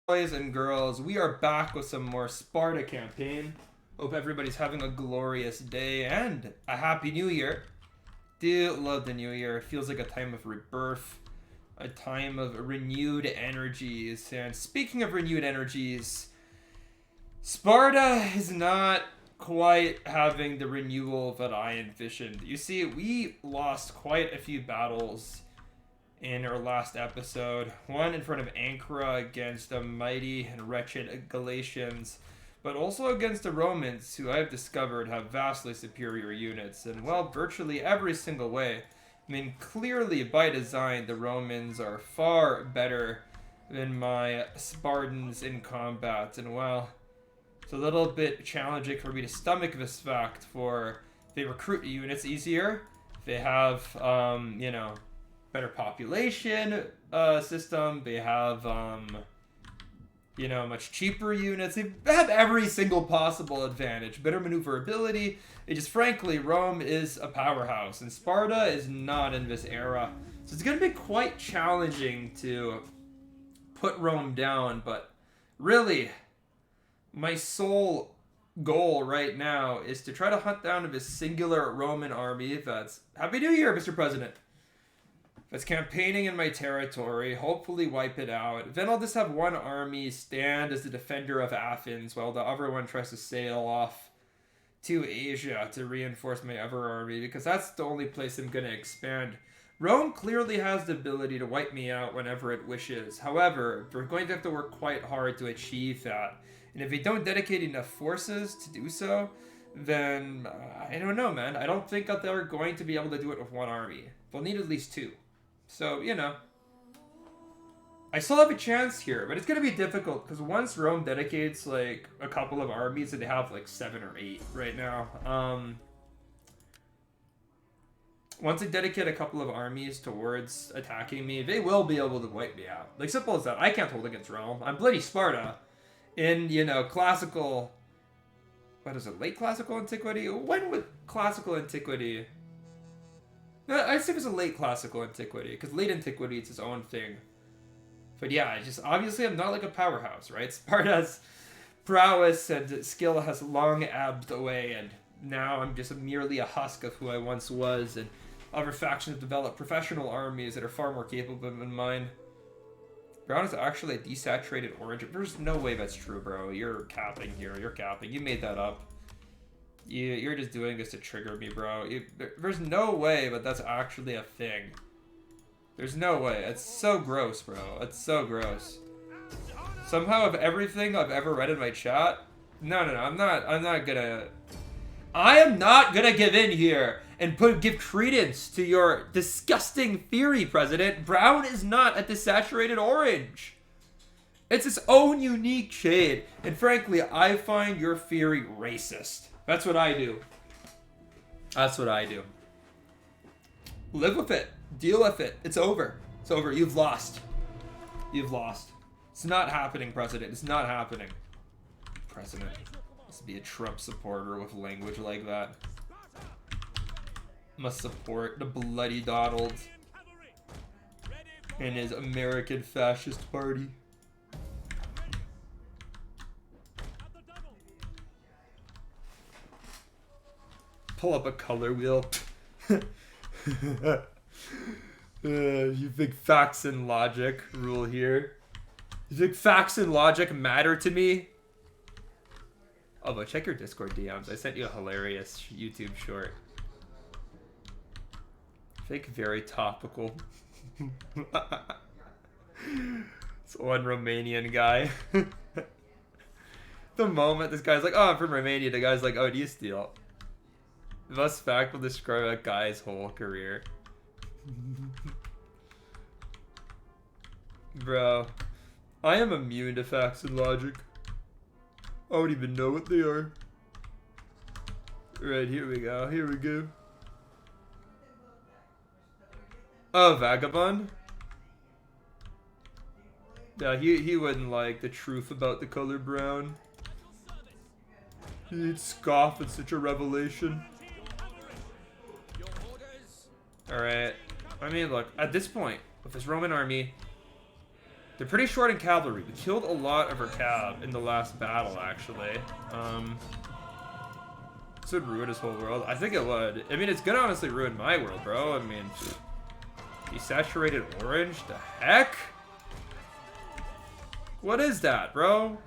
Boys and girls, we are back with some more Sparta campaign. Hope everybody's having a glorious day and a happy new year. Do love the new year. It feels like a time of rebirth, a time of renewed energies. And speaking of renewed energies, Sparta is not quite having the renewal that I envisioned. You see, we lost quite a few battles in our last episode. One in front of Ankara against the mighty and wretched Galatians, but also against the Romans, who I've discovered have vastly superior units, and well, virtually every single way. I mean, clearly by design, the Romans are far better than my Spartans in combat, and well, it's a little bit challenging for me to stomach this fact, for they recruit units easier, they have, better population system. They have, much cheaper units. They have every single possible advantage. Better maneuverability. It just, frankly, Rome is a powerhouse, and Sparta is not in this era. So it's going to be quite challenging to put Rome down, but really, my sole goal right now is to try to hunt down this singular Roman army that's... Happy New Year, Mr. President! That's campaigning in my territory, hopefully wipe it out. Then I'll just have one army stand as the defender of Athens while the other one tries to sail off to Asia to reinforce my other army, because that's the only place I'm going to expand. Rome clearly has the ability to wipe me out whenever it wishes. However, they're going to have to work quite hard to achieve that. And if they don't dedicate enough forces to do so, then I don't know, man. I don't think that they're going to be able to do it with one army. They'll need at least two. So, I still have a chance here, but it's going to be difficult, because once Rome dedicates, like, a couple of armies, and they have, like, 7 or 8 right now, once they dedicate a couple of armies towards attacking me, they will be able to wipe me out. Like, simple as that. I can't hold against Rome. I'm bloody Sparta. In, classical... What is it? Late classical antiquity? When would classical antiquity... I'd say it was a late classical antiquity, because late antiquity is its own thing. But yeah, obviously I'm not like a powerhouse, right? Sparta's prowess and skill has long ebbed away, and now I'm just merely a husk of who I once was, and other factions develop professional armies that are far more capable than mine. Brown is actually a desaturated orange. There's no way that's true, bro. You're capping here. You're capping. You made that up. You're just doing this to trigger me, bro. There's no way that that's actually a thing. There's no way. It's so gross, bro. It's so gross. Somehow, of everything I've ever read in my chat... No, I'm not gonna... I am not gonna give in here and give credence to your disgusting theory, President. Brown is not a desaturated orange. It's its own unique shade. And frankly, I find your theory racist. That's what I do. That's what I do. Live with it. Deal with it. It's over. It's over. You've lost. You've lost. It's not happening, President. It's not happening. President. Must be a Trump supporter with language like that. Must support the bloody Donald and his American Fascist Party. Pull up a color wheel. You think facts and logic rule here? You think facts and logic matter to me? Although, check your Discord DMs. I sent you a hilarious YouTube short. I think very topical. It's one Romanian guy. The moment this guy's like, oh, I'm from Romania, the guy's like, oh, do you steal? Thus fact will describe that guy's whole career. Bro, I am immune to facts and logic. I don't even know what they are. Right, here we go. Here we go. Oh, Vagabond? Yeah, he wouldn't like the truth about the color brown. He'd scoff at such a revelation. Alright. I mean, look, at this point, with this Roman army, They're pretty short in cavalry. We killed a lot of our cav in the last battle, actually. This would ruin his whole world. I think it would. I mean, it's gonna honestly ruin my world, bro. I mean, desaturated orange? The heck? What is that, bro?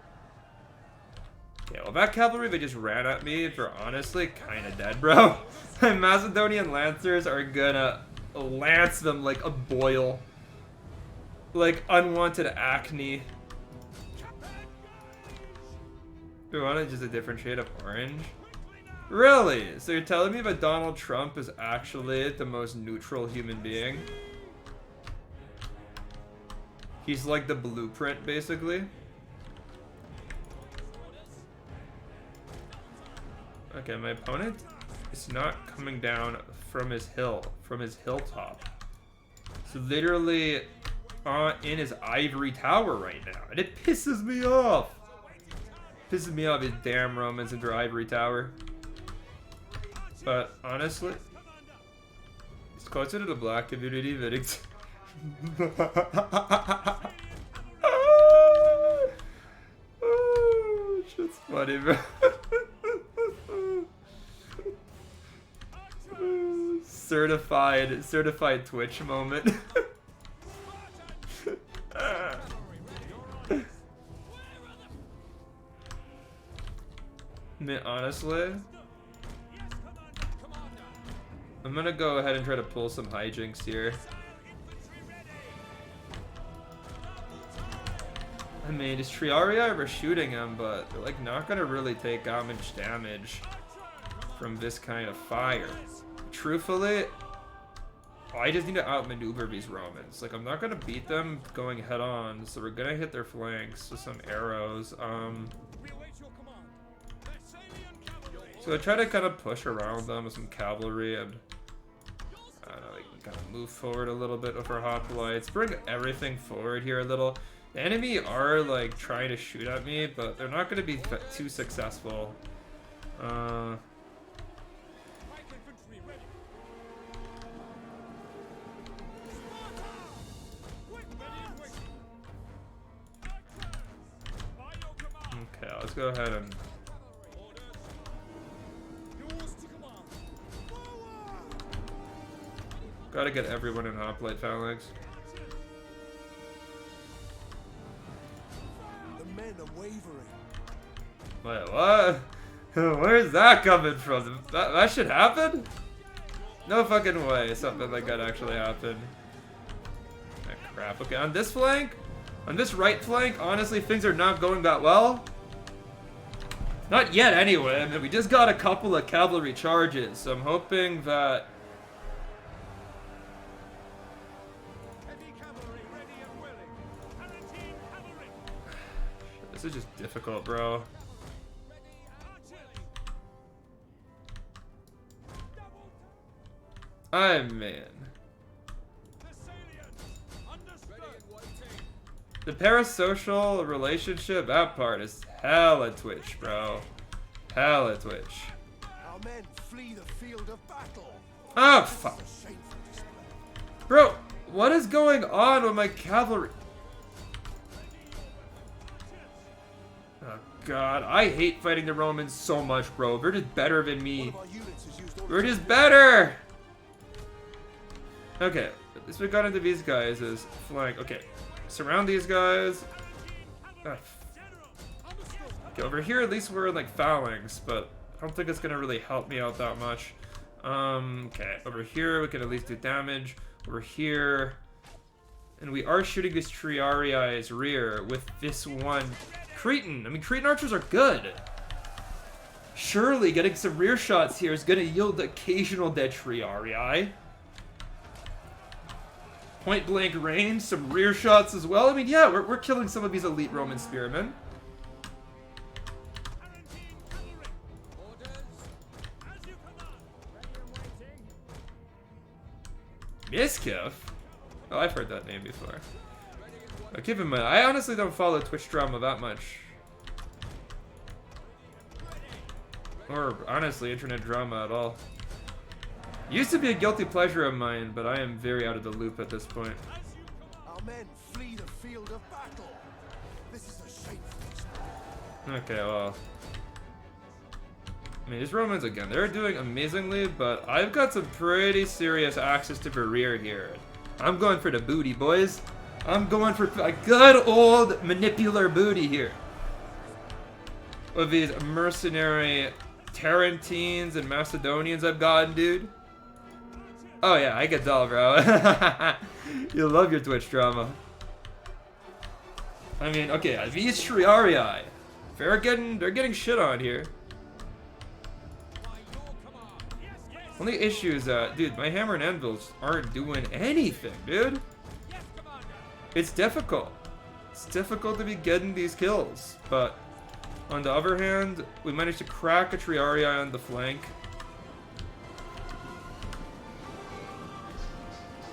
Okay, well, that cavalry, they just ran at me. They're honestly kind of dead, bro. Macedonian Lancers are gonna lance them like a boil. Like unwanted acne. We wanted just a different shade of orange. Really? So you're telling me that Donald Trump is actually the most neutral human being? He's like the blueprint, basically. Okay, my opponent is not coming down from his hilltop. So literally in his ivory tower right now. And it pisses me off. Pisses me off, his damn Romans into their ivory tower. But honestly, it's closer to the black community than it's... Oh, shit's funny, bro. Certified Twitch moment. I mean, honestly, I'm gonna go ahead and try to pull some hijinks here. I mean, his Triarii are shooting him, but they're like not gonna really take damage from this kind of fire. Truthfully, I just need to outmaneuver these Romans. Like, I'm not gonna beat them going head on, so we're gonna hit their flanks with some arrows. So I try to kind of push around them with some cavalry and I don't know, we can kind of move forward a little bit with our hoplites. Bring everything forward here a little. The enemy are like trying to shoot at me, but they're not going to be too successful. Okay, let's go ahead and... Gotta get everyone in hoplite phalanx. The men are wavering. Wait, what? Where's that coming from? That should happen? No fucking way something like that actually happened. Ah, crap. Okay, on this flank, on this right flank, honestly, things are not going that well. Not yet, anyway. I mean, we just got a couple of cavalry charges, so I'm hoping that... This is just difficult, bro. I mean, the parasocial relationship, that part is hella Twitch, bro. Hella Twitch. Our men flee the field of battle. Oh, fuck. Bro, what is going on with my cavalry? Oh, God. I hate fighting the Romans so much, bro. They're just better than me. We're just better! Okay, this we got into these guys is flank. Okay, surround these guys. Okay, over here at least we're in like phalanx, but I don't think it's gonna really help me out that much. Okay, over here we can at least do damage. Over here, and we are shooting this Triarii's rear with this one Cretan. I mean, Cretan archers are good. Surely getting some rear shots here is gonna yield the occasional dead Triarii. Point blank range, some rear shots as well. I mean, yeah, we're killing some of these elite Roman spearmen. Miskiff? Oh, I've heard that name before. But keep in mind, I honestly don't follow Twitch drama that much. Or, honestly, internet drama at all. Used to be a guilty pleasure of mine, but I am very out of the loop at this point. Our Our men flee the field of battle. This is a shameful experiment. Okay, well. I mean, these Romans, again, they're doing amazingly, but I've got some pretty serious access to the rear here. I'm going for the booty, boys. I'm going for a good old manipular booty here. With these mercenary Tarentines and Macedonians I've gotten, dude. Oh yeah, I can tell, bro. You love your Twitch drama. I mean, okay, these Triarii, they're getting shit on here. Only issue is that, dude, my hammer and anvils aren't doing anything, dude. It's difficult. It's difficult to be getting these kills, but on the other hand, we managed to crack a Triarii on the flank.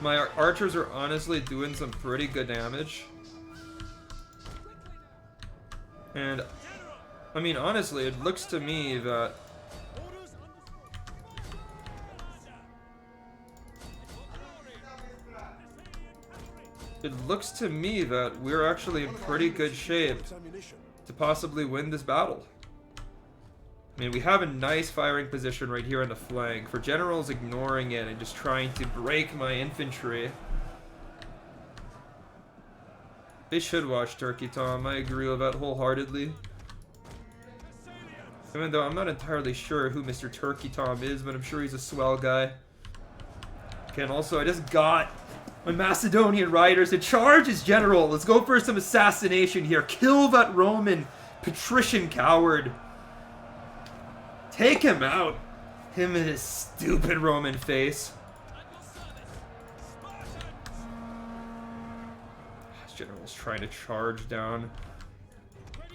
My archers are honestly doing some pretty good damage. And, I mean, honestly, it looks to me that we're actually in pretty good shape to possibly win this battle. I mean, we have a nice firing position right here on the flank. For generals ignoring it and just trying to break my infantry. They should watch Turkey Tom. I agree with that wholeheartedly. Even though I'm not entirely sure who Mr. Turkey Tom is, but I'm sure he's a swell guy. Okay, and also I just got my Macedonian riders to charge his general. Let's go for some assassination here. Kill that Roman patrician coward. Take him out. Him and his stupid Roman face. This general's trying to charge down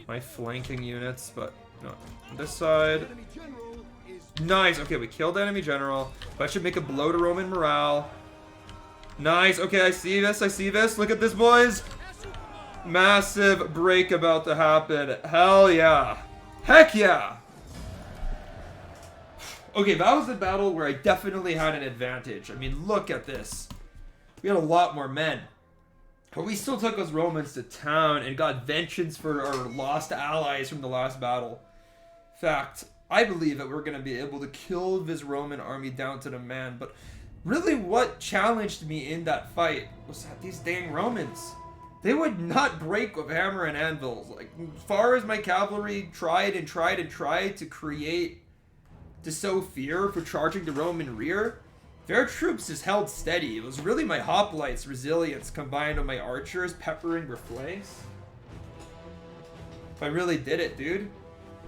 my flanking units, but no. On this side. Nice. Okay, we killed the enemy general. That should make a blow to Roman morale. Nice. Okay, I see this. I see this. Look at this, boys. Massive break about to happen. Hell yeah. Heck yeah. Okay, that was the battle where I definitely had an advantage. I mean, look at this. We had a lot more men. But we still took those Romans to town and got vengeance for our lost allies from the last battle. In fact, I believe that we're going to be able to kill this Roman army down to the man. But really what challenged me in that fight was that these dang Romans, they would not break with hammer and anvils. Like, as far as my cavalry tried to create, to sow fear for charging the Roman rear, their troops just held steady. It was really my hoplites' resilience combined with my archers peppering their flanks. I really did it, dude.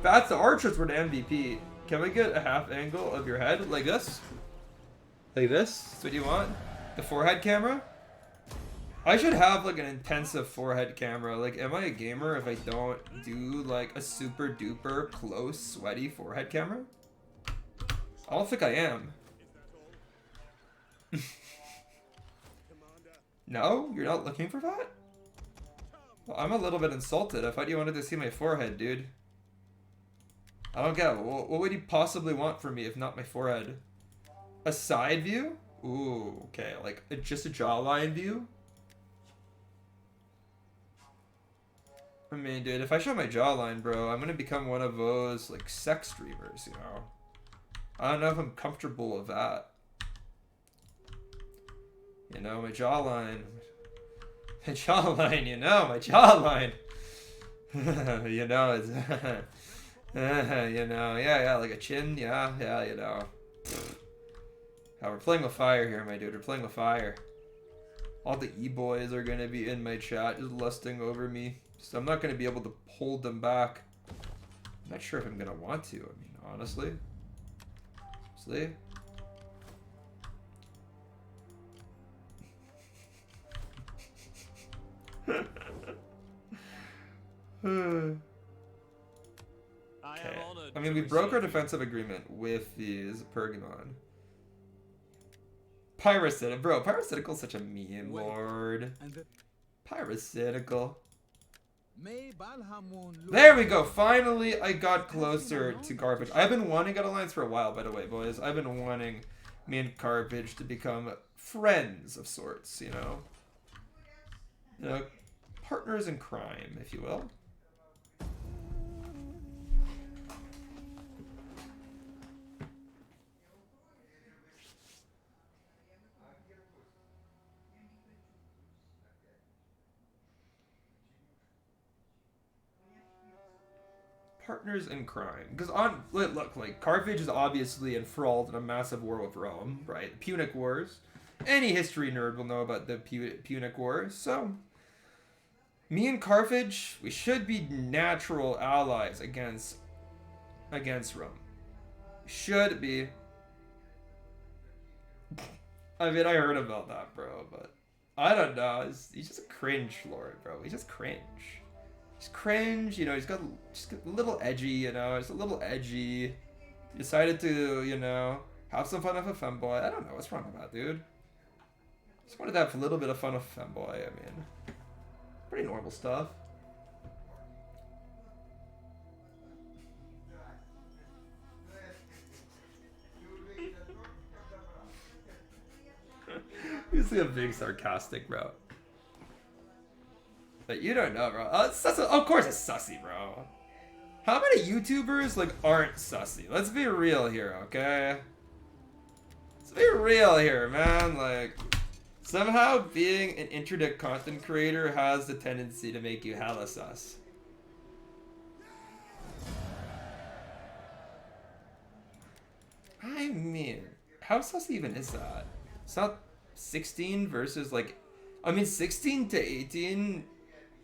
That's the archers were the MVP. Can we get a half angle of your head like this? Like this? That's what you want? The forehead camera? I should have like an intensive forehead camera. Like, am I a gamer if I don't do like a super duper close sweaty forehead camera? I don't think I am. No? You're not looking for that? Well, I'm a little bit insulted. I thought you wanted to see my forehead, dude. I don't get it. What would you possibly want from me if not my forehead? A side view? Ooh, okay. Like, just a jawline view? I mean, dude, if I show my jawline, bro, I'm gonna become one of those, like, sex streamers, you know? I don't know if I'm comfortable with that. You know, my jawline. My jawline, you know, my jawline. You know, it's... you know, yeah, like a chin, yeah, you know. Oh, we're playing with fire here, my dude. We're playing with fire. All the e-boys are gonna be in my chat just lusting over me. So I'm not gonna be able to hold them back. I'm not sure if I'm gonna want to, I mean, honestly. See? Okay. I mean, we broke our defensive agreement with these Pergamon. Parasitical. Bro, Parasitical's such a meme, lord. Parasitical. There we go. Finally, I got closer to Carthage. I've been wanting an alliance for a while, by the way, boys. I've been wanting me and Carthage to become friends of sorts, you know? you know, partners in crime, if you will. Partners in crime. Because look, like, Carthage is obviously enthralled in a massive war with Rome, right? The Punic Wars. Any history nerd will know about the Punic Wars. So, me and Carthage, we should be natural allies against Rome. Should be. I mean, I heard about that, bro, but I don't know. He's just a cringe lord, bro. He's just cringe. He's cringe, you know, he's got just a little edgy, you know, it's a little edgy. Decided to, you know, have some fun with a femboy. I don't know what's wrong with that, dude. Just wanted to have a little bit of fun with a femboy, I mean. Pretty normal stuff. You see a big sarcastic, bro. But you don't know, bro. Of course it's sussy, bro. How many YouTubers, like, aren't sussy? Let's be real here, okay? Let's be real here, man. Like, somehow being an internet content creator has the tendency to make you hella sus. I mean, how sus even is that? It's not 16 versus, like, I mean, 16 to 18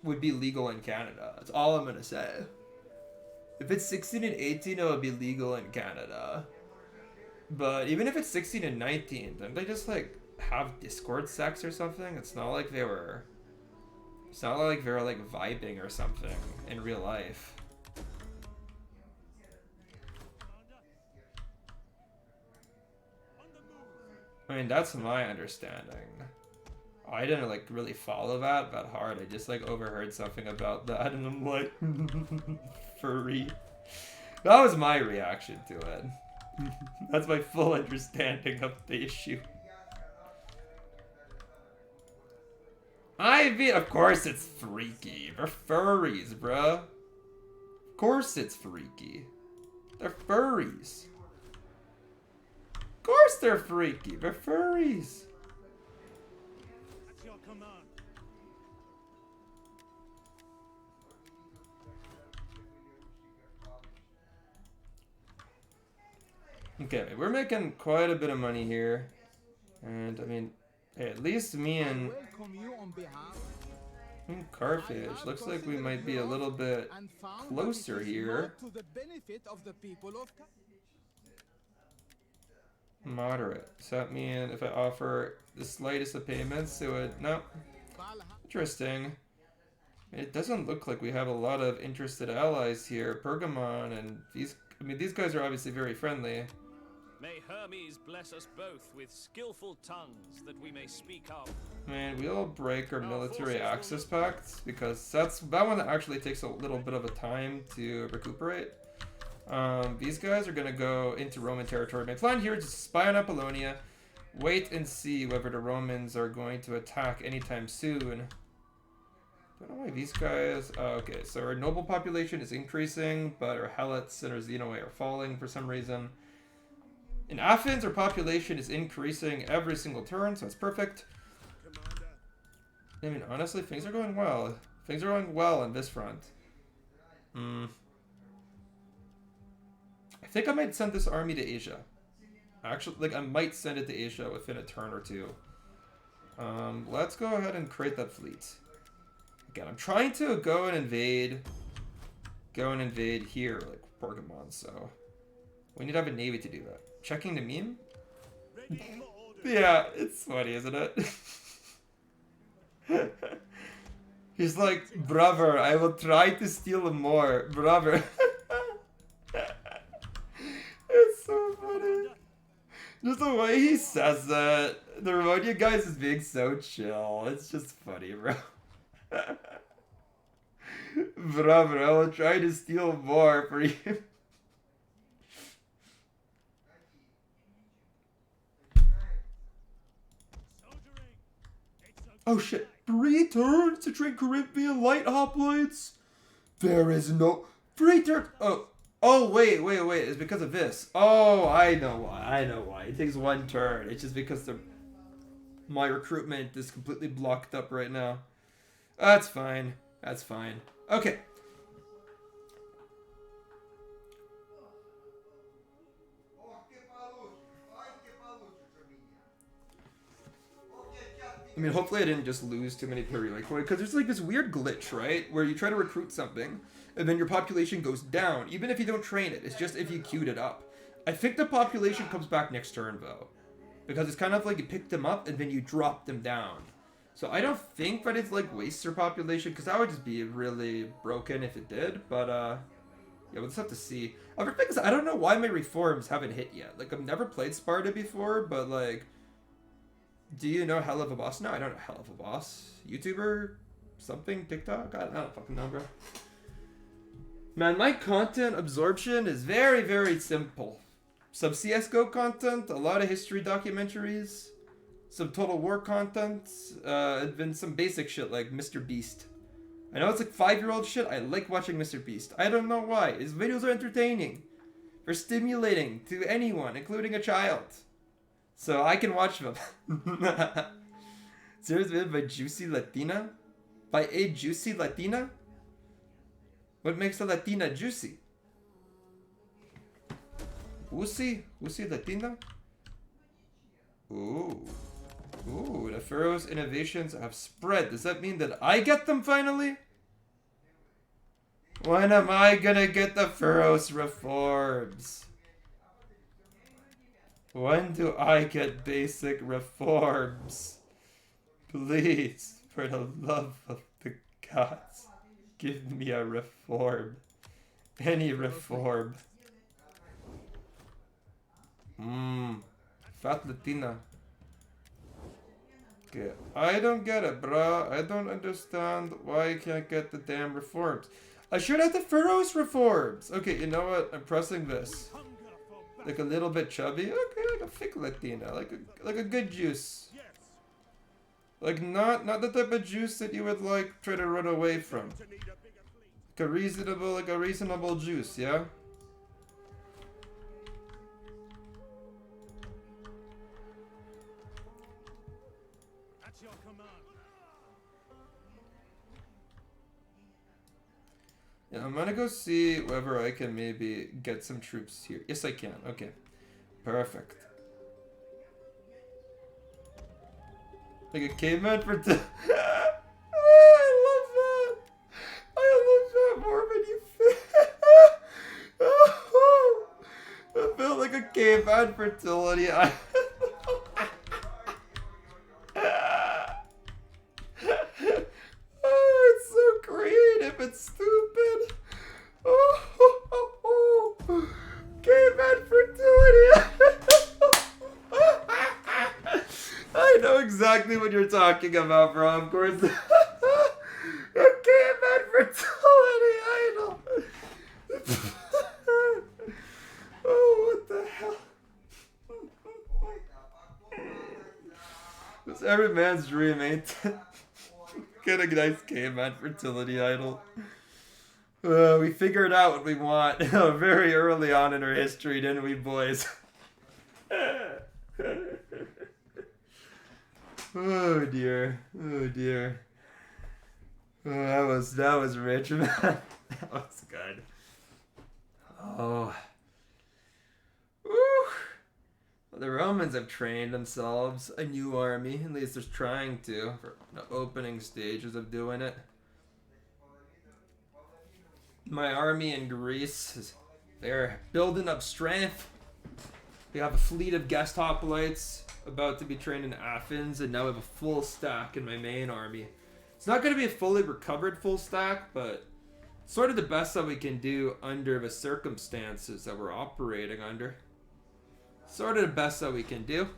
would be legal in Canada. That's all I'm gonna say. If it's 16 and 18, it would be legal in Canada. But even if it's 16 and 19, don't they just, like, have Discord sex or something? It's not like they were... It's not like they were, like, vibing or something in real life. I mean, that's my understanding. I didn't, like, really follow that hard. I just, like, overheard something about that, and I'm like, furry. That was my reaction to it. That's my full understanding of the issue. I mean, of course it's freaky. They're furries, bruh. Of course it's freaky. They're furries. Of course they're freaky. They're furries. Okay, we're making quite a bit of money here. And, I mean, hey, at least me and Carthage, looks like we might be a little bit closer here. Moderate. Does that mean if I offer the slightest of payments, it would... No. Interesting. It doesn't look like we have a lot of interested allies here. Pergamon and these... I mean, these guys are obviously very friendly. May Hermes bless us both with skillful tongues that we may speak out. Man, we'll break our military access pact because that one actually takes a little bit of a time to recuperate. These guys are gonna go into Roman territory. My plan here is to spy on Apollonia, wait and see whether the Romans are going to attack anytime soon. Don't know why these guys... okay, so our noble population is increasing, but our helots and our Xenoi are falling for some reason. In Athens, our population is increasing every single turn, so it's perfect. I mean, honestly, things are going well. Things are going well on this front. I think I might send this army to Asia. Actually, like, I might send it to Asia within a turn or two. Let's go ahead and create that fleet. Again, I'm trying to go and invade here, like, Pergamon, so... We need to have a navy to do that. Checking the meme? Yeah, it's funny, isn't it? He's like, brother, I will try to steal more. Brother. It's so funny. Just the way he says that. The Rodia guys is being so chill. It's just funny, bro. Brother, I will try to steal more for you. Oh shit. 3 turns to train Corinthian light hoplites? There is no 3 turns. Oh, wait. It's because of this. Oh, I know why. It takes 1 turn. It's just because my recruitment is completely blocked up right now. That's fine. Okay. I mean, hopefully I didn't just lose too many periodically, because there's like this weird glitch, right? Where you try to recruit something, and then your population goes down, even if you don't train it. It's just if you queued it up. I think the population comes back next turn, though. Because it's kind of like you pick them up, and then you drop them down. So I don't think that it's like wastes your population, because that would just be really broken if it did. But, yeah, we'll just have to see. Other things, I don't know why my reforms haven't hit yet. Like, I've never played Sparta before, but, like... Do you know Hell of a Boss? No, I don't know Hell of a Boss. YouTuber? Something? TikTok? I don't fucking know, bro. Man, my content absorption is very, very simple. Some CSGO content, a lot of history documentaries, some Total War content, and then some basic shit like Mr. Beast. I know it's like 5-year-old shit. I like watching Mr. Beast. I don't know why. His videos are entertaining. They're stimulating to anyone, including a child. So I can watch them. Series made by Juicy Latina? By a Juicy Latina? What makes a Latina juicy? Uzi? Uzi Latina? Ooh. Ooh, the Pharaoh's innovations have spread. Does that mean that I get them finally? When am I gonna get the Pharaoh's reforms? When do I get basic reforms? Please, for the love of the gods, give me a reform. Any reform. Fat Latina. Okay, I don't get it, bruh. I don't understand why I can't get the damn reforms. I should have the Pharaoh's reforms. Okay, you know what? I'm pressing this. Like a little bit chubby. Okay, like a thick Latina. Like a good juice. Like not the type of juice that you would like try to run away from. Like a reasonable juice, yeah? At your command. Yeah, I'm gonna go see whether I can maybe get some troops here. Yes, I can. Okay. Perfect. Like a caveman for I love that! I love that more than you I felt like a caveman fertility. Oh, it's so creative and stupid. Caveman fertility. I know exactly what you're talking about, bro. Of course. A caveman fertility idol. Oh, what the hell? It's every man's dream, ain't it? Get a nice caveman fertility idol. We figured out what we want very early on in our history, didn't we, boys? Oh dear. Oh dear. Oh, that was rich, man. That was good. Oh. Woo. Well, the Romans have trained themselves a new army. At least they're trying to, for the opening stages of doing it. My army in Greece, they're building up strength. We have a fleet of guest hoplites about to be trained in Athens, and now we have a full stack in my main army. It's not going to be a fully recovered full stack, but sort of the best that we can do under the circumstances that we're operating under. Sort of the best that we can do.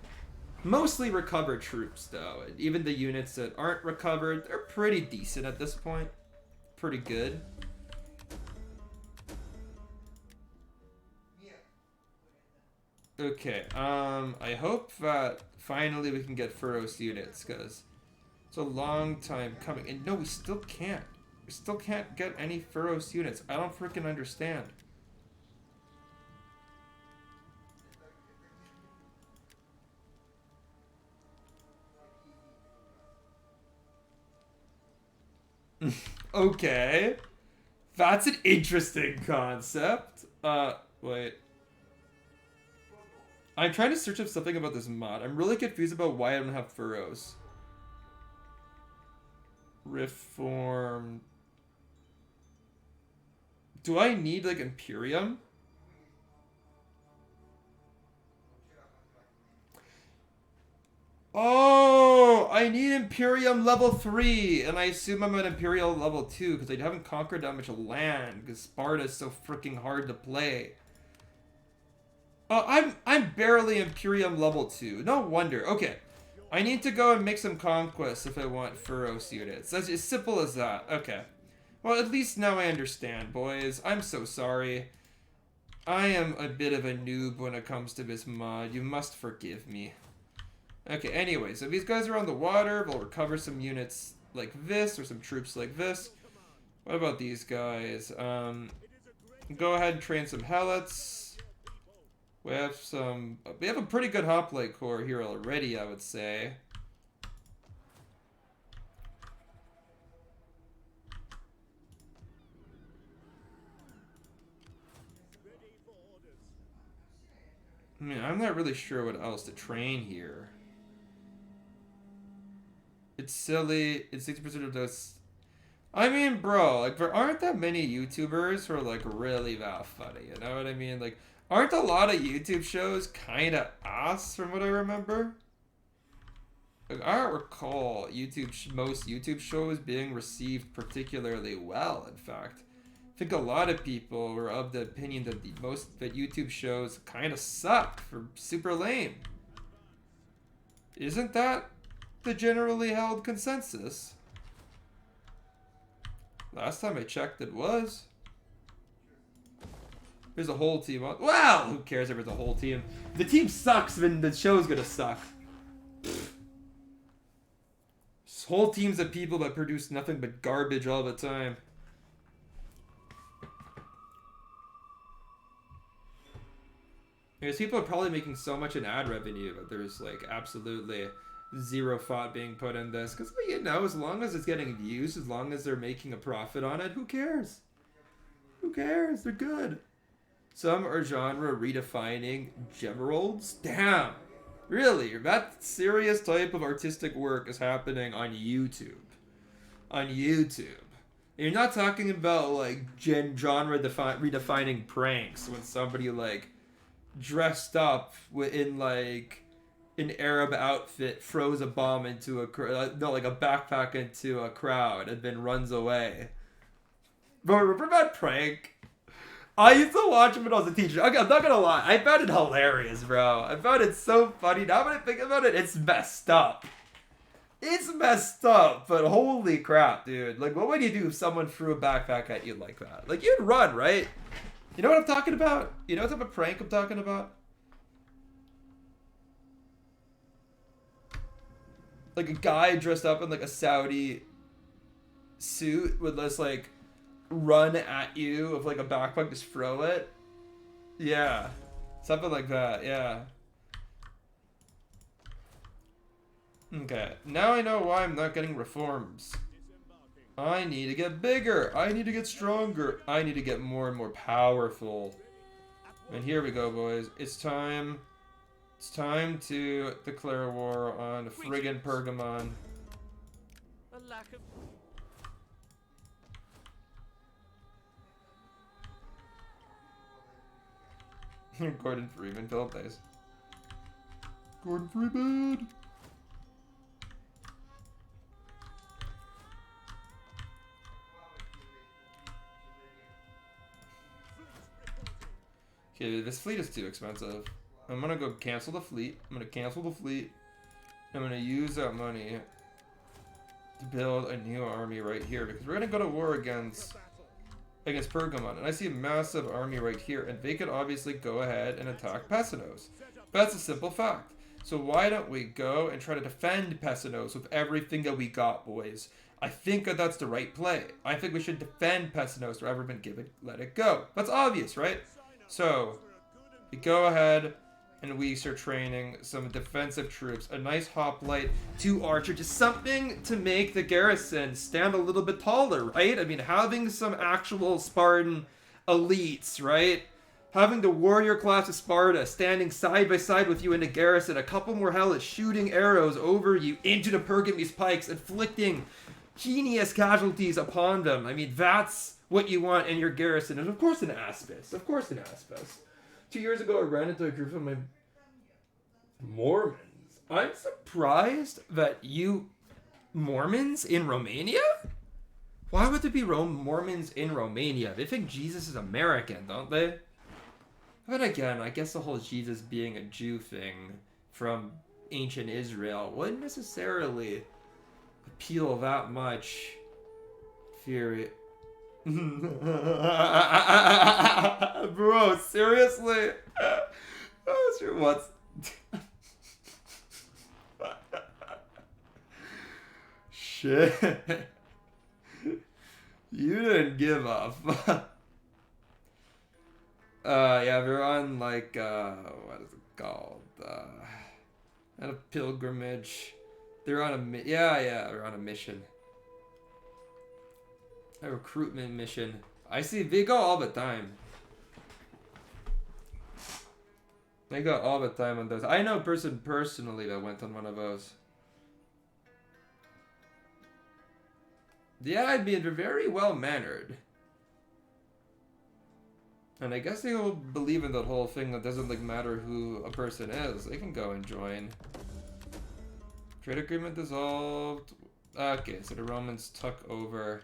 Mostly recovered troops, though. And even the units that aren't recovered, they're pretty decent at this point. Pretty good. Okay, I hope that finally we can get Furos units, because It's a long time coming. And no, we still can't. We still can't get any Furos units. I don't freaking understand. Okay. That's an interesting concept. Wait. I'm trying to search up something about this mod. I'm really confused about why I don't have furrows. Reform. Do I need, like, Imperium? Oh, I need Imperium level 3, and I assume I'm at Imperial level 2 because I haven't conquered that much land because Sparta is so freaking hard to play. Oh, I'm barely Imperium level 2. No wonder. Okay, I need to go and make some conquests if I want Furos units. That's as simple as that. Okay. Well, at least now I understand, boys. I'm so sorry. I am a bit of a noob when it comes to this mod. You must forgive me. Okay, anyway, so these guys are on the water. We'll recover some units like this, or some troops like this. What about these guys? Go ahead and train some helots. We have a pretty good hoplite corps here already, I would say. I mean, I'm not really sure what else to train here. It's silly. It's 60% of those. I mean, bro, like, there aren't that many YouTubers who are, like, really that funny. You know what I mean? Like, aren't a lot of YouTube shows kind of ass from what I remember? Like, I don't recall most YouTube shows being received particularly well, in fact. I think a lot of people were of the opinion that that YouTube shows kind of suck for super lame. Isn't that the generally held consensus? Last time I checked, it was. There's a whole team on. Wow, who cares if there's a whole team? If the team sucks, then the show's gonna suck. This whole teams of people that produce nothing but garbage all the time. Because people are probably making so much in ad revenue that there's, like, absolutely zero thought being put in this. Because, you know, as long as it's getting views, as long as they're making a profit on it, who cares? Who cares? They're good. Some are genre redefining generals. Damn. Really? That serious type of artistic work is happening on YouTube. On YouTube. You're not talking about, like, genre redefining pranks when somebody, like, dressed up in, like, an Arab outfit, throws a bomb into a backpack into a crowd and then runs away. Bro, remember that prank? I used to watch him when I was a teacher. Okay, I'm not gonna lie, I found it hilarious, bro. I found it so funny. Now when I think about it, it's messed up. It's messed up, but holy crap, dude. Like, what would you do if someone threw a backpack at you like that? Like, you'd run, right? You know what I'm talking about? You know what type of prank I'm talking about? Like a guy dressed up in, like, a Saudi suit would just, like, run at you with, like, a backpack, just throw it. Yeah. Something like that, yeah. Okay. Now I know why I'm not getting reforms. I need to get bigger. I need to get stronger. I need to get more and more powerful. And here we go, boys. It's time. It's time to declare war on friggin' Pergamon. A lack of... Gordon Freeman, Philip Days. Gordon Freeman! Okay, this fleet is too expensive. I'm gonna go cancel the fleet. I'm gonna use that money to build a new army right here because we're gonna go to war against Pergamon, and I see a massive army right here, and they could obviously go ahead and attack Pessanos. That's a simple fact. So why don't we go and try to defend Pessinos with everything that we got, boys? I think that that's the right play. I think we should defend Pessinos rather than let it go. That's obvious, right? So we go ahead and we start training some defensive troops. A nice hoplite, 2 archer, just something to make the garrison stand a little bit taller, right? I mean, having some actual Spartan elites, right? Having the warrior class of Sparta standing side by side with you in the garrison, a couple more helots shooting arrows over you into the Pergames pikes, inflicting heinous casualties upon them. I mean, that's what you want in your garrison. And of course an Aspis. Of course an Aspis. 2 years ago, I ran into a group of my Mormons. I'm surprised that you Mormons in Romania? Why would there be Mormons in Romania? They think Jesus is American, don't they? But again, I guess the whole Jesus being a Jew thing from ancient Israel wouldn't necessarily appeal that much. Fear. Bro, seriously? What's... Shit. You didn't give a fuck. Yeah, they're on, like, what is it called? On a pilgrimage. They're on a, they're on a mission. A recruitment mission. I see, they go all the time. They go all the time on those. I know a person personally that went on one of those. Yeah, I mean, they're very well-mannered. And I guess they will believe in that whole thing that doesn't, like, matter who a person is. They can go and join. Trade agreement dissolved. Okay, so the Romans took over.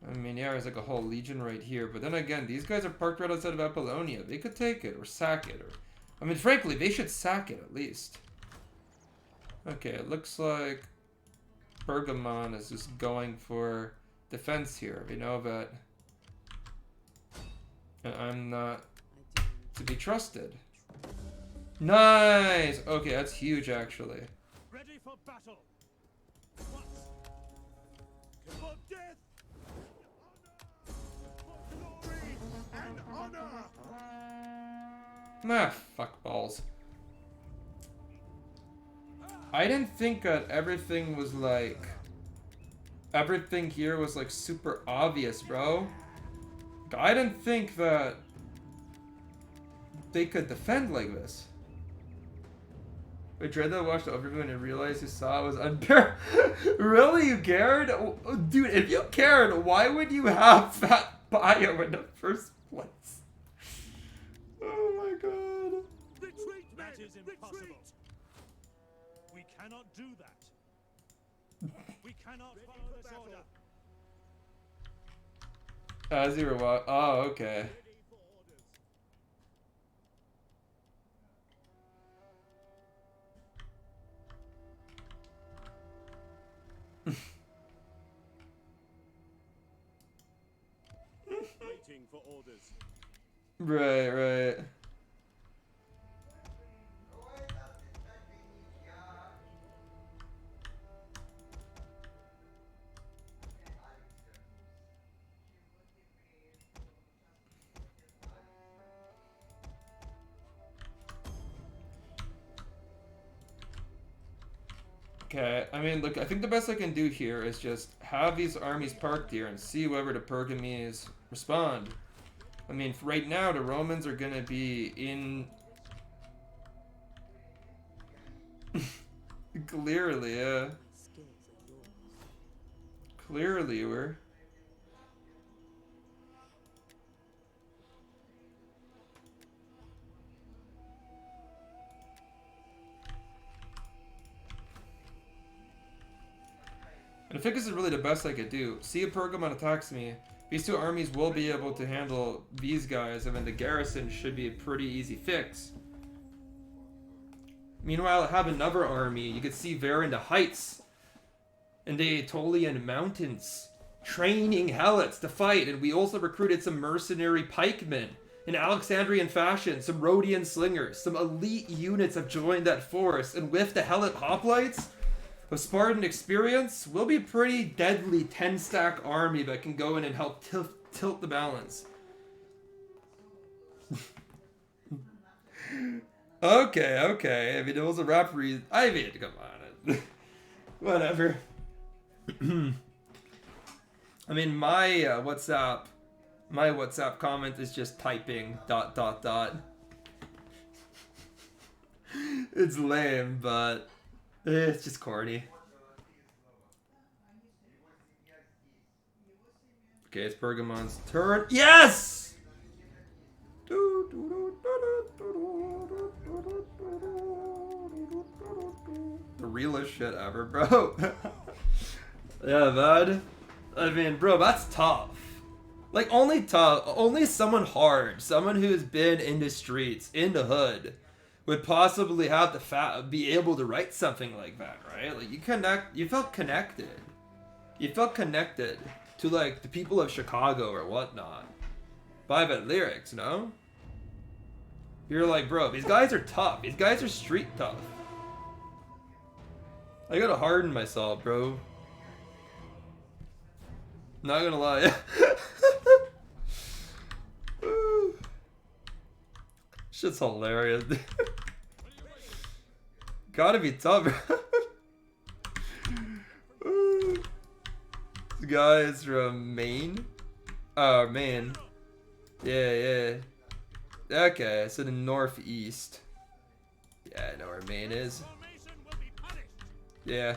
I mean, yeah, there's like a whole legion right here. But then again, these guys are parked right outside of Apollonia. They could take it or sack it. Or, I mean, frankly, they should sack it at least. Okay, it looks like Pergamon is just going for defense here. We know that I'm not to be trusted. Nice! Okay, that's huge, actually. Ready for battle. What? For death. For glory and honor. Ah, fuck balls. I didn't think that everything was like... Everything here was like super obvious, bro. I didn't think that they could defend like this. I tried to watch the overview and I realized you saw it was unfair. Really? You cared? Dude, if you cared, why would you have that bio in the first place? Oh my god. Retreat, that is impossible. Retreat. We cannot do that. We cannot follow this order. As you were walking. Oh, okay. Waiting for orders. Right, right. Okay, I mean, look, I think the best I can do here is just have these armies parked here and see whether the Pergames respond. I mean, right now, the Romans are gonna be in... Clearly, yeah. Clearly, we're... And I think this is really the best I could do. See if Pergamon attacks me. These two armies will be able to handle these guys, and then the garrison should be a pretty easy fix. Meanwhile, I have another army. You can see they're in the heights, in the Aetolian mountains, training helots to fight. And we also recruited some mercenary pikemen in Alexandrian fashion, some Rhodian slingers, some elite units have joined that force, and with the Helot hoplites of Spartan experience, we'll be pretty deadly 10-stack army that can go in and help tilt the balance. Okay. I mean, it was a rap reason. I mean, come on. Whatever. I mean, my WhatsApp comment is just typing ... It's lame, but it's just corny. Okay, it's Pergamon's turn. Yes! The realest shit ever, bro. Yeah, man. I mean, bro, that's tough. Like, only someone hard, someone who's been in the streets, in the hood, would possibly have the be able to write something like that, right? Like, you felt connected. You felt connected to, like, the people of Chicago or whatnot by the lyrics, no? You're like, bro, these guys are tough. These guys are street tough. I gotta harden myself, bro. Not gonna lie. Shit's hilarious. Gotta be tough. This guy is from Maine. Oh, Maine. Yeah. Okay, so the northeast. Yeah, I know where Maine is. Yeah.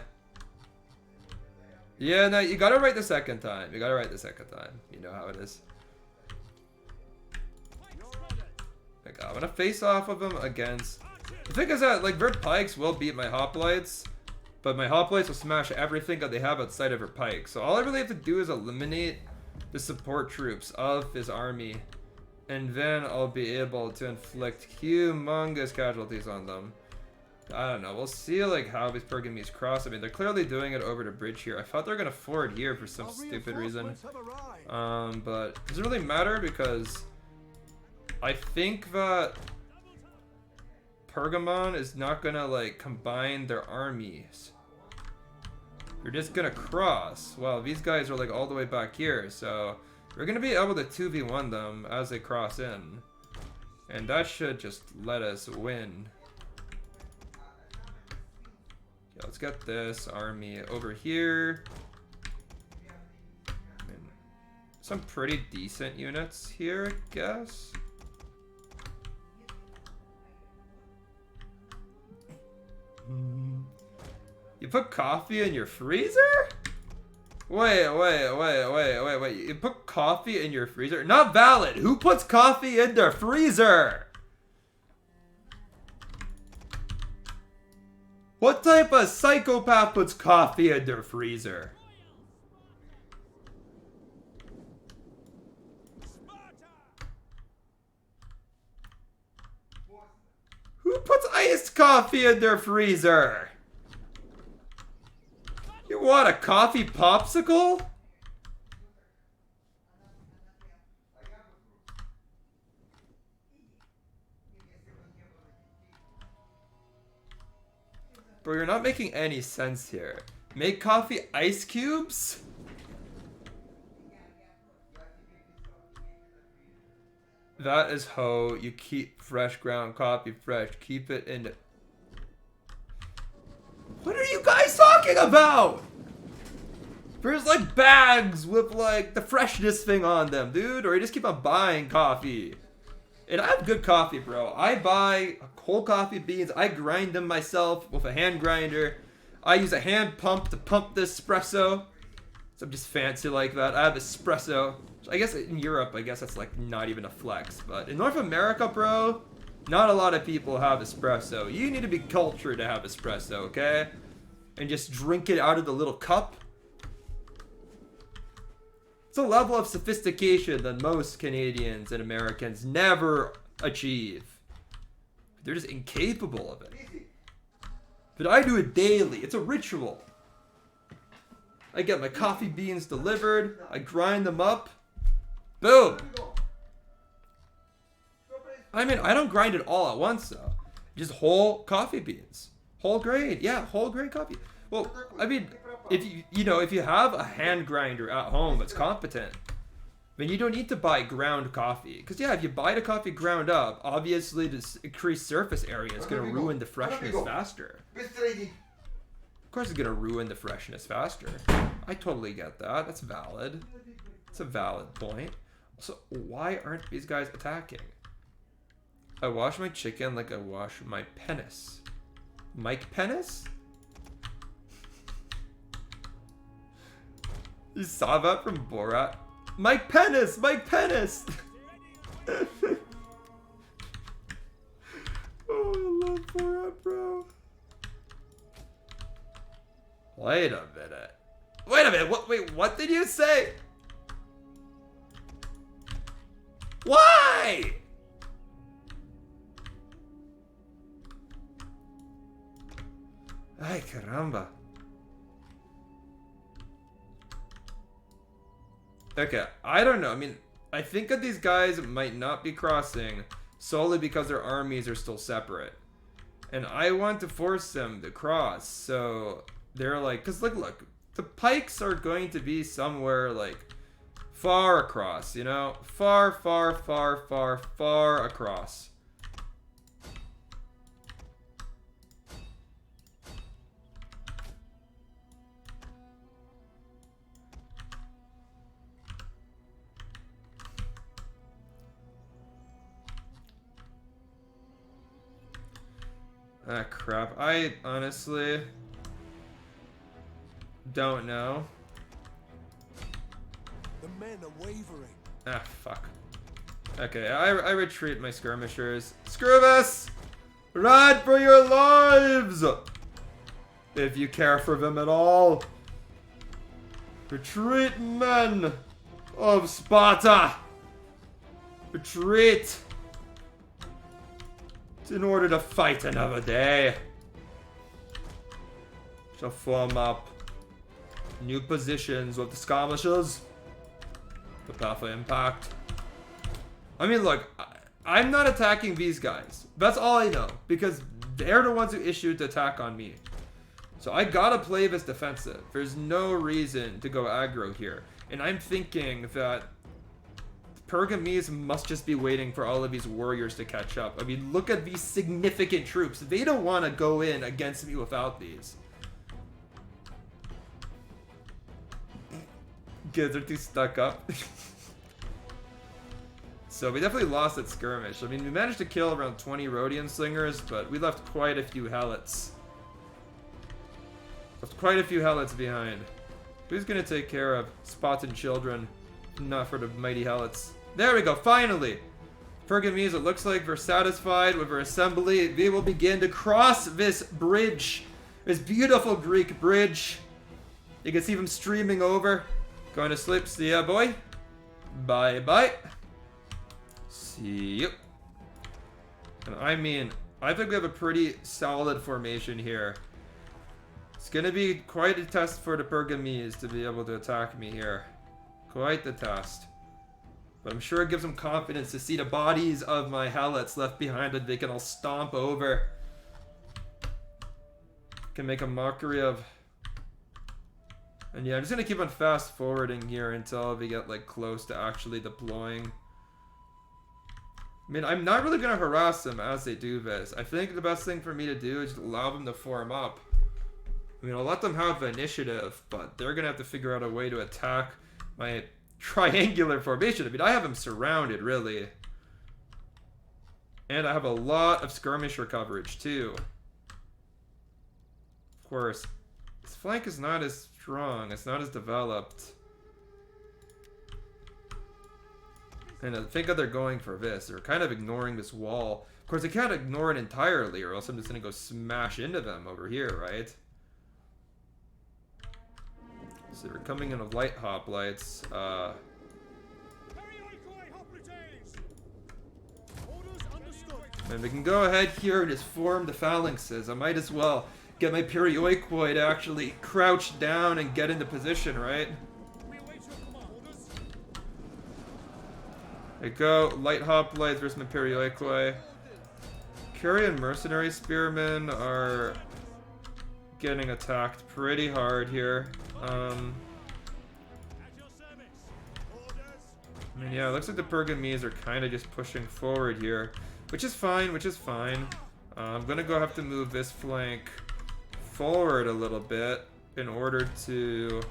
Yeah, no, you gotta write the second time. You know how it is. Like, I'm gonna face off of them against... The thing is that, like, their pikes will beat my hoplites, but my hoplites will smash everything that they have outside of her pikes. So all I really have to do is eliminate the support troops of his army, and then I'll be able to inflict humongous casualties on them. I don't know. We'll see, like, how these Pergamese cross. I mean, they're clearly doing it over the bridge here. I thought they were gonna ford here for some stupid reason. But it doesn't really matter because I think that Pergamon is not gonna, like, combine their armies. They're just gonna cross. Well, these guys are, like, all the way back here, so we're gonna be able to 2v1 them as they cross in. And that should just let us win. Yeah, let's get this army over here. I mean, some pretty decent units here, I guess. You put coffee in your freezer? Wait. You put coffee in your freezer? Not valid. Who puts coffee in their freezer? What type of psychopath puts coffee in their freezer? Who puts iced coffee in their freezer? You want a coffee popsicle? Bro, you're not making any sense here. Make coffee ice cubes? That is how you keep fresh ground coffee fresh. Keep it in the... What are you guys talking about? There's like bags with like the freshness thing on them, dude. Or you just keep on buying coffee. And I have good coffee, bro. I buy whole coffee beans. I grind them myself with a hand grinder. I use a hand pump to pump this espresso. So I'm just fancy like that. I have espresso. I guess in Europe, I guess that's like not even a flex. But in North America, bro, not a lot of people have espresso. You need to be cultured to have espresso, okay? And just drink it out of the little cup. It's a level of sophistication that most Canadians and Americans never achieve. They're just incapable of it. But I do it daily. It's a ritual. I get my coffee beans delivered. I grind them up. Boom. I mean, I don't grind it all at once though. Just whole coffee beans, whole grain. Yeah, whole grain coffee. Well, I mean, if if you have a hand grinder at home that's competent, then you don't need to buy ground coffee. Because yeah, if you buy the coffee ground up, obviously the increased surface area is going to ruin the freshness faster. Of course, it's going to ruin the freshness faster. I totally get that. That's valid. It's a valid point. So why aren't these guys attacking? I wash my chicken like I wash my penis. Mike Penis? You saw that from Borat? Mike Penis! Mike Penis! Oh, I love Borat, bro. Wait a minute. Wait a minute. Wait, what did you say? Why? Ay, caramba. Okay, I don't know. I mean, I think that these guys might not be crossing solely because their armies are still separate. And I want to force them to cross, so they're like, because look, the pikes are going to be somewhere like far across, you know? Far, far, far, far, far across. Ah, crap. I honestly don't know. The men are wavering. Ah, fuck. Okay, I retreat my skirmishers. Screw this! Run for your lives! If you care for them at all. Retreat, men of Sparta! Retreat! In order to fight another day. Shall form up new positions with the skirmishers. Prepare for impact. I mean, look, I'm not attacking these guys. That's all I know. Because they're the ones who issued the attack on me. So I gotta play this defensive. There's no reason to go aggro here. And I'm thinking that Pergamese must just be waiting for all of these warriors to catch up. I mean, look at these significant troops. They don't want to go in against me without these. Kids are too stuck up. So we definitely lost that skirmish. I mean, we managed to kill around 20 Rhodian slingers, but we left quite a few helots. Left quite a few helots behind. Who's going to take care of Spartan children? Not for the mighty helots. There we go, finally! Pergamese, it looks like we're satisfied with our assembly. They will begin to cross this bridge. This beautiful Greek bridge. You can see them streaming over. Going to sleep. See ya, boy. Bye-bye. See you. And I mean, I think we have a pretty solid formation here. It's gonna be quite a test for the Pergamese to be able to attack me here. Quite the test. But I'm sure it gives them confidence to see the bodies of my helots left behind that they can all stomp over. Can make a mockery of. And yeah, I'm just gonna keep on fast forwarding here until we get like close to actually deploying. I mean, I'm not really gonna harass them as they do this. I think the best thing for me to do is just allow them to form up. I mean, I'll let them have the initiative, but they're gonna have to figure out a way to attack my triangular formation. I mean, I have them surrounded, really. And I have a lot of skirmisher coverage, too. Of course, this flank is not as strong. It's not as developed. And I think that they're going for this. They're kind of ignoring this wall. Of course, they can't ignore it entirely, or else I'm just going to go smash into them over here, right? So we're coming in with light hoplites. And we can go ahead here and just form the phalanxes. I might as well get my perioikoi to actually crouch down and get into position, right? I go light hoplites versus Imperioikoi. Curie and mercenary spearmen are getting attacked pretty hard here. At your service. Orders. I mean, yeah, it looks like the Pergamese are kind of just pushing forward here, which is fine, I'm gonna go have to move this flank forward a little bit in order to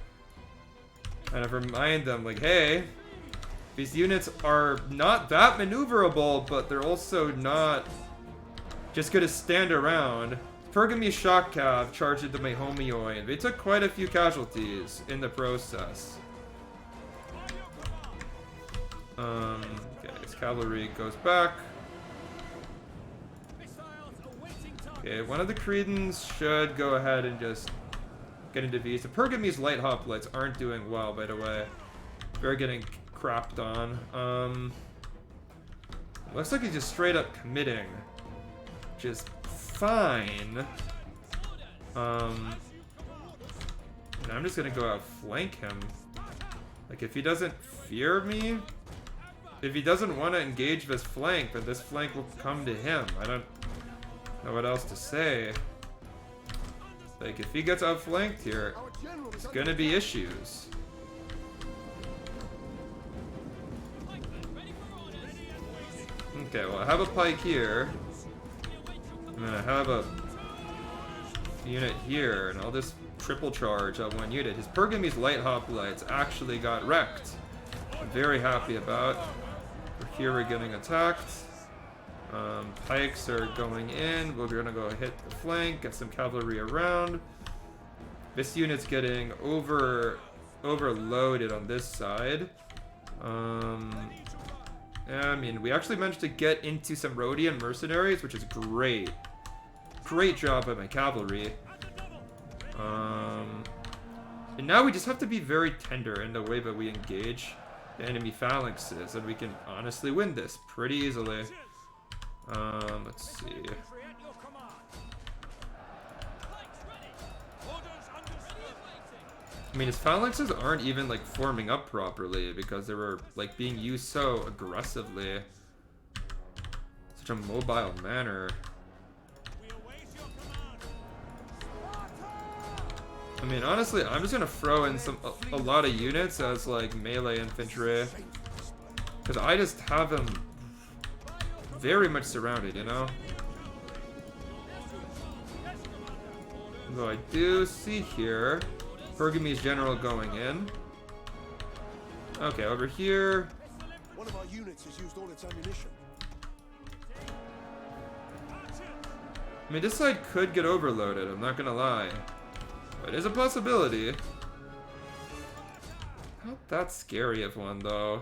kind of remind them, like, hey, these units are not that maneuverable, but they're also not just gonna stand around. Pergamese shock cav charged into my homioi, and they took quite a few casualties in the process. Okay, his cavalry goes back. Okay, one of the Cretans should go ahead and just get into these. The Pergamese light hoplites aren't doing well, by the way. They're getting crapped on. Looks like he's just straight up committing. Which is fine. And I'm just gonna go outflank him. Like, if he doesn't fear me, if he doesn't want to engage this flank, then this flank will come to him. I don't know what else to say. Like, if he gets outflanked here, it's gonna be issues. Okay, well, I have a pike here. And then I have a unit here, and I'll just triple charge on one unit. His Pergamese light hoplites actually got wrecked. I'm very happy about. Here we're getting attacked. Pikes are going in. We're gonna go hit the flank, get some cavalry around. This unit's getting overloaded on this side. Yeah, I mean, we actually managed to get into some Rhodian mercenaries, which is great. Great job by my cavalry. And now we just have to be very tender in the way that we engage the enemy phalanxes, and we can honestly win this pretty easily. Let's see. I mean, his phalanxes aren't even, like, forming up properly because they were, like, being used so aggressively. Such a mobile manner. I mean, honestly, I'm just gonna throw in a lot of units as, like, melee infantry. Because I just have them very much surrounded, you know? Though I do see here Pergamese general going in. Okay, over here. One of our units has used all its ammunition. I mean, this side could get overloaded, I'm not gonna lie. But it is a possibility. Not that scary of one, though.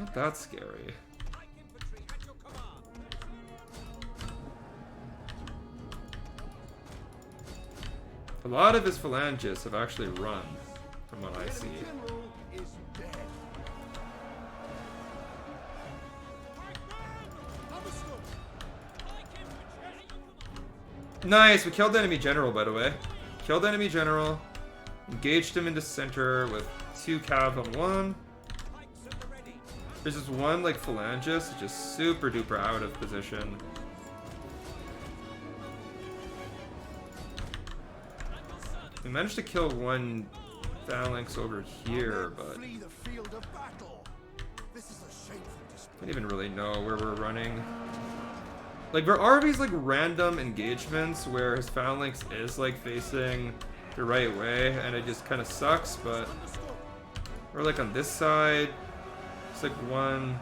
Not that scary. A lot of his phalanges have actually run, from what I see. General is dead. Nice, we killed the enemy general, by the way. Killed the enemy general. Engaged him into center with 2 cav on 1. There's this one, like, phalangist, just super duper out of position. We managed to kill one phalanx over here, but Flee the field of battle. This is a shameful display. I don't even really know where we're running. Like, there are these, like, random engagements where his phalanx is, like, facing the right way, and it just kind of sucks, but we're, like, on this side. It's, like, one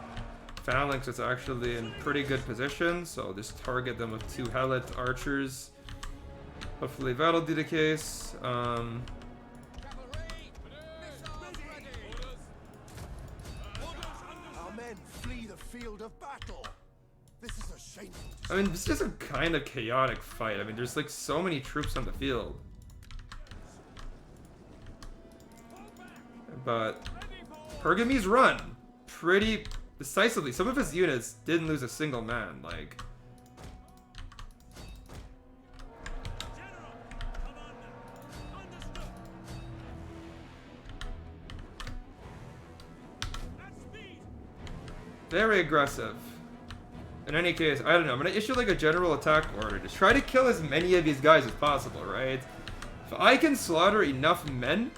phalanx that's actually in pretty good position, so I'll just target them with 2 Helot archers. Hopefully that'll be the case. Our men flee the field of battle. This is a shameful I mean, this is a kind of chaotic fight. I mean, there's, like, so many troops on the field. But Pergamese run pretty decisively. Some of his units didn't lose a single man, like. Very aggressive. In any case, I don't know. I'm gonna issue like a general attack order. Just try to kill as many of these guys as possible, right? If I can slaughter enough men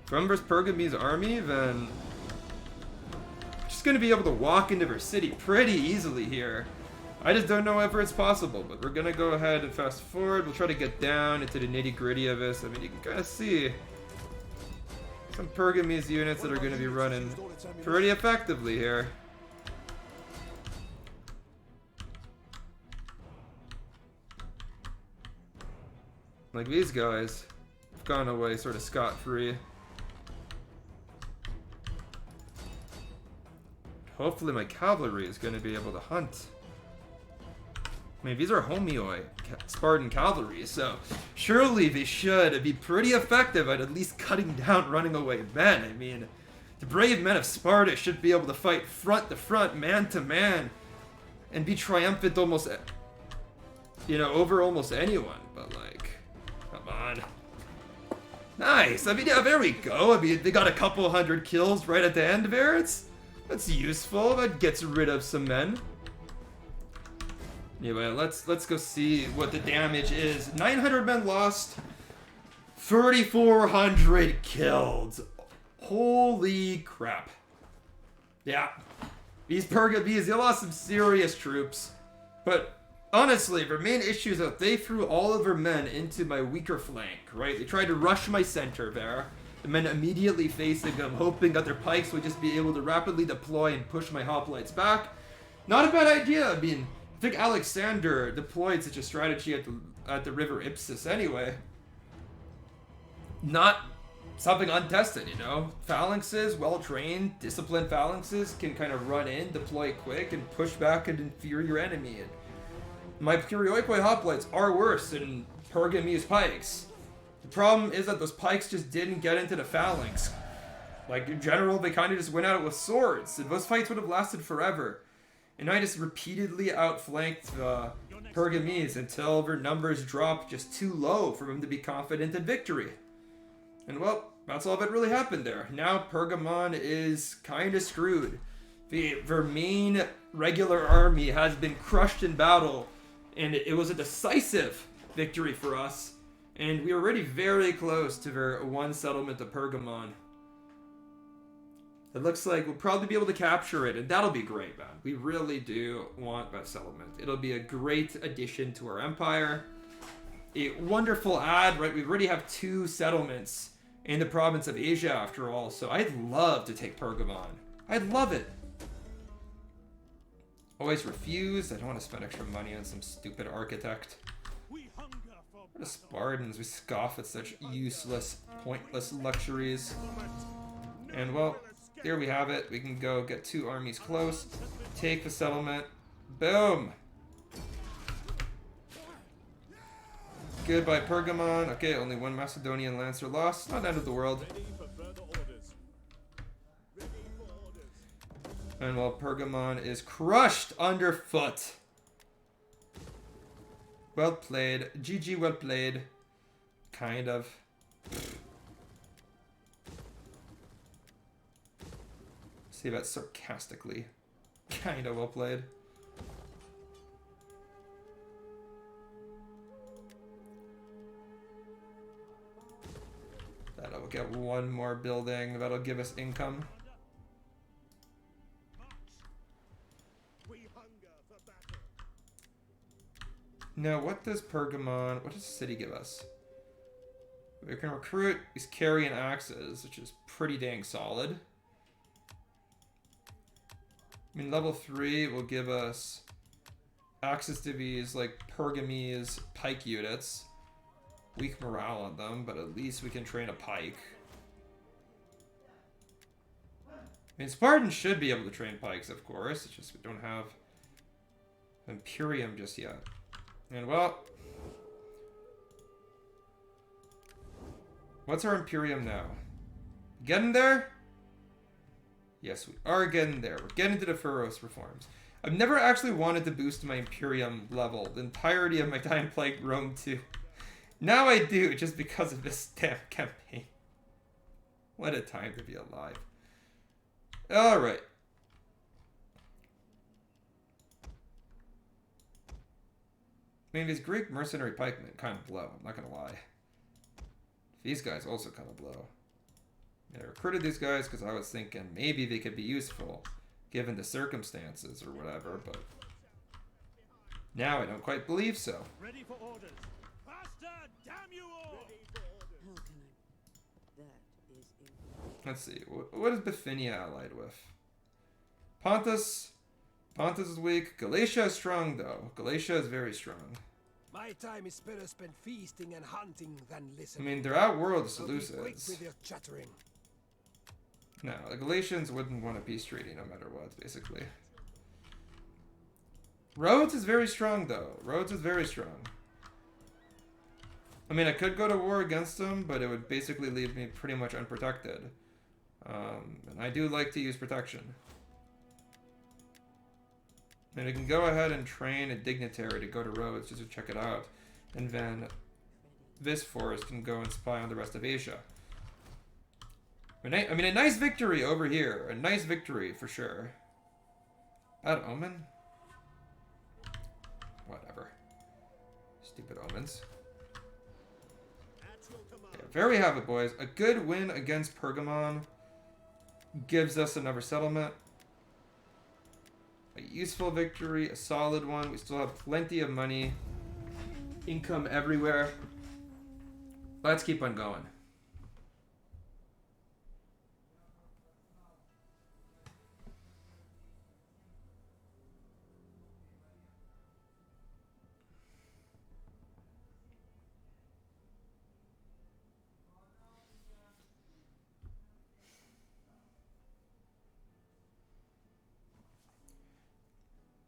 from Pergame's army, then I'm just gonna be able to walk into their city pretty easily here. I just don't know whether it's possible, but we're gonna go ahead and fast forward. We'll try to get down into the nitty-gritty of this. I mean, you can kind of see some Pergame's units that are gonna be running pretty effectively here. Like these guys have gone away sort of scot-free. Hopefully my cavalry is going to be able to hunt. I mean, these are homioi Spartan cavalry, so surely they should be pretty effective at least cutting down running away men. I mean, the brave men of Sparta should be able to fight front to front, man to man, and be triumphant almost, you know, over almost anyone. But like, come on. Nice. I mean, yeah, there we go. I mean, they got a couple hundred kills right at the end there. That's useful. That gets rid of some men. Anyway, let's go see what the damage is. 900 men lost. 3,400 killed. Holy crap. Yeah. These Pergames, they lost some serious troops. But honestly, their main issue is that they threw all of their men into my weaker flank, right? They tried to rush my center there. The men immediately facing them, hoping that their pikes would just be able to rapidly deploy and push my hoplites back. Not a bad idea. I mean, I think Alexander deployed such a strategy at the river Ipsus anyway. Not something untested, you know? Phalanxes, well-trained, disciplined phalanxes can kind of run in, deploy quick, and push back an inferior enemy. And my Kurioikoi hoplites are worse than Pergame's pikes. The problem is that those pikes just didn't get into the phalanx. Like, in general, they kind of just went at it with swords, and those fights would have lasted forever. And I just repeatedly outflanked the Pergames until their numbers dropped just too low for them to be confident in victory. And well, that's all that really happened there. Now Pergamon is kind of screwed. Their main regular army has been crushed in battle, and it was a decisive victory for us. And we are already very close to their one settlement of Pergamon. It looks like we'll probably be able to capture it, and that'll be great, man. We really do want that settlement. It'll be a great addition to our empire. A wonderful add, right? We already have 2 settlements in the province of Asia, after all, so I'd love to take Pergamon. I'd love it. Always refuse. I don't want to spend extra money on some stupid architect. The Spartans, we scoff at such useless, pointless luxuries. And well, here we have it. We can go get 2 armies close, take the settlement. Boom! Goodbye, Pergamon. Okay, only 1 Macedonian lancer lost. Not the end of the world. And well, Pergamon is crushed underfoot. Well played. GG, well played. Kind of. Say that sarcastically. Kind of well played. That'll get 1 more building. That'll give us income. Now, what does Pergamon, what does the city give us? We can recruit these carrion axes, which is pretty dang solid. I mean, level 3 will give us access to these, like, Pergamese pike units. Weak morale on them, but at least we can train a pike. I mean, Spartans should be able to train pikes, of course. It's just we don't have Imperium just yet. And well, what's our Imperium now? Getting there? Yes, we are getting there. We're getting to the Pharos reforms. I've never actually wanted to boost my Imperium level the entirety of my time playing Rome 2. Now I do, just because of this damn campaign. What a time to be alive. Alright. I mean, these Greek mercenary pikemen kind of blow, I'm not gonna lie. These guys also kind of blow. I recruited these guys because I was thinking maybe they could be useful, given the circumstances or whatever, but now I don't quite believe so. Ready for orders. Faster, damn you all! How can I? That is impossible. Let's see, what is Bithynia allied with? Pontus. Pontus is weak. Galatia is strong, though. Galatia is very strong. My time is better spent feasting and hunting than I listening. mean, they're outworld the So be quick Seleucids. with your chattering. No, the Galatians wouldn't want a peace treaty no matter what, basically. Rhodes is very strong, though. Rhodes is very strong. I mean, I could go to war against them, but it would basically leave me pretty much unprotected. And I do like to use protection. And we can go ahead and train a dignitary to go to Rhodes just to check it out. And then this force can go and spy on the rest of Asia. I mean, a nice victory over here. A nice victory, for sure. Bad omen? Whatever. Stupid omens. Okay, there we have it, boys. A good win against Pergamon gives us another settlement. A useful victory, a solid one. We still have plenty of money. Income everywhere. Let's keep on going.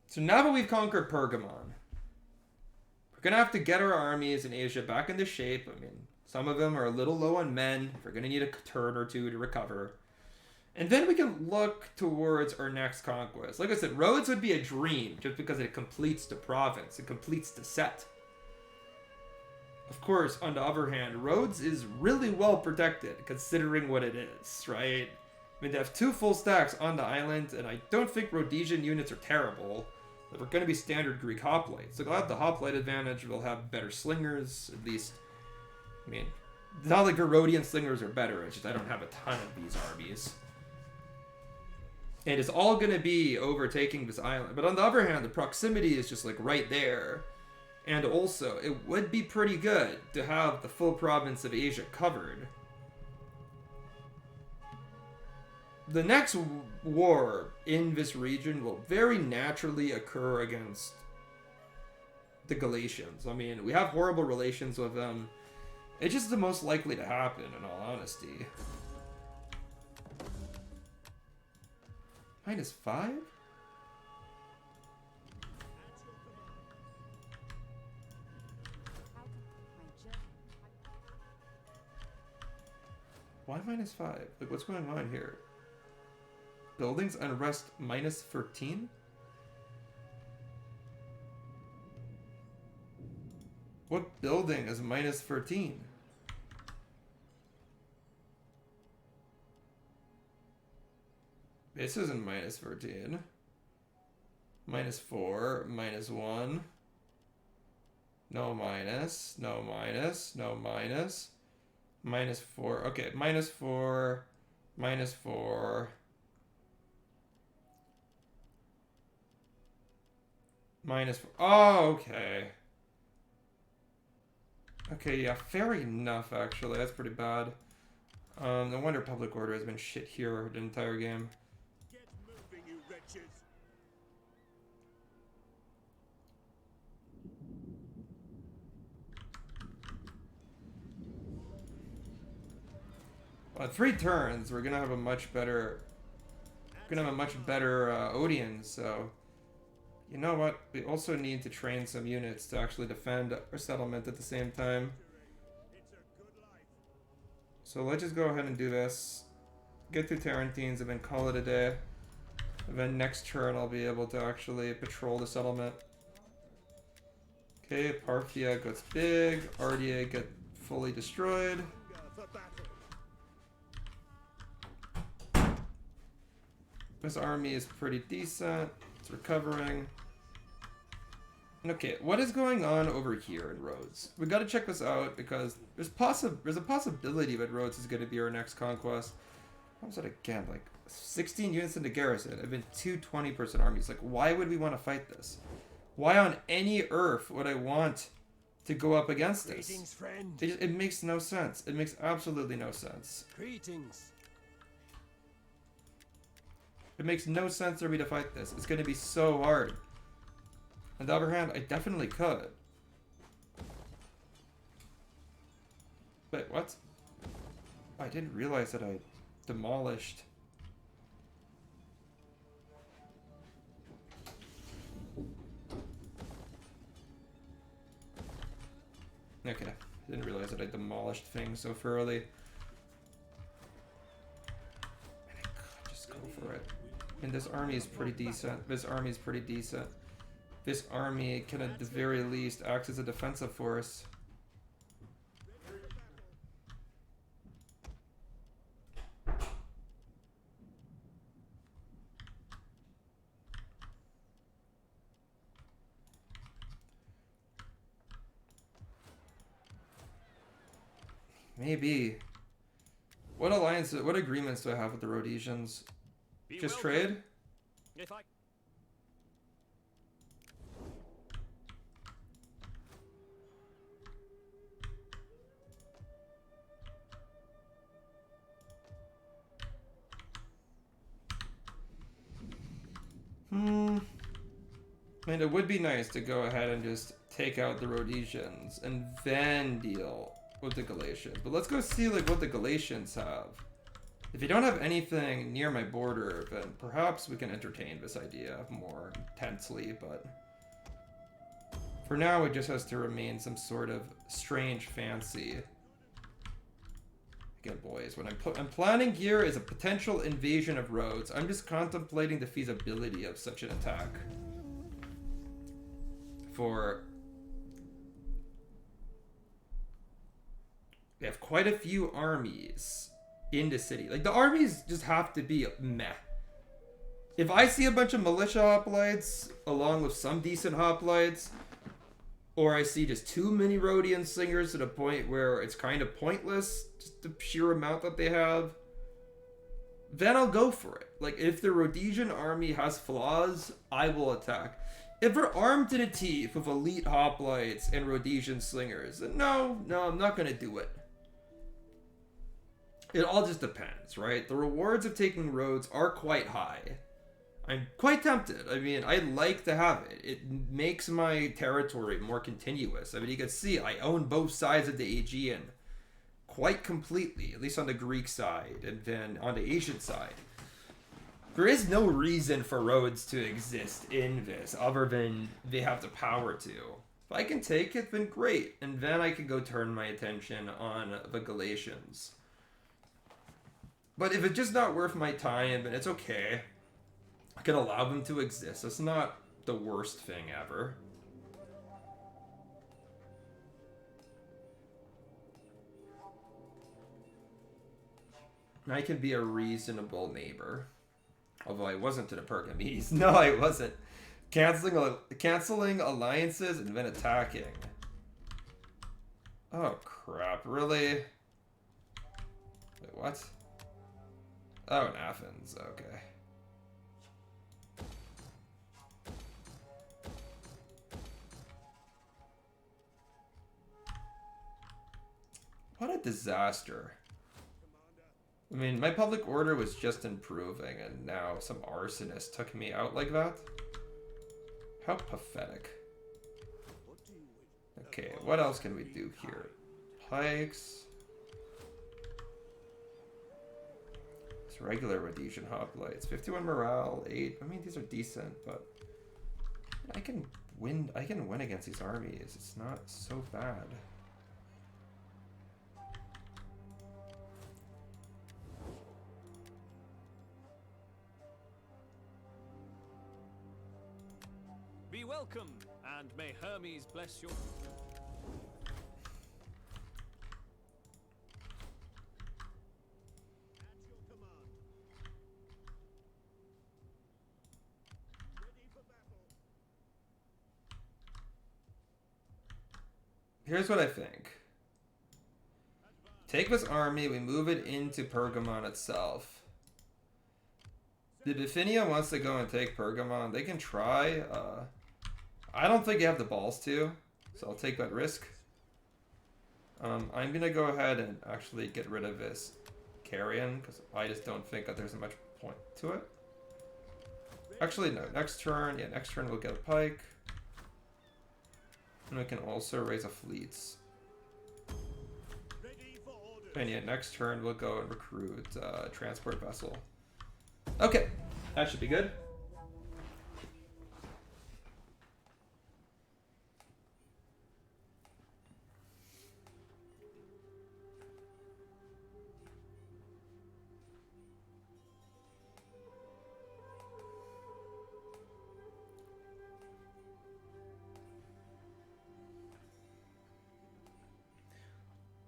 So now that we've conquered Pergamon, we're going to have to get our armies in Asia back into shape. I mean, some of them are a little low on men. We're going to need a turn or two to recover. And then we can look towards our next conquest. Like I said, Rhodes would be a dream just because it completes the province. It completes the set. Of course, on the other hand, Rhodes is really well protected considering what it is, right? I mean, they have 2 full stacks on the island, and I don't think Rhodesian units are terrible. They're going to be standard Greek hoplites. So they'll have the hoplite advantage. They'll have better slingers, at least. I mean, it's not like the Rhodian slingers are better. It's just I don't have a ton of these armies. And it's all going to be overtaking this island. But on the other hand, the proximity is just like right there. And also, it would be pretty good to have the full province of Asia covered. The next war in this region will very naturally occur against the Galatians. I mean, we have horrible relations with them. It's just the most likely to happen, in all honesty. -5? Why -5? Like, what's going on here? Buildings unrest -13? What building is -13? This isn't -13. -4, -1. No minus, no minus, no minus. -4. Okay, -4, -4. -4. Oh, okay. Okay, yeah, fair enough, actually. That's pretty bad. No wonder public order has been shit here the entire game. Get moving, you wretches! Well, at 3 turns, we're gonna have a much better... We're gonna have a much better Odeon, so... You know what? We also need to train some units to actually defend our settlement at the same time. It's a good life. So let's just go ahead and do this. Get through Tarentines and then call it a day. And then next turn I'll be able to actually patrol the settlement. Okay, Parthia gets big. Ardea get fully destroyed. Hunger for battle. This army is pretty decent. It's recovering. Okay, what is going on over here in Rhodes? We gotta check this out because there's a possibility that Rhodes is gonna be our next conquest. What was it again? Like 16 units in the garrison. I've been 220-person armies. Like, why would we want to fight this? Why on any earth would I want to go up against this? Greetings, friend. It makes no sense. It makes absolutely no sense. Greetings. It makes no sense for me to fight this. It's gonna be so hard. On the other hand, I definitely could. Wait, what? I didn't realize that I demolished. Okay, I didn't realize that I demolished things so thoroughly. And I could just go for it. And this army is pretty decent. This army is pretty decent. This army can at the very least act as a defensive force. Maybe. What alliances, what agreements do I have with the Rhodesians? Just trade? If I I mean, it would be nice to go ahead and just take out the Rhodesians and then deal with the Galatians. But let's go see like what the Galatians have. If you don't have anything near my border, then perhaps we can entertain this idea more intensely, but for now it just has to remain some sort of strange fancy. Again, boys, what I'm planning here is a potential invasion of Rhodes. I'm just contemplating the feasibility of such an attack. We have quite a few armies in the city. Like, the armies just have to be meh. If I see a bunch of militia hoplites along with some decent hoplites, or I see just too many Rhodian slingers to the point where it's kind of pointless, just the sheer amount that they have, then I'll go for it. Like, if the Rhodesian army has flaws, I will attack. If they're armed to the teeth with elite hoplites and Rhodesian slingers, then no, I'm not going to do it. It all just depends, right? The rewards of taking Rhodes are quite high. I'm quite tempted. I mean, I'd like to have it. It makes my territory more continuous. I mean, you can see I own both sides of the Aegean quite completely, at least on the Greek side, and then on the Asian side. There is no reason for Rhodes to exist in this other than they have the power to. If I can take it, then great. And then I can go turn my attention on the Galatians. But if it's just not worth my time, then it's okay. I can allow them to exist. It's not the worst thing ever. I can be a reasonable neighbor. Although I wasn't to the Pergamese. No, I wasn't. Canceling alliances and then attacking. Oh, crap. Really? Wait, what? Oh, in Athens. Okay. What a disaster. I mean, my public order was just improving, and now some arsonist took me out like that? How pathetic. Okay, what else can we do here? Pikes. It's regular Rhodesian hoplites. 51 morale, 8. I mean, these are decent, but I can win against these armies. It's not so bad. be welcome, and may Hermes bless your. here's what I think. Take this army, we move it into Pergamon itself. If Bithynia wants to go and take Pergamon, they can try. I don't think you have the balls to, so I'll take that risk. I'm going to go ahead and actually get rid of this Carrion, because I just don't think that there's much point to it. Actually, no. Next turn, yeah, next turn we'll get a pike. And we can also raise a fleet. And yeah, next turn we'll go and recruit a transport vessel. Okay, that should be good.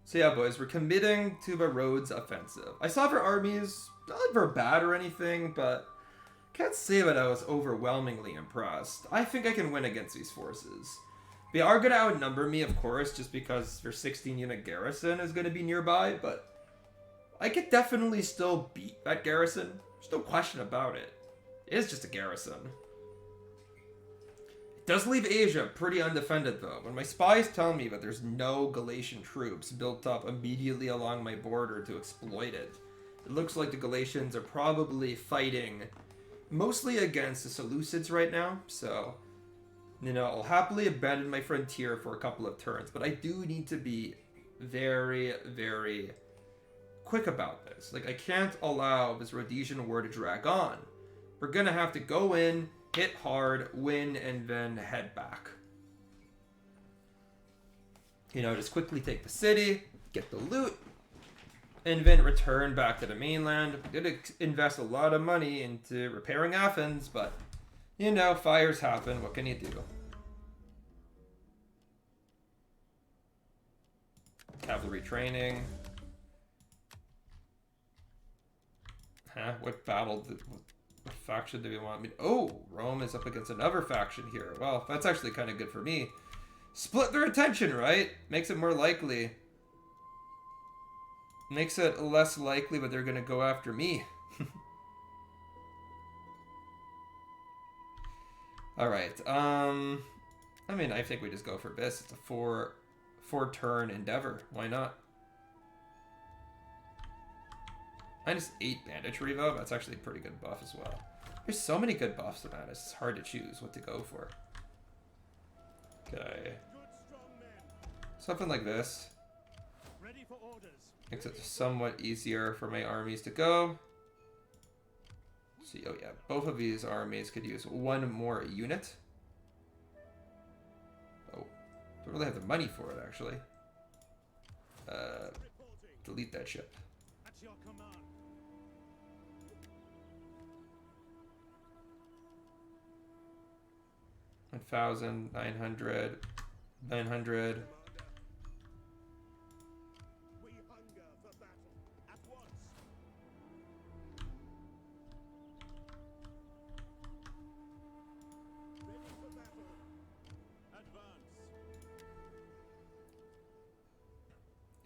So yeah, boys, we're committing to the Rhodes offensive. I saw their armies, not like they're bad or anything, but can't say that I was overwhelmingly impressed. I think I can win against these forces. They are going to outnumber me, of course, just because their 16-unit garrison is going to be nearby, but I could definitely still beat that garrison. There's no question about it. It is just a garrison. It does leave Asia pretty undefended, though. When my spies tell me that there's no Galatian troops built up immediately along my border to exploit it, it looks like the Galatians are probably fighting mostly against the Seleucids right now, so, you know, I'll happily abandon my frontier for a couple of turns, but I do need to be very, very quick about this. Like, I can't allow this Rhodesian war to drag on. We're gonna have to go in, hit hard, win, and then head back. You know, just quickly take the city, get the loot, and then return back to the mainland. I'm gonna invest a lot of money into repairing Athens, but, you know, fires happen. What can you do? Cavalry training. Huh? What battle what faction do we want? I mean, oh, Rome is up against another faction here. Well, that's actually kind of good for me. Split their attention, right? Makes it more likely. Makes it less likely that they're going to go after me. Alright, I mean, I think we just go for this. It's a four-turn endeavor. Why not? -8 banditry, though. That's actually a pretty good buff as well. There's so many good buffs to that. It's hard to choose what to go for. Okay. Something like this. Ready for orders. Makes it somewhat easier for my armies to go. See, oh yeah, both of these armies could use one more unit. Oh, don't really have the money for it, actually. Delete that ship. At your command. 1,900, 900. We hunger for battle. At once. Ready for battle. Advance.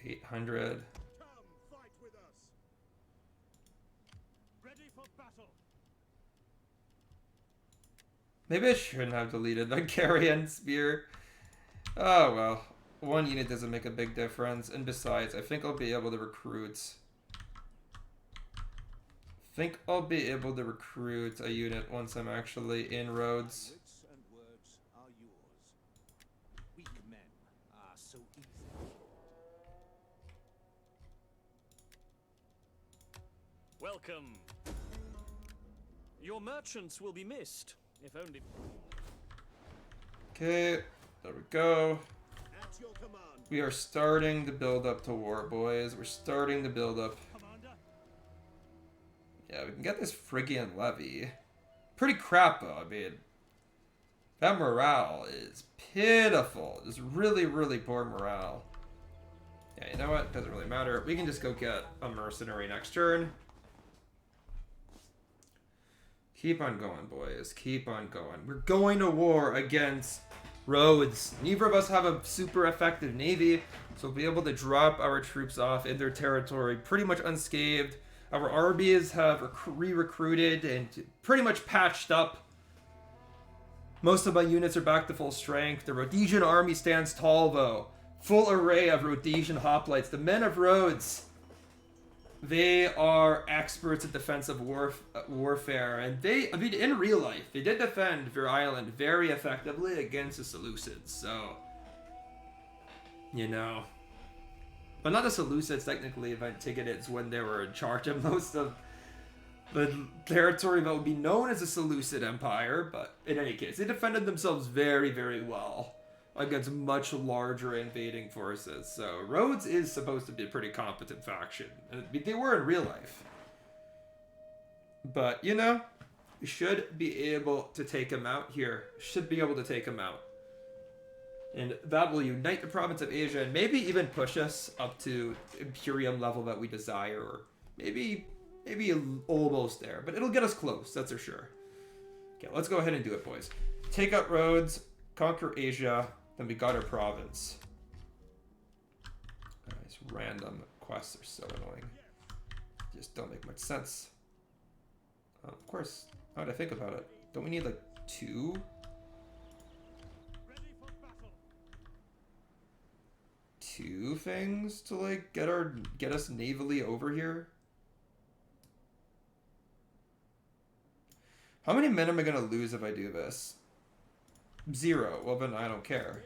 800. Come, fight with us. Ready for battle. Maybe I shouldn't have deleted the Carrion Spear. Oh well. One unit doesn't make a big difference. And besides, I think I'll be able to recruit... a unit once I'm actually in Rhodes. Wits and words are yours. Weak men are so easy. Welcome. Your merchants will be missed, if only... Okay, there we go. At your command. We are starting to build up to war, boys. We're starting to build up. Commander. Yeah, we can get this Phrygian levy. Pretty crap, though. I mean, that morale is pitiful. Just really, really poor morale. Yeah, you know what? Doesn't really matter. We can just go get a mercenary next turn. Keep on going, boys. Keep on going. We're going to war against Rhodes. Neither of us have a super effective navy, so we'll be able to drop our troops off in their territory pretty much unscathed. Our armies have re-recruited and pretty much patched up. Most of my units are back to full strength. The Rhodesian army stands tall, though. Full array of Rhodesian hoplites. The men of Rhodes. They are experts at defensive warfare, and I mean, in real life, they did defend their island very effectively against the Seleucids, so, you know. But not the Seleucids, technically, if Antigonids, when they were in charge of most of the territory that would be known as the Seleucid Empire, but in any case, they defended themselves very, very well against much larger invading forces. So Rhodes is supposed to be a pretty competent faction. They were in real life. But, you know, we should be able to take him out here. Should be able to take him out. And that will unite the province of Asia and maybe even push us up to Imperium level that we desire. Or maybe almost there. But it'll get us close, that's for sure. Okay, let's go ahead and do it, boys. Take out Rhodes, conquer Asia, then we got our province. These random quests are so annoying. Just don't make much sense. Of course, now that I think about it, don't we need like 2? Two things to like get us navally over here? How many men am I gonna lose if I do this? 0. Well, then I don't care.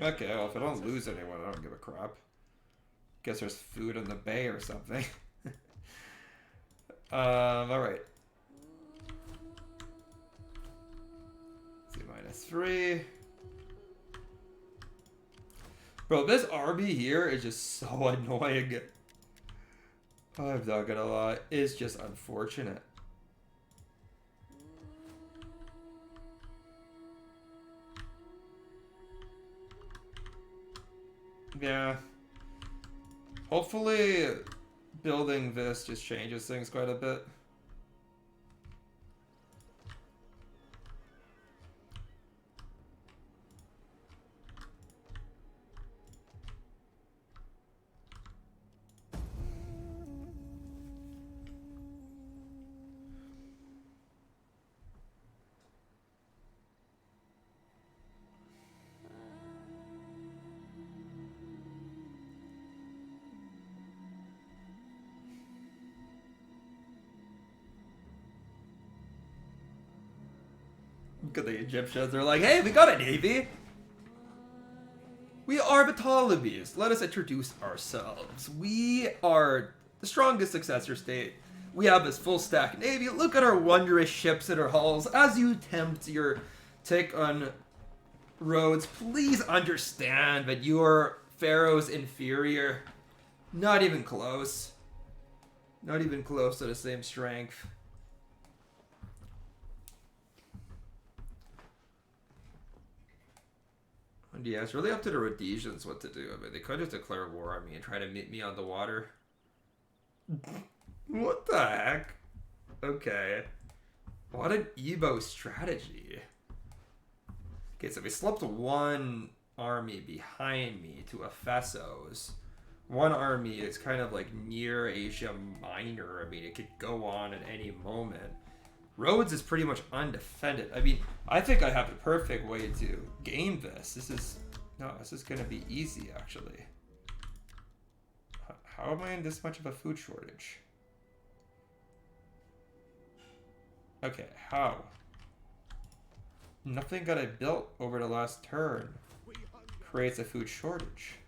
Okay, well, if I don't lose anyone, I don't give a crap. Guess there's food in the bay or something. Alright. -3. Bro, this army here is just so annoying. I'm not gonna lie, it's just unfortunate. Yeah. Hopefully building this just changes things quite a bit. Look at the Egyptians, they're like, hey, we got a navy! We are the Ptolemies. Let us introduce ourselves. We are the strongest successor state. We have this full stack navy. Look at our wondrous ships in our hulls. As you attempt your take on Rhodes, please understand that you are Pharaoh's inferior. Not even close. Not even close to the same strength. And yeah, it's really up to the Rhodesians what to do. I mean, they could just declare war on me and try to meet me on the water. What the heck? Okay. What an Ebo strategy. Okay, so we slipped one army behind me to Ephesus. One army is kind of like near Asia Minor. I mean, it could go on at any moment. Rhodes is pretty much undefended. I mean, I think I have the perfect way to game this. This is going to be easy, actually. How am I in this much of a food shortage? Okay, how? Nothing that I built over the last turn creates a food shortage.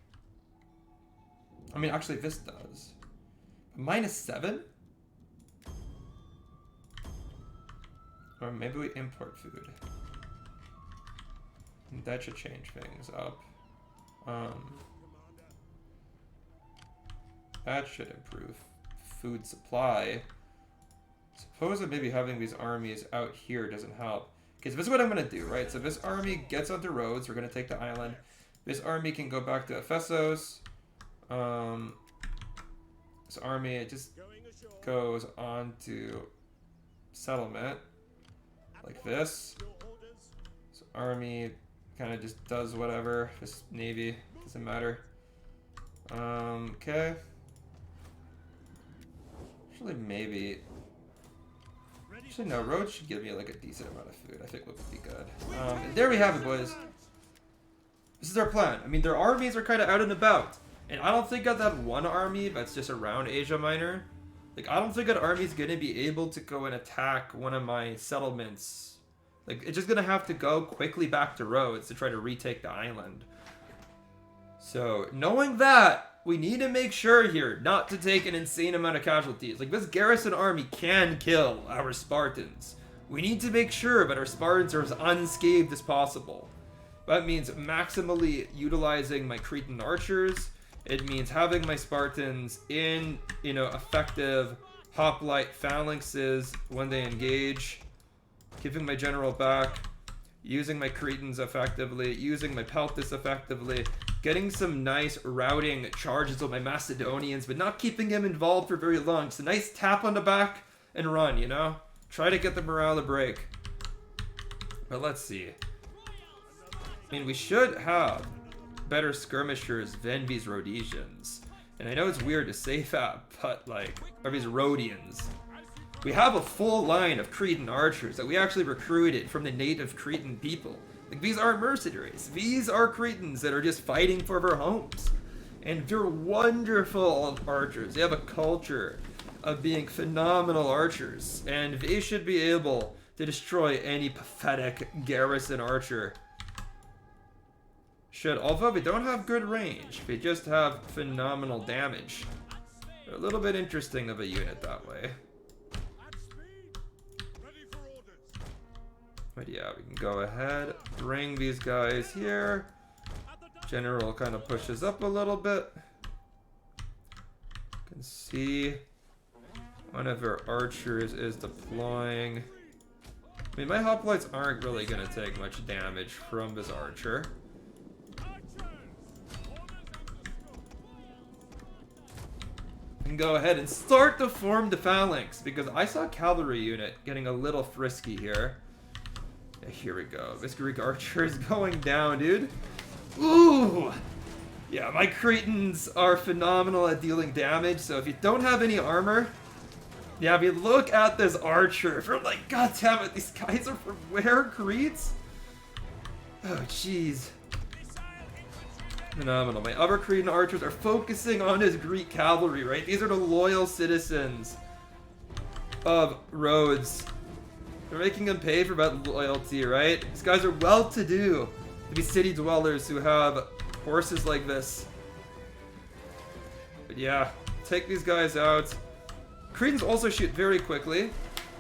I mean, actually, this does. -7? Or maybe we import food. That should change things up. That should improve food supply. Suppose that maybe having these armies out here doesn't help. Okay, so this is what I'm going to do, right? So this army gets onto Rhodes. We're going to take the island. This army can go back to Ephesus. This army, it just goes on to settlement. Like this. So army kind of just does whatever. Just navy. Doesn't matter. Okay. Actually, maybe. Actually, no. Roads should give me like a decent amount of food. I think would be good. And there we have it, boys. This is our plan. I mean, their armies are kind of out and about. And I don't think of that one army that's just around Asia Minor. Like, I don't think an army's gonna be able to go and attack one of my settlements. Like, it's just gonna have to go quickly back to Rhodes to try to retake the island. So, knowing that, we need to make sure here not to take an insane amount of casualties. Like, this garrison army can kill our Spartans. We need to make sure that our Spartans are as unscathed as possible. That means maximally utilizing my Cretan archers. It means having my Spartans in, effective hoplite phalanxes when they engage. Giving my general back. Using my Cretans effectively. Using my Peltis effectively. Getting some nice routing charges with my Macedonians, but not keeping them involved for very long. Just a nice tap on the back and run, Try to get the morale to break. But let's see. I mean, we should have better skirmishers than these Rhodesians. And I know it's weird to say that, but or these Rhodians. We have a full line of Cretan archers that we actually recruited from the native Cretan people. Like, these aren't mercenaries. These are Cretans that are just fighting for their homes. And they're wonderful archers. They have a culture of being phenomenal archers. And they should be able to destroy any pathetic garrison archer. Although they don't have good range, they just have phenomenal damage. They're a little bit interesting of a unit that way. But yeah, we can go ahead, bring these guys here. General kind of pushes up a little bit. You can see one of our archers is deploying. I mean, my hoplites aren't really going to take much damage from this archer. And go ahead and start to form the phalanx, because I saw a cavalry unit getting a little frisky here. Yeah, here we go. This Greek archer is going down, dude. Ooh! Yeah, my Cretans are phenomenal at dealing damage, so if you don't have any armor, yeah, if you look at this archer, from like, god damn it, these guys are from where, Cretes? Oh, jeez. Phenomenal. My other Cretan archers are focusing on his Greek cavalry, right? These are the loyal citizens of Rhodes. They're making them pay for that loyalty, right? These guys are well-to-do to be city dwellers who have horses like this. But yeah, take these guys out. Cretans also shoot very quickly,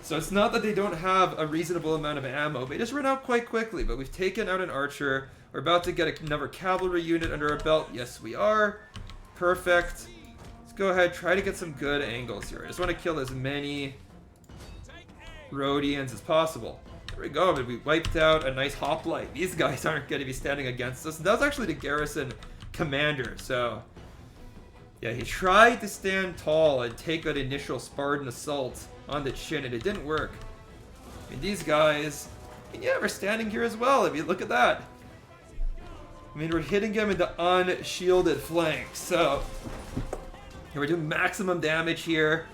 so it's not that they don't have a reasonable amount of ammo. They just run out quite quickly, but we've taken out an archer. We're about to get another cavalry unit under our belt. Yes, we are. Perfect. Let's go ahead, try to get some good angles here. I just want to kill as many Rhodians as possible. There we go. We wiped out a nice hoplite. These guys aren't going to be standing against us. That was actually the garrison commander, so yeah, he tried to stand tall and take that initial Spartan assault on the chin, and it didn't work. I mean, these guys, and yeah, we're standing here as well. I mean, look at that. I mean, we're hitting him in the unshielded flank, so we're doing maximum damage here.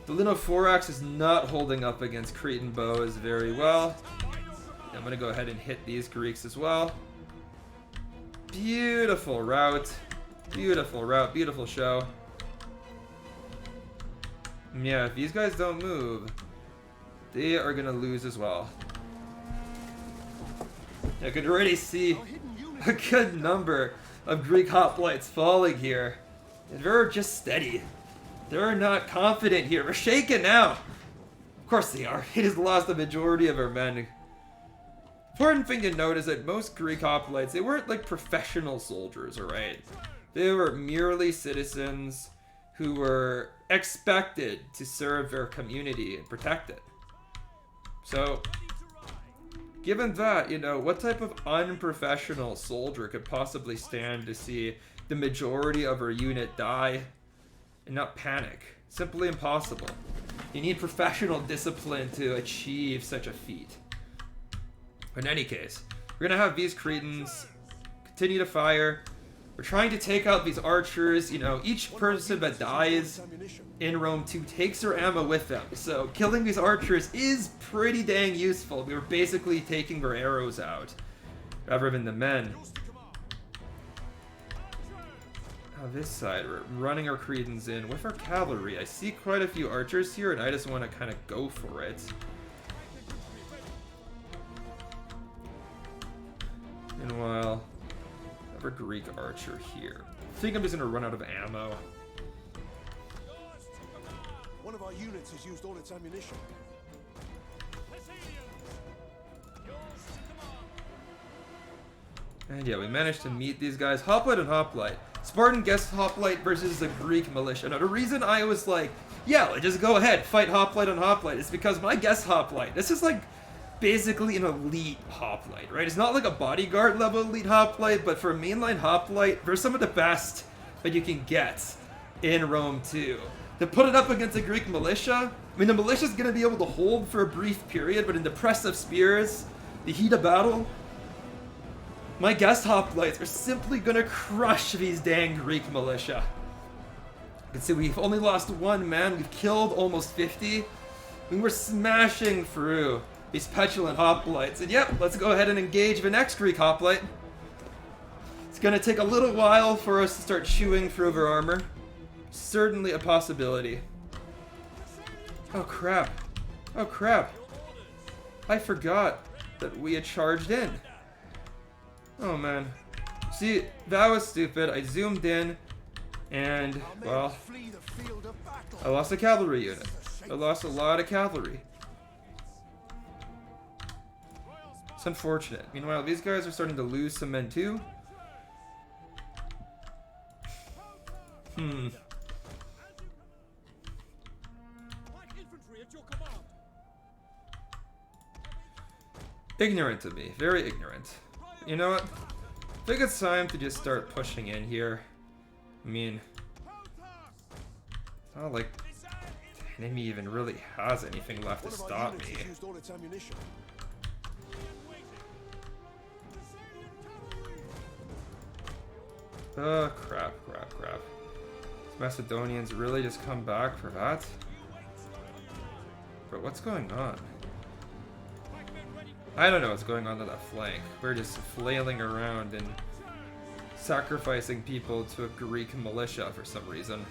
The Linothorax is not holding up against Cretan bows very well. I'm going to go ahead and hit these Greeks as well. Beautiful route. Beautiful route. Beautiful show. And yeah, if these guys don't move, they are going to lose as well. I could already see a good number of Greek hoplites falling here. They're just steady. They're not confident here. We're shaken now. Of course they are. He just lost the majority of our men. Important thing to note is that most Greek hoplites, they weren't like professional soldiers, alright? They were merely citizens who were expected to serve their community and protect it. So, given that, what type of unprofessional soldier could possibly stand to see the majority of her unit die and not panic? Simply impossible. You need professional discipline to achieve such a feat. In any case, we're gonna have these Cretans continue to fire. We're trying to take out these archers. You know, each person that dies in Rome 2 takes their ammo with them. So killing these archers is pretty dang useful. We were basically taking their arrows out rather than the men. Now this side, we're running our Cretans in with our cavalry. I see quite a few archers here, and I just want to kind of go for it. Meanwhile, another Greek archer here. I think I'm just gonna run out of ammo. One of our units has used all its ammunition. And yeah, we managed to meet these guys. Hoplite and Hoplite. Spartan guest Hoplite versus the Greek militia. Now the reason I was like, yeah, like, just go ahead, fight Hoplite on Hoplite is because my guest Hoplite, this is like basically an elite hoplite, right? It's not like a bodyguard level elite hoplite, but for a mainline hoplite, they're some of the best that you can get in Rome 2. To put it up against the Greek militia, I mean, the militia's gonna be able to hold for a brief period, but in the press of spears, the heat of battle, my guest hoplites are simply gonna crush these dang Greek militia. You can see we've only lost one man, we've killed almost 50, and we're smashing through these petulant hoplites. And yep, let's go ahead and engage the next Greek hoplite. It's gonna take a little while for us to start chewing through their armor. Certainly a possibility. Oh crap. Oh crap. I forgot that we had charged in. Oh man. See, that was stupid. I zoomed in and, well, I lost a cavalry unit. I lost a lot of cavalry. It's unfortunate. Meanwhile, these guys are starting to lose some men too. Ignorant of me. Very ignorant. You know what? I think it's time to just start pushing in here. I mean, it's not like the enemy even really has anything left to stop me. Oh, crap. These Macedonians really just come back for that? But what's going on? I don't know what's going on to that flank. We're just flailing around and sacrificing people to a Greek militia for some reason.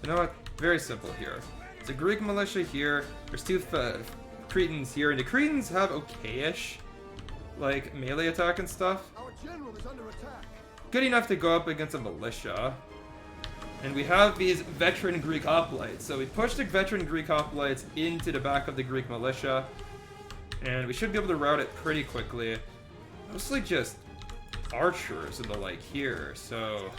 You know what? Very simple here. It's a Greek militia here. There's two Cretans here, and the Cretans have okay-ish, like, melee attack and stuff. Our general is under attack. Good enough to go up against a militia. And we have these veteran Greek hoplites. So we push the veteran Greek hoplites into the back of the Greek militia. And we should be able to rout it pretty quickly. Mostly just archers and the like here, so...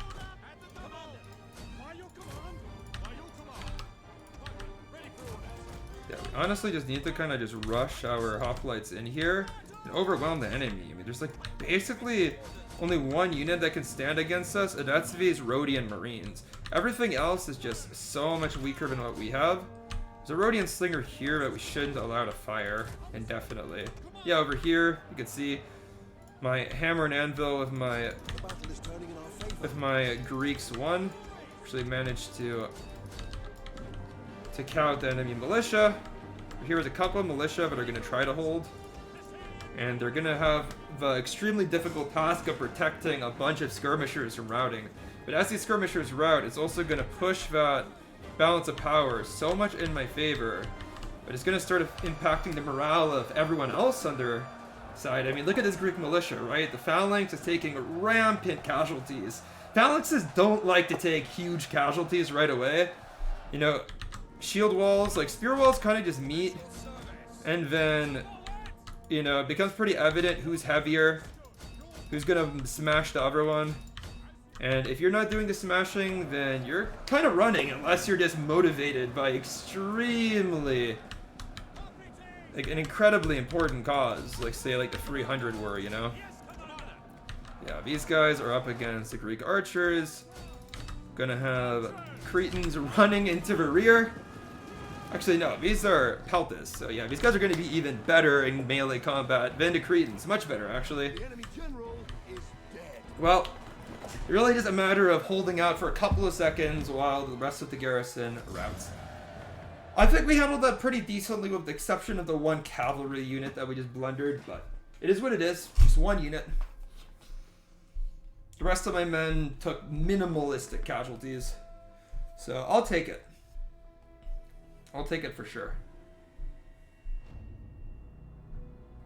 yeah, we honestly just need to kind of just rush our hoplites in here and overwhelm the enemy. I mean, there's like basically only one unit that can stand against us, and that's these Rhodian Marines. Everything else is just so much weaker than what we have. There's a Rhodian Slinger here that we shouldn't allow to fire, indefinitely. Yeah, over here, you can see my Hammer and Anvil with my Greeks 1. Actually managed to take out the enemy militia. Here is a couple of militia that are going to try to hold. And they're going to have the extremely difficult task of protecting a bunch of skirmishers from routing. But as these skirmishers rout, it's also going to push that balance of power so much in my favor. But it's going to start impacting the morale of everyone else on their side. I mean, look at this Greek militia, right? The phalanx is taking rampant casualties. Phalanxes don't like to take huge casualties right away. You know, shield walls, like spear walls kind of just meet. And then, you know, it becomes pretty evident who's heavier, who's going to smash the other one. And if you're not doing the smashing, then you're kind of running unless you're just motivated by extremely, like, an incredibly important cause, like say like the 300 were, you know? Yeah, these guys are up against the Greek archers. Gonna have Cretans running into the rear. Actually, no, these are Peltas. So yeah, these guys are gonna be even better in melee combat than the Cretans. Much better, actually. The enemy general is dead. Well, it really is a matter of holding out for a couple of seconds while the rest of the garrison routs. I think we handled that pretty decently with the exception of the one cavalry unit that we just blundered, but it is what it is. Just one unit. The rest of my men took minimalistic casualties. So I'll take it. I'll take it for sure.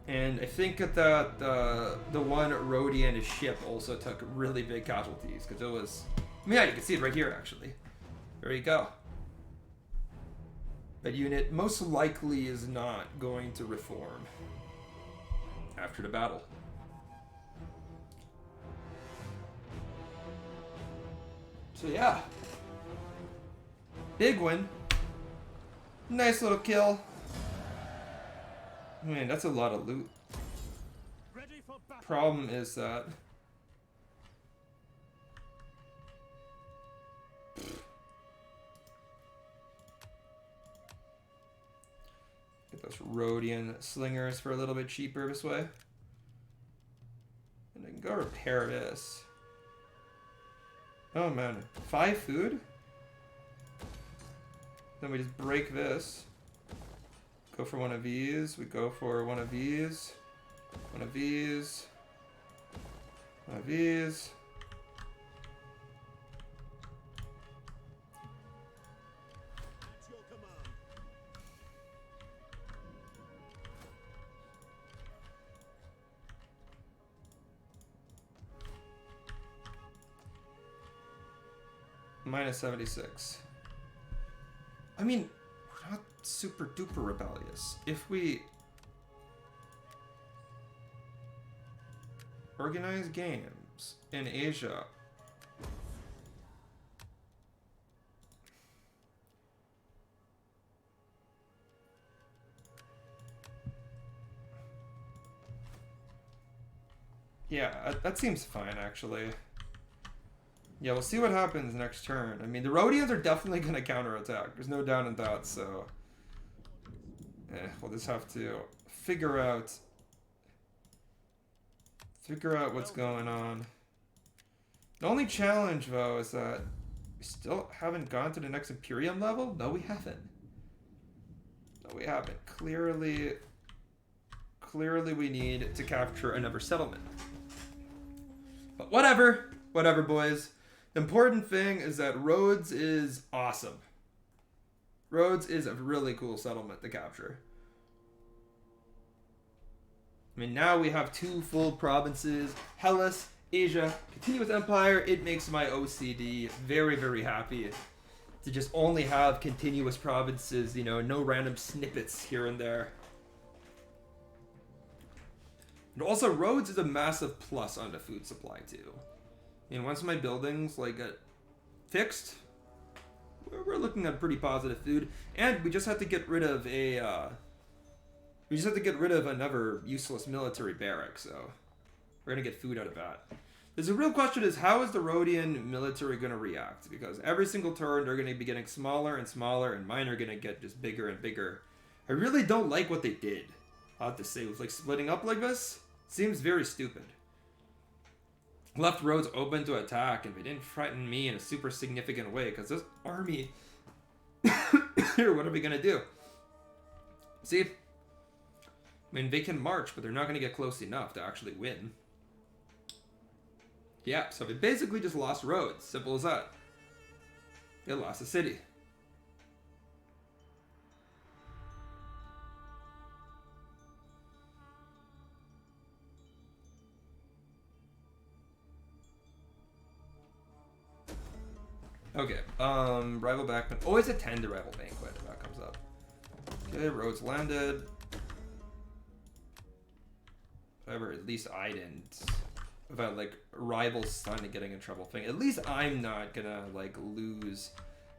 And I think that the one Rhodian ship also took really big casualties because it was... I mean, yeah, you can see it right here, actually. There you go. That unit most likely is not going to reform after the battle. So yeah. Big win. Nice little kill. Man, that's a lot of loot. Ready for battle. Problem is that get those Rhodian slingers for a little bit cheaper this way. And I can go repair this. Oh man, 5 food? Then we just break this. Go for one of these. We go for one of these. One of these. One of these. At your command. Minus 76. I mean, we're not super duper rebellious. If we organize games in Asia, yeah, that seems fine actually. Yeah, we'll see what happens next turn. I mean, the Rhodians are definitely going to counterattack. There's no doubt in that, so... we'll just have to figure out what's going on. The only challenge, though, is that we still haven't gone to the next Imperium level? No, we haven't. No, we haven't. Clearly we need to capture another settlement. But whatever. Whatever, boys. The important thing is that Rhodes is awesome. Rhodes is a really cool settlement to capture. I mean, now we have 2 full provinces. Hellas, Asia, continuous empire. It makes my OCD very, very happy to just only have continuous provinces, you know, no random snippets here and there. And also, Rhodes is a massive plus on the food supply, too. And once my buildings like get fixed, we're looking at pretty positive food. And we just have to get rid of another useless military barrack. So we're gonna get food out of that. The real question is, how is the Rhodian military gonna react? Because every single turn they're gonna be getting smaller and smaller, and mine are gonna get just bigger and bigger. I really don't like what they did. I have to say, with like splitting up like this, seems very stupid. Left Rhodes open to attack, and they didn't threaten me in a super significant way, because this army... Here, what are we going to do? See? I mean, they can march, but they're not going to get close enough to actually win. Yeah, so they basically just lost Rhodes. Simple as that. They lost the city. Okay, rival backman. Always attend the rival banquet if that comes up. Okay, Rhodes landed. Whatever, at least I didn't. About like rival's son getting in trouble thing. At least I'm not gonna like lose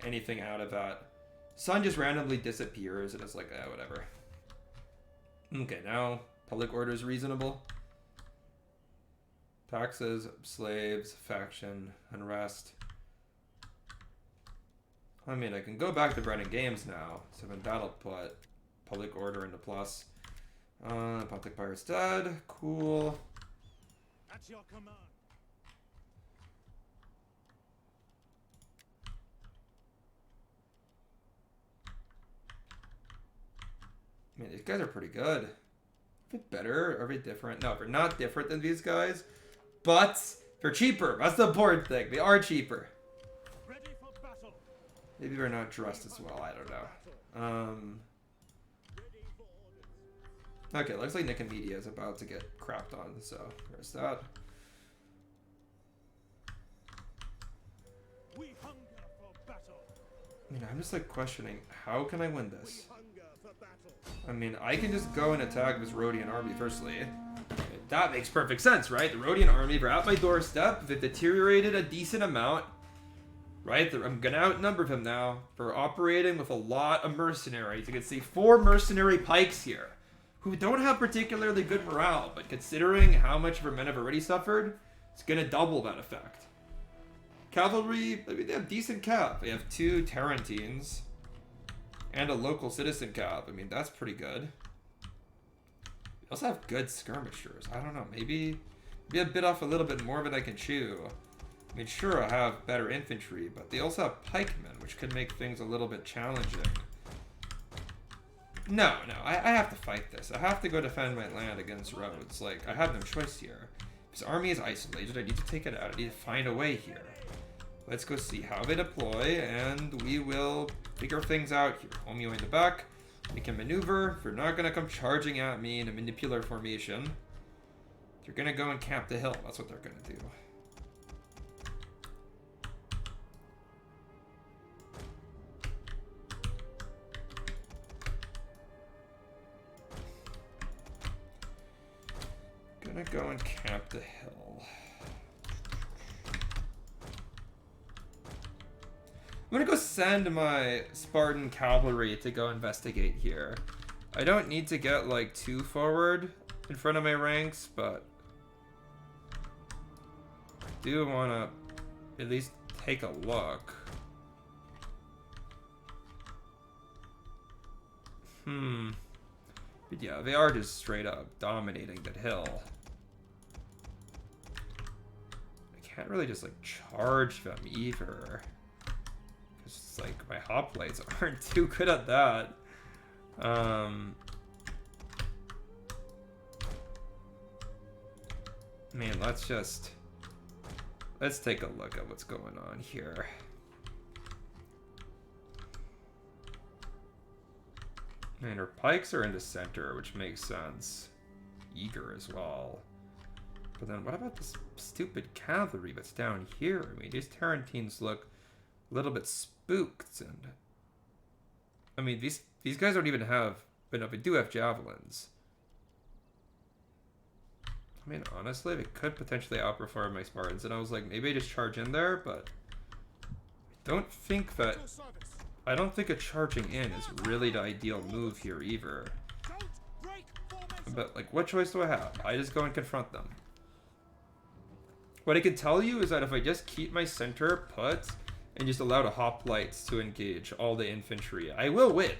anything out of that. Son just randomly disappears and it's like, whatever. Okay, now public order is reasonable. Taxes, slaves, faction, unrest. I mean, I can go back to running games now, so then that'll put public order into plus. Public pirate's dead. Cool. At your command. I mean, these guys are pretty good. Are they better? Are they different? No, they're not different than these guys, but they're cheaper. That's the important thing. They are cheaper. Ready for battle. Maybe they're not dressed as well. I don't know. Okay, looks like Nicomedia is about to get crapped on, so there's that. We hunger for battle. I mean, I'm just like questioning, how can I win this? We hunger for battle. I mean, I can just go and attack this Rhodian army firstly. That makes perfect sense, right? The Rhodian army, they're at my doorstep. They've deteriorated a decent amount, right? I'm gonna outnumber them now. They're operating with a lot of mercenaries. You can see 4 mercenary pikes here, who don't have particularly good morale, but considering how much their men have already suffered, it's gonna double that effect. Cavalry, I mean, they have decent cap. They have 2 Tarentines and a local citizen cap. I mean, that's pretty good. They also have good skirmishers. I don't know, maybe a bit off a little bit more than I can chew. I mean, sure, I have better infantry, but they also have pikemen, which could make things a little bit challenging. No, I have to fight this. I have to go defend my land against Rhodes. Like, I have no choice here. This army is isolated. I need to take it out. I need to find a way here. Let's go see how they deploy, and we will figure things out here. Homeo in the back. We can maneuver. They're not going to come charging at me in a manipular formation. They're going to go and camp the hill. That's what they're going to do. Gonna go and camp the hill. I'm gonna go send my Spartan cavalry to go investigate here. I don't need to get like too forward in front of my ranks, but I do want to at least take a look. But yeah, they are just straight up dominating that hill. I can't really just like charge them either, because it's like my hoplites aren't too good at that. I mean, let's take a look at what's going on here. And her pikes are in the center, which makes sense. Eager as well. But then what about this stupid cavalry that's down here? I mean, these Tarentines look a little bit spooked, and I mean, these guys don't even have, but no, they do have javelins. I mean, honestly, they could potentially outperform my Spartans, and I was like, maybe I just charge in there, but I don't think a charging in is really the ideal move here either. But like, what choice do I have? I just go and confront them. What I can tell you is that if I just keep my center put and just allow the hoplites to engage all the infantry, I will win.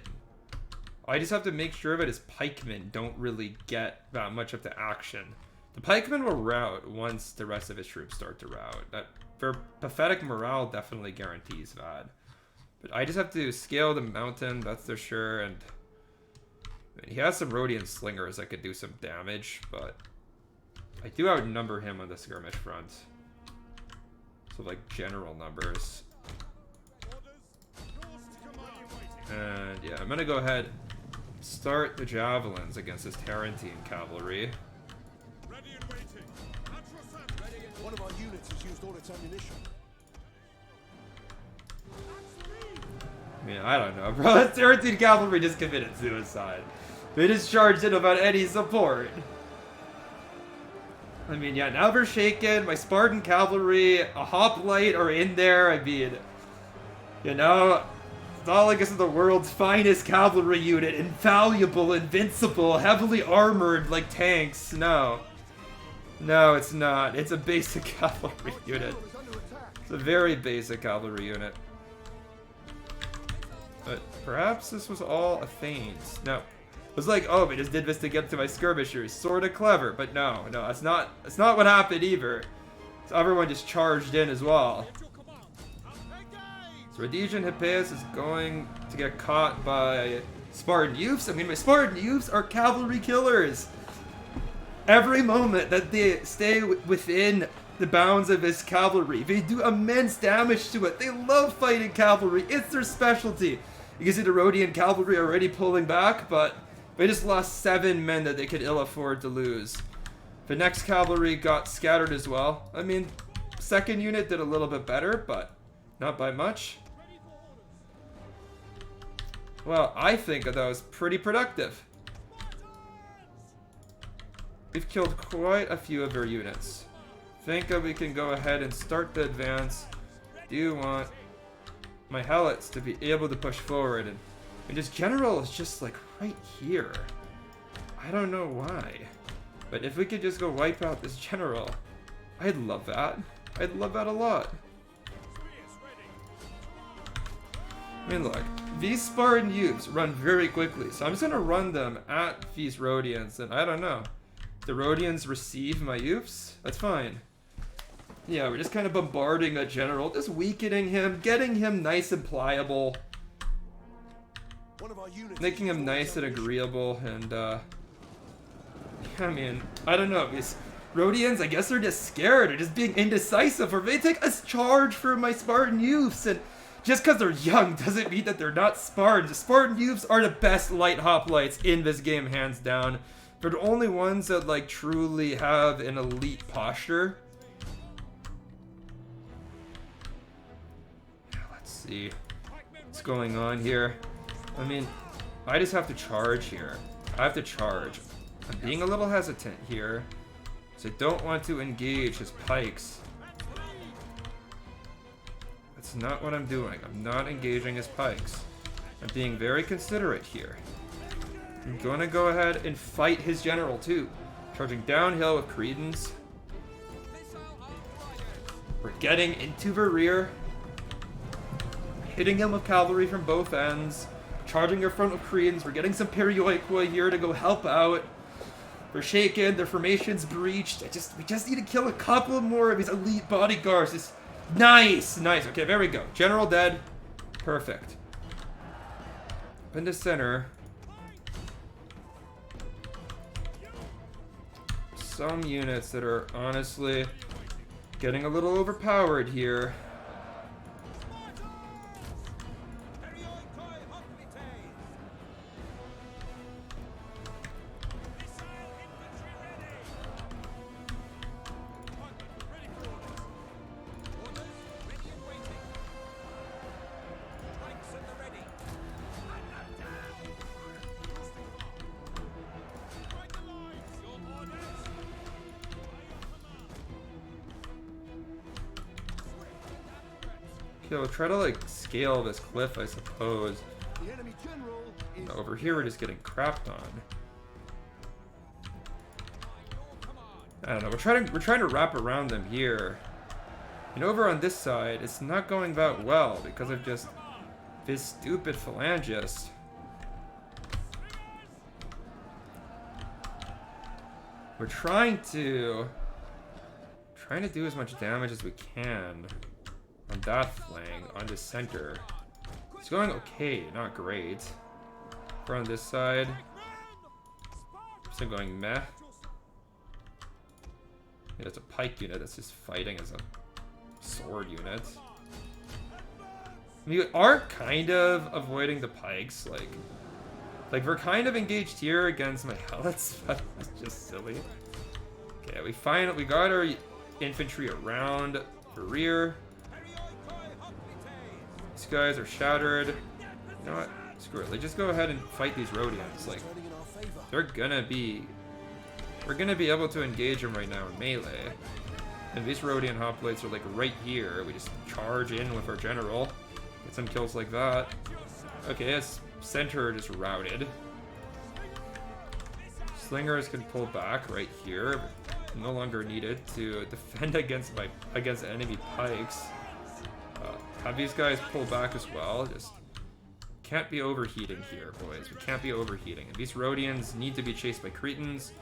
I just have to make sure that his pikemen don't really get that much of the action. The pikemen will rout once the rest of his troops start to rout. That their pathetic morale definitely guarantees that. But I just have to scale the mountain, that's for sure, and he has some Rhodian slingers that could do some damage, but I do outnumber him on the skirmish front. So like general numbers. And yeah, I'm gonna go ahead and start the javelins against this Tarentine cavalry. Ready and waiting. At your service. One of our units has used all its ammunition. I mean, I don't know, bro. That Tarentine cavalry just committed suicide. They just charged in without any support. I mean, yeah, now they're shaken. My Spartan cavalry, a hoplite are in there. I mean, you know, it's not like this is the world's finest cavalry unit. Invaluable, invincible, heavily armored like tanks. No. No, it's not. It's a basic cavalry unit. It's a very basic cavalry unit. But perhaps this was all a feint. No. It was like, oh, we just did this to get to my skirmishers. Sorta clever, but no, that's not what happened either. So everyone just charged in as well. So Rhodesian Hippeus is going to get caught by Spartan youths. I mean, my Spartan youths are cavalry killers. Every moment that they stay within the bounds of his cavalry, they do immense damage to it. They love fighting cavalry. It's their specialty. You can see the Rhodian cavalry already pulling back, but they just lost 7 men that they could ill afford to lose. The next cavalry got scattered as well. I mean, second unit did a little bit better, but not by much. Well, I think that was pretty productive. We've killed quite a few of their units. Think that we can go ahead and start the advance. Do want my helots to be able to push forward, and this general is just like right here. I don't know why, but if we could just go wipe out this general, I'd love that. I'd love that a lot. I mean, look, these Spartan youths run very quickly, so I'm just gonna run them at these Rhodians, and I don't know. The Rhodians receive my youths? That's fine. Yeah, we're just kind of bombarding a general, just weakening him, getting him nice and pliable, making him nice and agreeable, and I mean, I don't know, these Rhodians, I guess they're just scared, or just being indecisive, or they take a charge for my Spartan youths, and just because they're young doesn't mean that they're not Spartans. The Spartan youths are the best light hoplites in this game, hands down. They're the only ones that, like, truly have an elite posture. Let's see what's going on here. I mean, I just have to charge here. I have to charge. I'm being a little hesitant here, so I don't want to engage his pikes. That's not what I'm doing. I'm not engaging his pikes. I'm being very considerate here. I'm gonna go ahead and fight his general too. Charging downhill with Cretans. We're getting into the rear. Hitting him with cavalry from both ends. Charging their front with Cretans. We're getting some Perioikoi here to go help out. They're shaken, their formation's breached. We just need to kill a couple more of these elite bodyguards. Just nice. Okay, there we go. General dead. Perfect. Up in the center. Some units that are honestly getting a little overpowered here. Okay, we'll try to like scale this cliff, I suppose. Over here we're just getting crapped on. I don't know, we're trying to wrap around them here. And over on this side, it's not going that well because of just this stupid phalangist. We're trying to do as much damage as we can on that flank, on the center. It's going okay, not great. We're on this side. Still going meh. Yeah, that's a pike unit that's just fighting as a sword unit. We are kind of avoiding the pikes, like we're kind of engaged here against my helots, but that's just silly. Okay, we got our infantry around the rear. These guys are shattered. You know what? Screw it. Like, just go ahead and fight these Rhodians. Like, we're gonna be able to engage them right now in melee. And these Rhodian hoplites are like right here. We just charge in with our general. Get some kills like that. Okay, his center just routed. Slingers can pull back right here. No longer needed to defend against enemy pikes. Have these guys pull back as well. Just can't be overheating here, boys. We can't be overheating. And these Rhodians need to be chased by Cretans.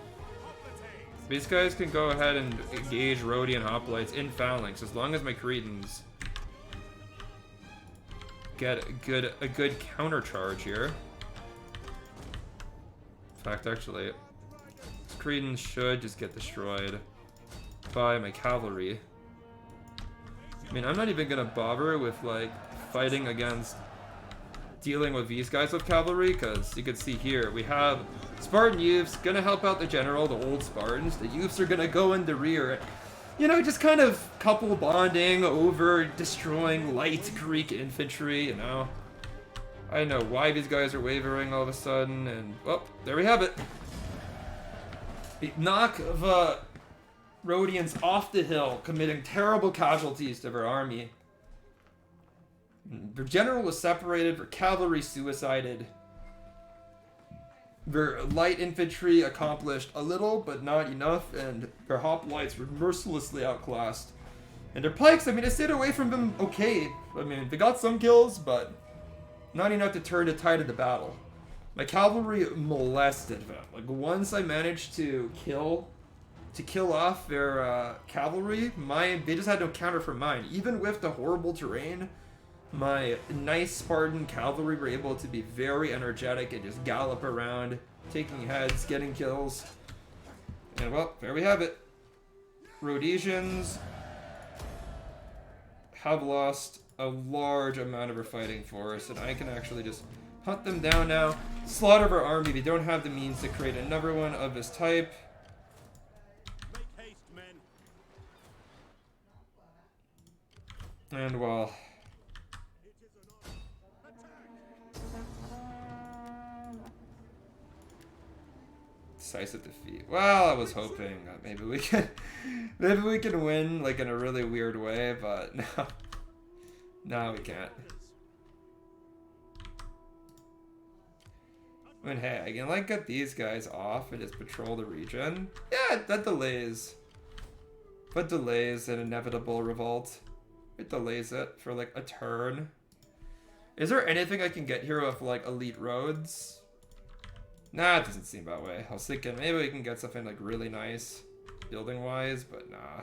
These guys can go ahead and engage Rhodian hoplites in phalanx as long as my Cretans get a good counter charge here. In fact, actually, these Cretans should just get destroyed by my cavalry. I mean, I'm not even gonna bother with like fighting against dealing with these guys with cavalry, because you can see here we have Spartan youths gonna help out the general, the old Spartans. The youths are gonna go in the rear, you know, just kind of couple bonding over destroying light Greek infantry, you know. I don't know why these guys are wavering all of a sudden, and well, there we have it. The knock the Rhodians off the hill, committing terrible casualties to their army. Their general was separated, their cavalry suicided. Their light infantry accomplished a little, but not enough, and their hoplites were mercilessly outclassed. And their pikes, I mean, I stayed away from them okay. I mean, they got some kills, but not enough to turn the tide of the battle. My cavalry molested them. Like, once I managed to kill off their cavalry, they just had no counter for mine. Even with the horrible terrain, my nice Spartan cavalry were able to be very energetic and just gallop around, taking heads, getting kills. And well, there we have it. Rhodesians have lost a large amount of their fighting force, and I can actually just hunt them down now, slaughter their army. They don't have the means to create another one of this type. Make haste, men. And well, decisive defeat. Well, I was hoping that maybe we can win like in a really weird way, but no, we can't. I mean, hey, I can like get these guys off and just patrol the region. Yeah, that delays. But delays an inevitable revolt. It delays it for like a turn. Is there anything I can get here with like elite roads? Nah, it doesn't seem that way. I was thinking maybe we can get something like really nice building wise, but nah.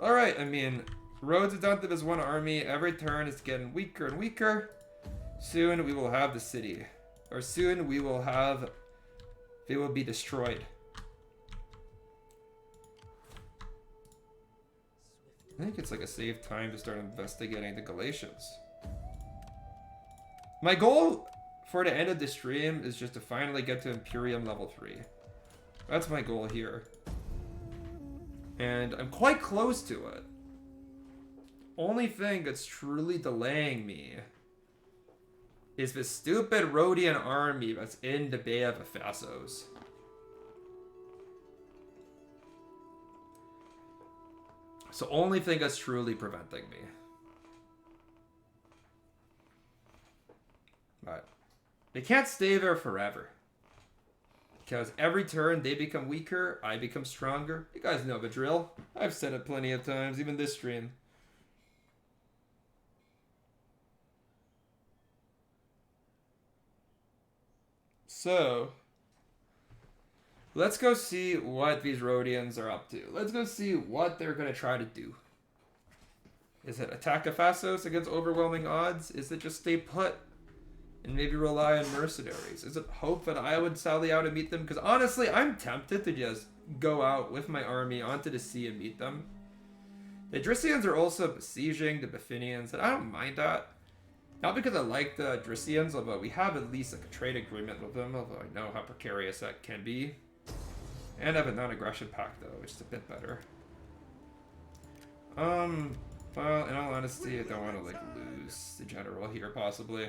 Alright, I mean, Rhodes is down to this one army. Every turn it's getting weaker and weaker. Soon we will have the city. Or soon we will have... They will be destroyed. I think it's like a safe time to start investigating the Galatians. My goal for the end of the stream is just to finally get to Imperium level 3. That's my goal here. And I'm quite close to it. Only thing that's truly delaying me is this stupid Rhodian army that's in the Bay of Ephesus. It's the only thing that's truly preventing me. But they can't stay there forever. Because every turn they become weaker, I become stronger. You guys know the drill. I've said it plenty of times, even this stream. So, let's go see what these Rhodians are up to. Let's go see what they're going to try to do. Is it attack Ephesus against overwhelming odds? Is it just stay put and maybe rely on mercenaries? Is it hope that I would sally out and meet them? Because honestly, I'm tempted to just go out with my army onto the sea and meet them. The Dricians are also besieging the Bithynians, and I don't mind that. Not because I like the Dricians, although we have at least like a trade agreement with them, although I know how precarious that can be. And I have a non-aggression pact though, which is a bit better. Well, in all honesty, I don't want to like lose the general here possibly.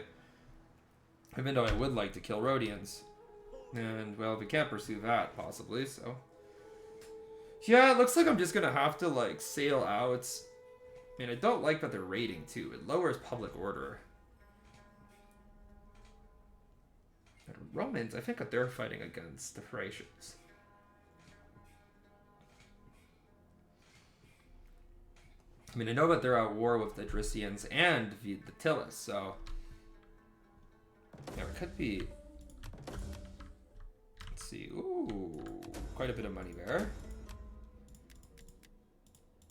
Even though I would like to kill Rhodians. And well, we can't pursue that possibly, so. Yeah, it looks like I'm just gonna have to like sail out. I mean, I don't like that they're raiding too. It lowers public order. The Romans, I think that they're fighting against the Thracians. I mean, I know that they're at war with the Drisians and the Tillus, so yeah, it could be. Let's see. Ooh, quite a bit of money there.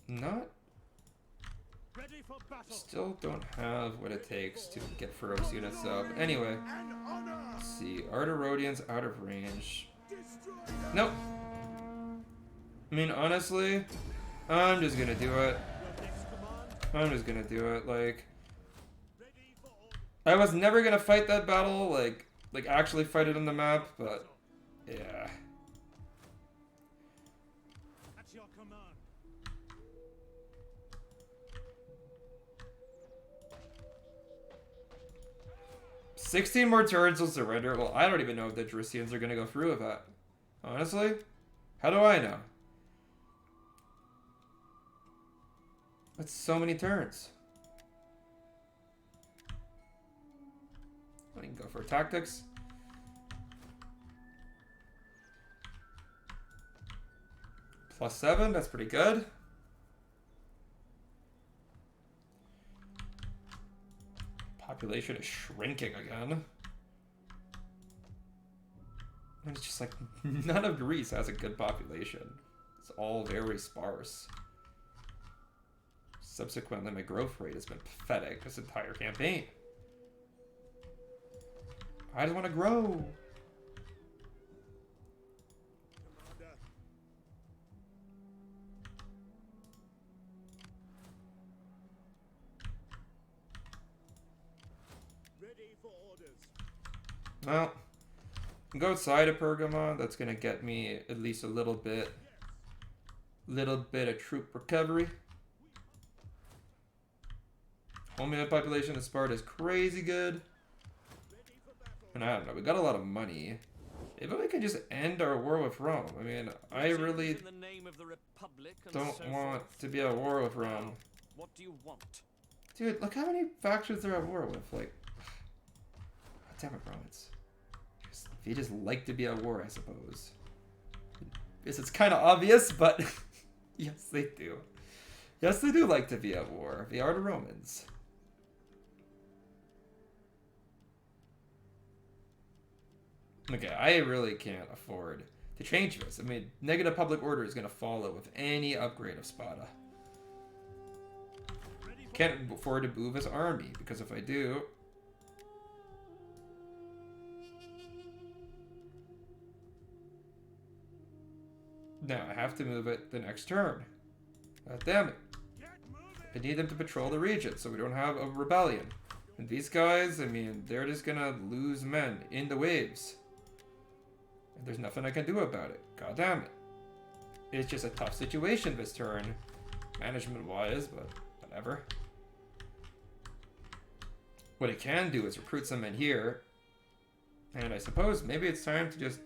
Not. Ready for battle. Still don't have what it takes to get Feroz units up. Anyway, And honor. let's see. Arterodian's out of range. Destroy them. Nope. I mean, honestly, I'm just gonna do it. Your next command. I'm just gonna do it. Like, Ready for order. I was never gonna fight that battle, like actually fight it on the map, but yeah. At your command. 16 more turns will surrender. Well, I don't even know if the Drisians are gonna go through with that. Honestly, how do I know? That's so many turns. I can go for tactics. +7, that's pretty good. Population is shrinking again. And it's just like, none of Greece has a good population. It's all very sparse. Subsequently, my growth rate has been pathetic this entire campaign. I just want to grow. Commander. Ready for orders. Well, go outside of Pergamon. That's gonna get me at least a little bit of troop recovery. Homeland population of Sparta is crazy good. Ready for battle. And I don't know, we got a lot of money. Maybe we can just end our war with Rome. I mean, I really In the name of the Republic and don't so want forth. to be at war with Rome. What do you want? Dude, look how many factions they're at war with. Like, God damn it, Romans. They just like to be at war, I suppose. Yes, it's kind of obvious, but yes, they do. Yes, they do like to be at war. They are the Romans. Okay, I really can't afford to change this. I mean, negative public order is going to follow with any upgrade of Sparta. Ready for Can't afford to move his army, because if I do... Now I have to move it the next turn. God damn it. get moving. I need them to patrol the region so we don't have a rebellion. And these guys, I mean, they're just gonna lose men in the waves. And there's nothing I can do about it. God damn it. It's just a tough situation this turn, management-wise, but whatever. What it can do is recruit some men here. And I suppose maybe it's time to just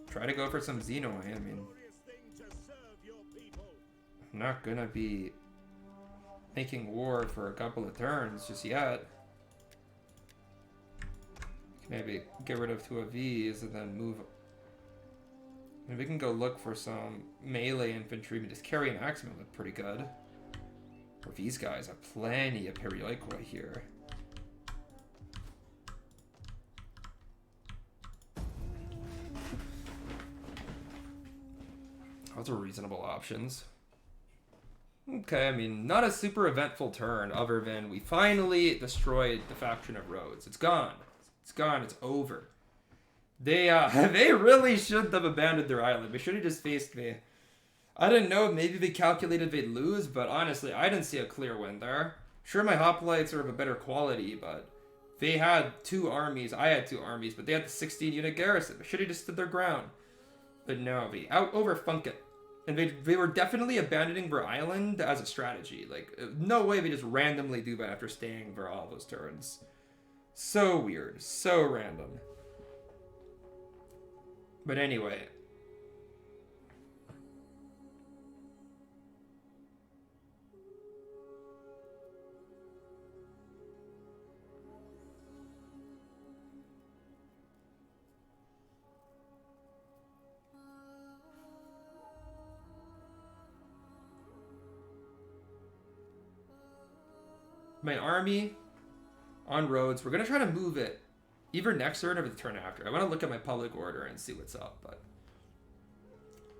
try to go for some Xenoi. I mean, Glorious thing to serve your people. I'm not gonna be making war for a couple of turns just yet. Maybe get rid of 2 of these and then move. Maybe we can go look for some melee infantry. Just carry an axeman look pretty good. Or these guys have plenty of perioikoi here. Those are reasonable options. Okay, I mean, not a super eventful turn other than we finally destroyed the faction of Rhodes. It's gone. It's gone. It's over. They they really shouldn't have abandoned their island. They should have just faced me. I didn't know. Maybe they calculated they'd lose, but honestly, I didn't see a clear win there. Sure, my hoplites are of a better quality, but they had 2 armies. I had 2 armies, but they had the 16-unit garrison. They should have just stood their ground. But no, they overthunk it. And they were definitely abandoning their island as a strategy. Like, no way they just randomly do that after staying for all those turns. So weird. So random. But anyway. my army on roads. We're gonna try to move it either next turn or the turn after. I want to look at my public order and see what's up, but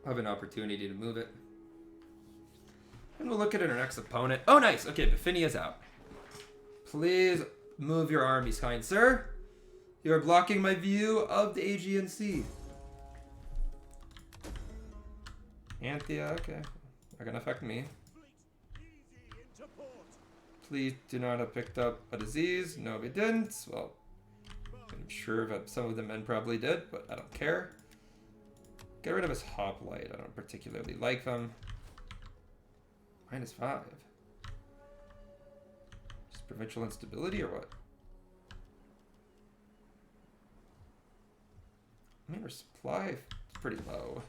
I'll have an opportunity to move it. And we'll look at our next opponent. Oh, nice. Okay, Bithynia's out. Please move your armies, kind sir. You are blocking my view of the Aegean Sea. Anthea, okay. Not gonna affect me. Easy into port. Please do not have picked up a disease. No, we didn't. Well, I'm sure that some of the men probably did, but I don't care. Get rid of his hoplite. I don't particularly like them. -5. Just provincial instability or what? I mean, our supply is pretty low.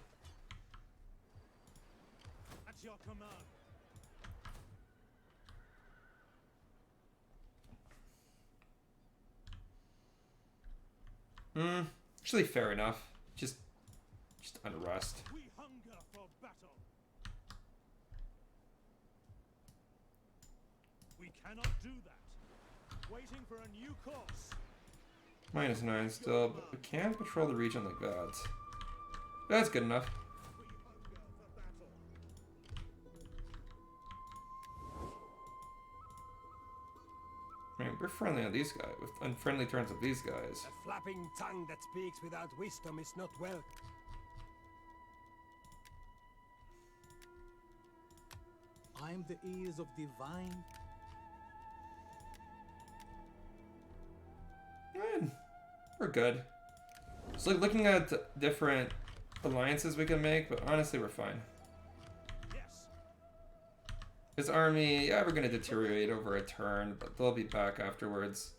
At your command. Actually, fair enough. Just unrest. We hunger for battle. We cannot do that. Waiting for a new course. -9 still, but we can't control the region like that. That's good enough. We hunger for battle. I mean, we're friendly on these guys, with unfriendly terms with these guys. A flapping tongue that speaks without wisdom is not welcome. I'm the ears of divine. Man, we're good. Just like looking at different alliances we can make, but honestly, we're fine. Yes. His army, yeah, we're gonna deteriorate over a turn, but they'll be back afterwards.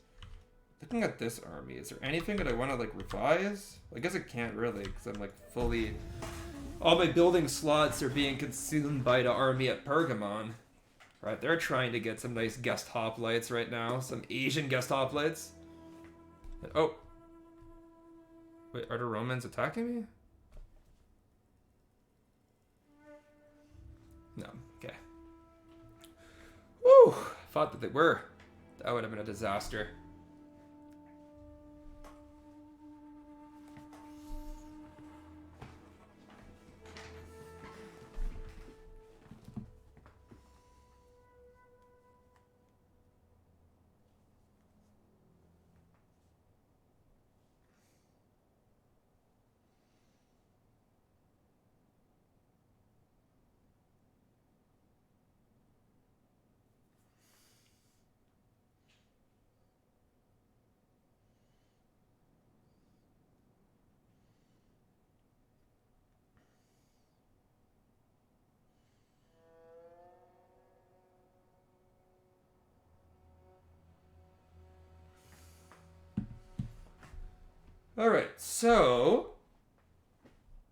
Looking at this army, is there anything that I want to like revise? I guess I can't really, because I'm like fully. All my building slots are being consumed by the army at Pergamon. Right, they're trying to get some nice guest hoplites right now, some Asian guest hoplites. Oh. Wait, are the Romans attacking me? No, okay. Woo! Thought that they were. That would have been a disaster. Alright, so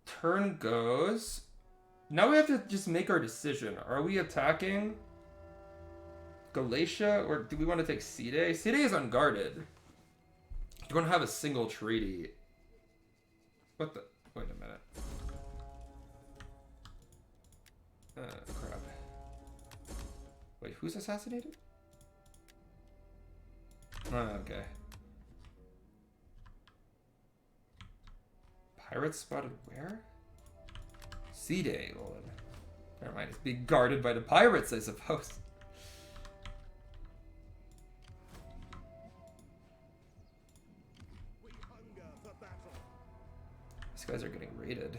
turn goes. Now we have to just make our decision. Are we attacking Galatia or do we want to take Side? Side is unguarded. You don't have a single treaty. What the? Wait a minute. Crap. Wait, who's assassinated? Okay. Pirates spotted where? Sea-Day. Well, never mind. It's being guarded by the pirates, I suppose. We hunger for battle. These guys are getting raided.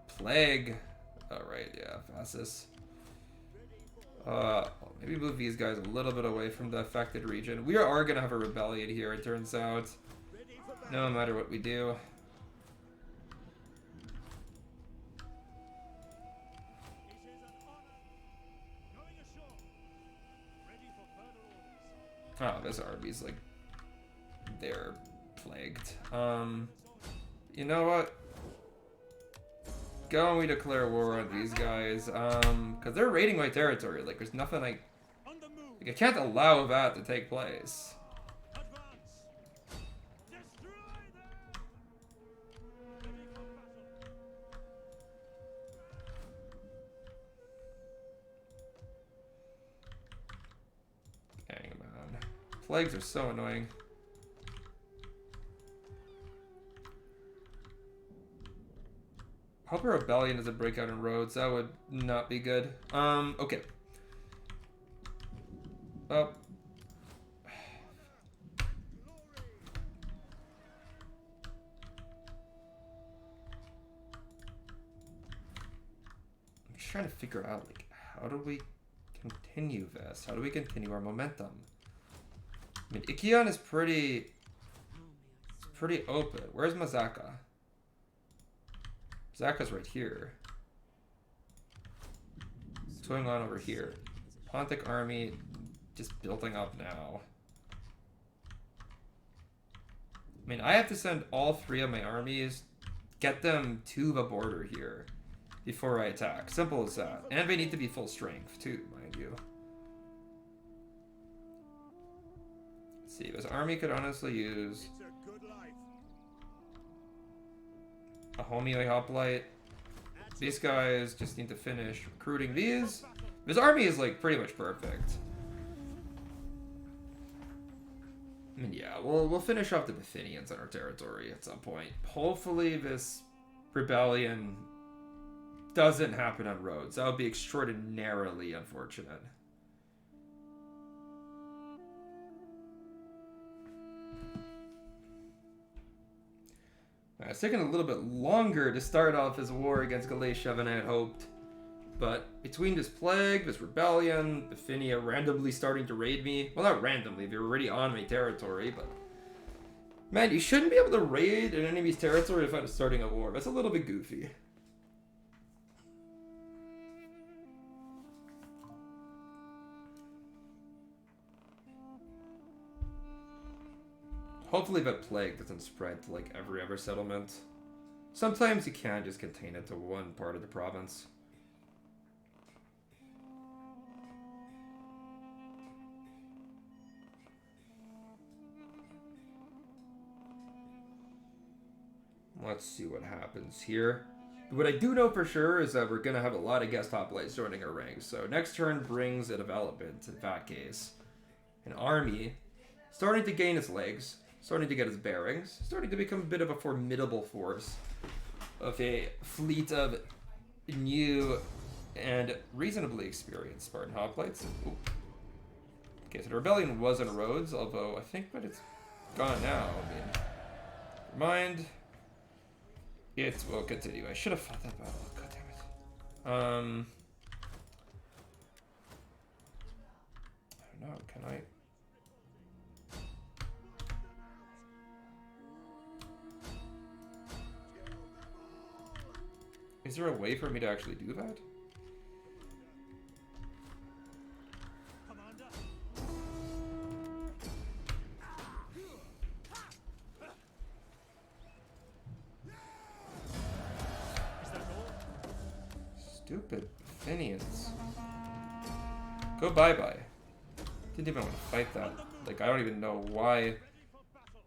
Plague. Alright, yeah, Fascis. Well, maybe move these guys a little bit away from the affected region. We are going to have a rebellion here, it turns out. Ready for battle. No matter what we do. It is an honor. Going ashore. Ready for further orders. Oh, this army's like... They're plagued. You know what? Go and we declare war on these guys. Because they're raiding my territory. Like, there's nothing like... On the move. I can't allow that to take place. Advance. Destroy them. Ready for battle. Hang on. Plagues are so annoying. Hope a rebellion doesn't break out in Rhodes. That would not be good. Okay. Oh. I'm just trying to figure out, like, how do we continue this? How do we continue our momentum? I mean, Ikion is pretty open. Where's Mazaka? Mazaka's right here. What's going on over here? Pontic army just building up now. I mean, I have to send all 3 of my armies, get them to the border here before I attack. Simple as that. And they need to be full strength too, mind you. Let's see, this army could honestly use It's a good life. a homie hoplite. These guys just need to finish recruiting these. This army is like pretty much perfect. I mean, yeah, we'll finish off the Bithynians on our territory at some point. Hopefully this rebellion doesn't happen on Rhodes. That would be extraordinarily unfortunate. It's taken a little bit longer to start off his war against Galatia than I had hoped. But between this plague, this rebellion, Bithynia randomly starting to raid me. Well, not randomly, they were already on my territory, but... Man, you shouldn't be able to raid an enemy's territory without starting a war. That's a little bit goofy. Hopefully that plague doesn't spread to like every other settlement. Sometimes you can't just contain it to one part of the province. Let's see what happens here. What I do know for sure is that we're going to have a lot of guest hoplites joining our ranks. So next turn brings a development in that case. An army starting to gain its legs. Starting to get its bearings, starting to become a bit of a formidable force of a fleet of new and reasonably experienced Spartan hoplites. Ooh. Okay, so the rebellion was in Rhodes, although I think that it's gone now. I mean, never mind. It will continue. I should have fought that battle. God damn it. I don't know. Can I? Is there a way for me to actually do that? Commander. Is that all? Stupid Bithynians. Go bye-bye. Didn't even want to fight that. Like, I don't even know why. Ready for battle.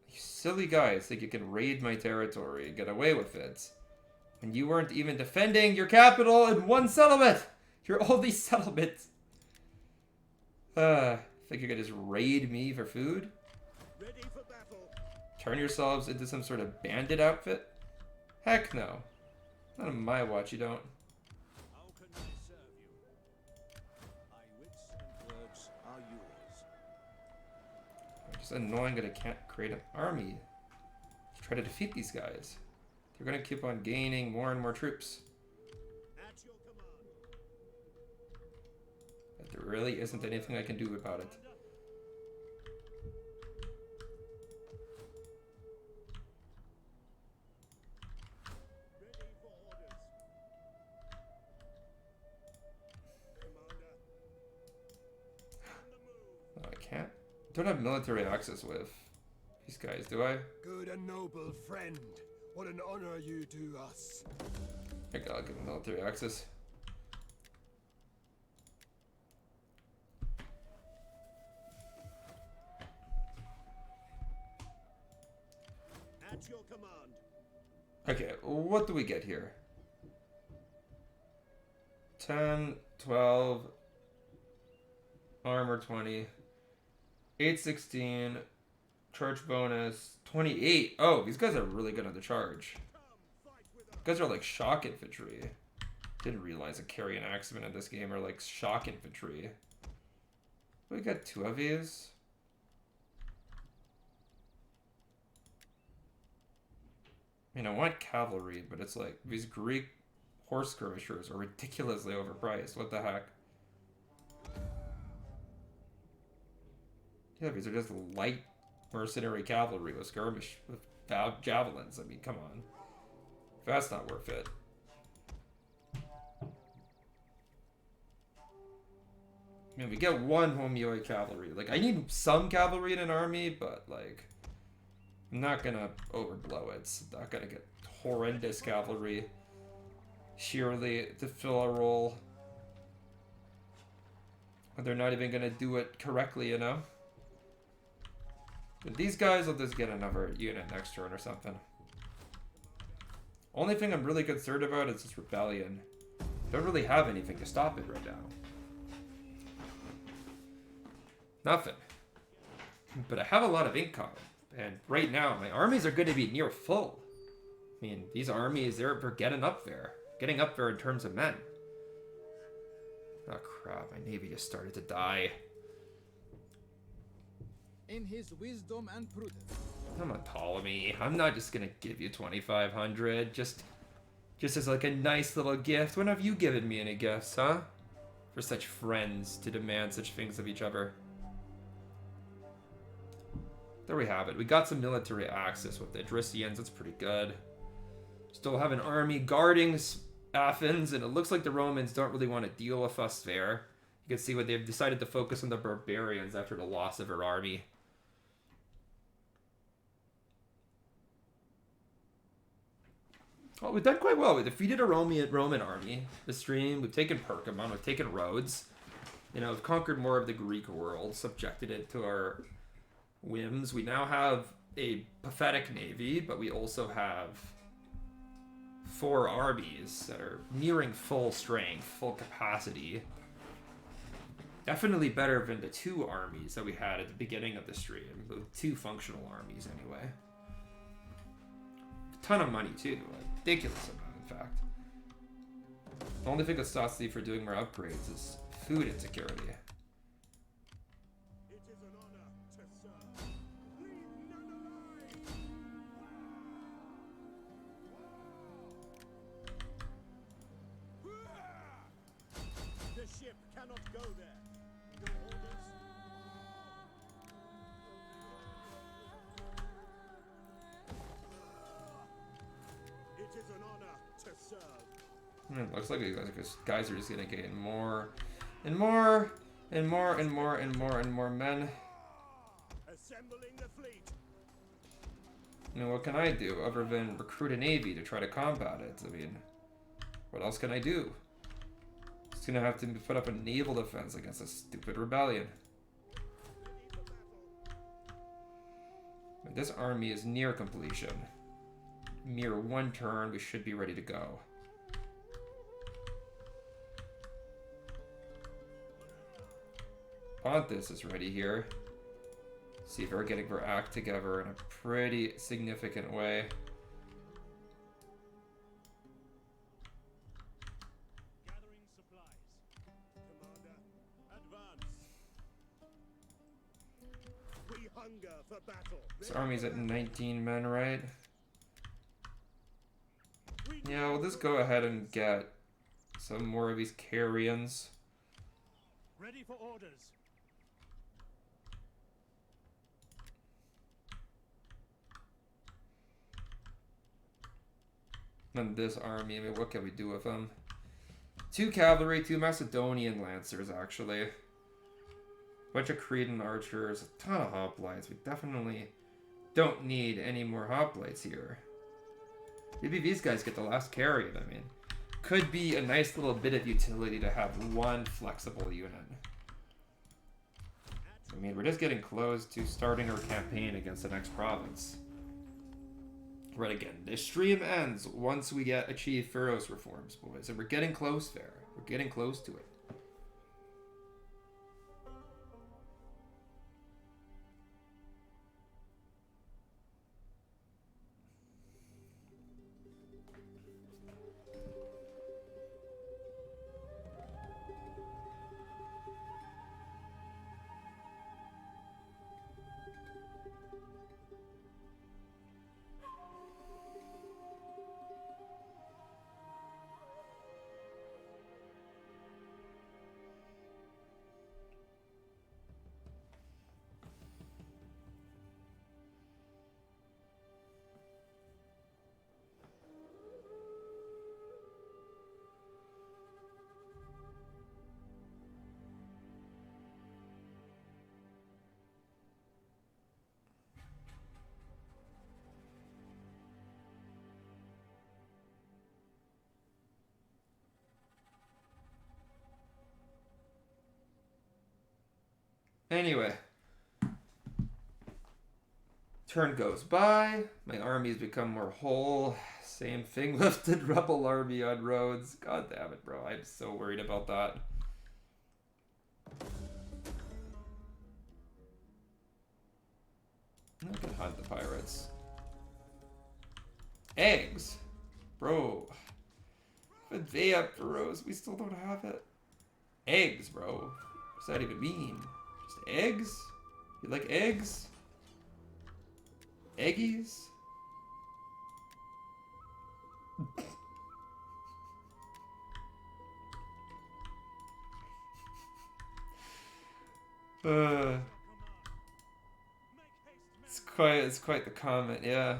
You silly guys think you can raid my territory and get away with it. And you weren't even defending your capital in one settlement! Your only settlement! Think you could just raid me for food? Ready for battle. Turn yourselves into some sort of bandit outfit? Heck no. Not on my watch, you don't. How can I serve you? My wits and words are yours. It's just annoying that I can't create an army to try to defeat these guys. They're gonna keep on gaining more and more troops. At your command. But there really isn't anything I can do about it. Ready for orders. Commander. On the move. No, I can't. Don't have military access with these guys, do I? Good and noble friend, what an honor you do us. I gotta give them military access. At your command. Okay, what do we get here? 10, 12, armor 20. 816. Charge bonus. 28. Oh, these guys are really good on the charge. These guys are like shock infantry. Didn't realize a carry and axeman in this game are like shock infantry. We got 2 of these. I mean, I want cavalry, but it's like these Greek horse skirmishers are ridiculously overpriced. What the heck? Yeah, these are just light mercenary cavalry with skirmish with javelins. I mean, come on. That's not worth it. I mean, we get 1 Homioi cavalry. Like, I need some cavalry in an army, but, like, I'm not gonna overblow it. It's not gonna get horrendous cavalry sheerly to fill a role. They're not even gonna do it correctly, you know? But these guys will just get another unit next turn or something. Only thing I'm really concerned about is this rebellion. Don't really have anything to stop it right now. Nothing. But I have a lot of income. And right now, my armies are going to be near full. I mean, these armies, they're getting up there. Getting up there in terms of men. Oh crap, my navy just started to die. In his wisdom and prudence. Come on, Ptolemy. I'm not just going to give you 2,500. Just as like a nice little gift. When have you given me any gifts, huh? For such friends to demand such things of each other. There we have it. We got some military access with the Adricians. That's pretty good. Still have an army guarding Athens, and it looks like the Romans don't really want to deal with us there. You can see what they've decided to focus on the barbarians after the loss of their army. Well, we've done quite well. We defeated a Roman army this stream. We've taken Pergamon. We've taken Rhodes. You know, we've conquered more of the Greek world, subjected it to our whims. We now have a pathetic navy, but we also have 4 armies that are nearing full strength, full capacity. Definitely better than the 2 armies that we had at the beginning of the stream. The 2 functional armies, anyway. A ton of money, too. A ridiculous amount, in fact. The only thing that stops me for doing more upgrades is food insecurity. It looks like these guys are just gonna gain more and more and more and more and more and more men. Assembling the fleet. I mean, what can I do other than recruit a navy to try to combat it? I mean, what else can I do? Just gonna have to put up a naval defense against a stupid rebellion. But this army is near completion. Mere 1 turn, we should be ready to go. Pontus is ready here. See if we're getting their act together in a pretty significant way. Gathering supplies. Commander, advance. We hunger for battle. This army's at 19 men, right? Yeah, we'll just go ahead and get some more of these Carians. Ready for orders. And this army, I mean, what can we do with them? 2 cavalry, 2 Macedonian lancers, actually. Bunch of Cretan archers, a ton of hoplites. We definitely don't need any more hoplites here. Maybe these guys get the last carrion, I mean. Could be a nice little bit of utility to have 1 flexible unit. I mean, we're just getting close to starting our campaign against the next province. Right, again, this stream ends once we achieve Pharaoh's reforms, boys. And we're getting close there. We're getting close to it. Anyway. Turn goes by. My armies become more whole. Same thing. Lifted rebel army on roads. God damn it, bro. I'm so worried about that. I can hunt the pirates. Eggs. Bro. But they have burrows. We still don't have it. Eggs, bro. What's that even mean? Just eggs? You like eggs? Eggies? It's quite the comment, yeah.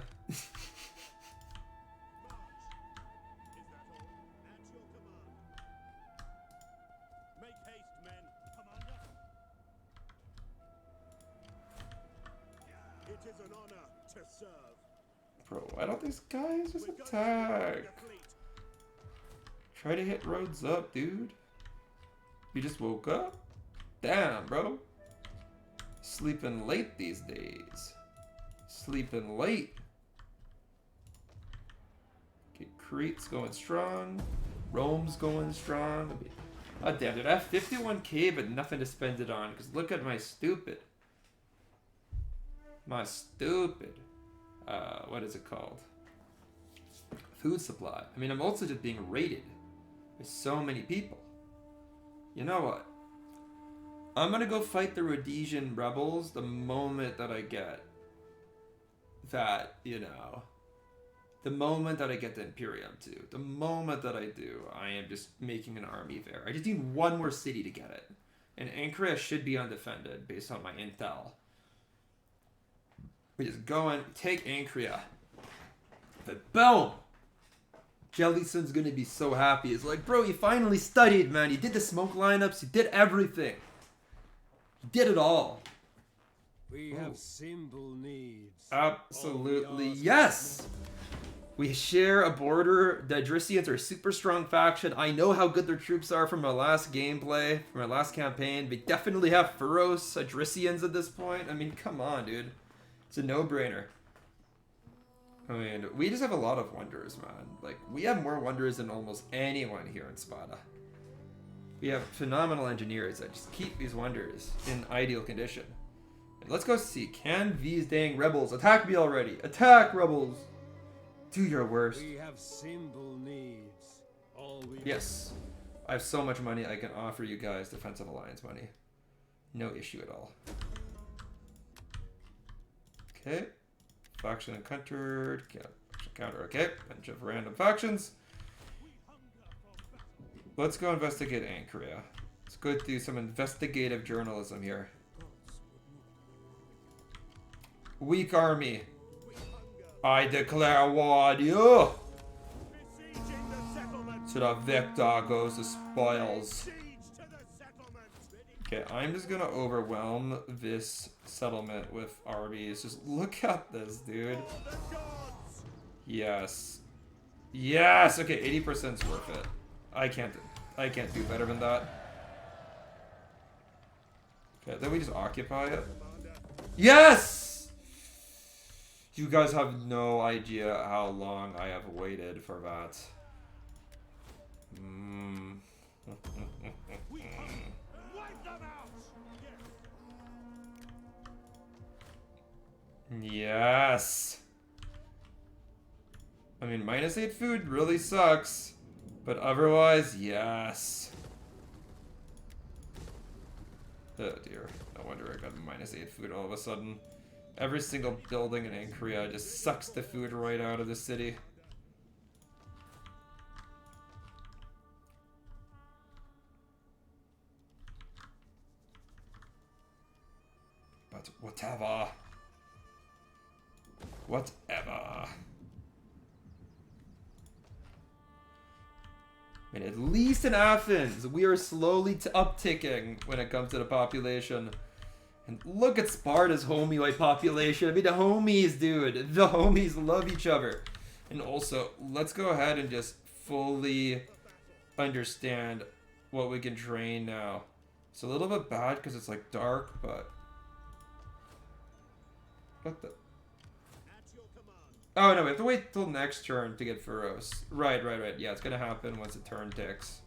Bro, why don't these guys just attack? Try to hit roads up, dude. You just woke up? Damn, bro. Sleeping late these days. Sleeping late. Okay, Crete's going strong. Rome's going strong. God damn, dude. I have 51k, but nothing to spend it on. Because look at my stupid. What is it called? Food supply. I mean, I'm also just being raided by so many people. You know what? I'm gonna go fight the Rhodesian rebels the moment that I get that, you know, the moment that I get the Imperium too. The moment that I do, I am just making an army there. I just need one more city to get it. And Ankara should be undefended based on my intel. We just go and take Ankara. But boom! Jellyson's gonna be so happy. He's like, bro, you finally studied, man. You did the smoke lineups. You did everything. You did it all. We have simple needs. Absolutely, yes! We share a border. The Adricians are a super strong faction. I know how good their troops are from my last gameplay, from my last campaign. We definitely have Furos Adricians at this point. I mean, come on, dude. It's a no-brainer. I mean, we just have a lot of wonders, man. Like, we have more wonders than almost anyone here in Sparta. We have phenomenal engineers that just keep these wonders in ideal condition. And let's go see. Can these dang rebels attack me already? Attack, rebels! Do your worst. We have simple needs. Yes. I have so much money I can offer you guys defensive alliance money. No issue at all. Okay. Faction encountered. Counter. Okay. Bunch of random factions. Let's go investigate Ankara. Let's go do some investigative journalism here. Weak army. I declare war on you. To the victor goes the spoils. Okay, I'm just gonna overwhelm this settlement with armies. Just look at this, dude. Yes. Yes! Okay, 80% is worth it. I can't do better than that. Okay, then we just occupy it. Yes! You guys have no idea how long I have waited for that. Yes. I mean, -8 food really sucks, but otherwise, yes. Oh dear, no wonder I got -8 food all of a sudden. Every single building in Ankara just sucks the food right out of the city. But whatever. Whatever. I mean, at least in Athens, we are slowly upticking when it comes to the population. And look at Sparta's homie population. I mean, the homies, dude. The homies love each other. And also, let's go ahead and just fully understand what we can train now. It's a little bit bad because it's like dark, but what the? Oh no, we have to wait till next turn to get Pharaohs. Right. Yeah, it's gonna happen once the turn ticks.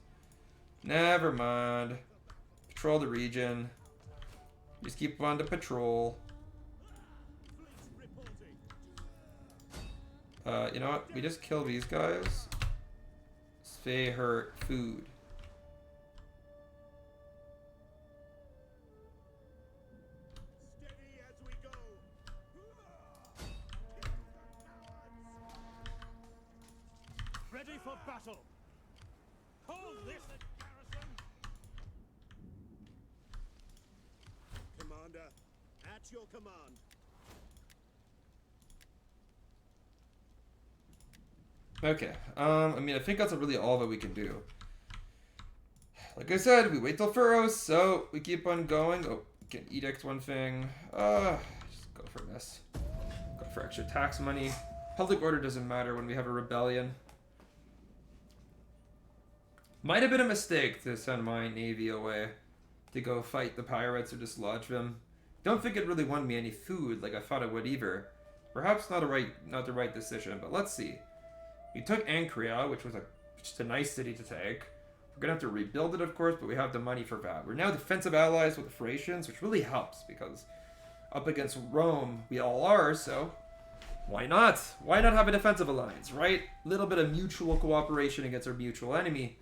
Never mind. Patrol the region. Just keep on the patrol. You know what? We just kill these guys. Stay hurt food. Steady as we go. Ready for battle. Hold this at garrison. Commander, at your command. Okay. I mean, I think that's really all that we can do. Like I said, we wait till Pharaohs, so we keep on going. Oh, we can edict one thing. Just go for this. Go for extra tax money. Public order doesn't matter when we have a rebellion. Might have been a mistake to send my navy away to go fight the pirates or dislodge them. Don't think it really won me any food like I thought it would either. Perhaps not the right decision, but let's see. We took Ankria, which was just a nice city to take. We're gonna have to rebuild it, of course, but we have the money for that. We're now defensive allies with the Thracians, which really helps because up against Rome, we all are, so why not? Why not have a defensive alliance, right? A little bit of mutual cooperation against our mutual enemy.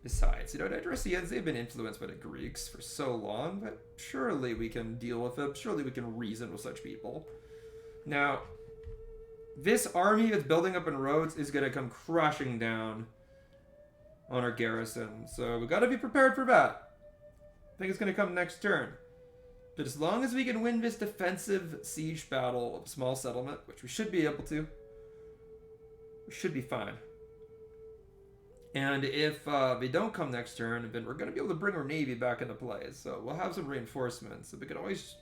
Besides, you know, the Idrisians, they've been influenced by the Greeks for so long that surely we can deal with them. Surely we can reason with such people. Now, this army that's building up in Rhodes is going to come crashing down on our garrison. So we got to be prepared for that. I think it's going to come next turn. But as long as we can win this defensive siege battle of small settlement, which we should be able to, we should be fine. And if they don't come next turn, then we're going to be able to bring our navy back into play. So we'll have some reinforcements. So we can always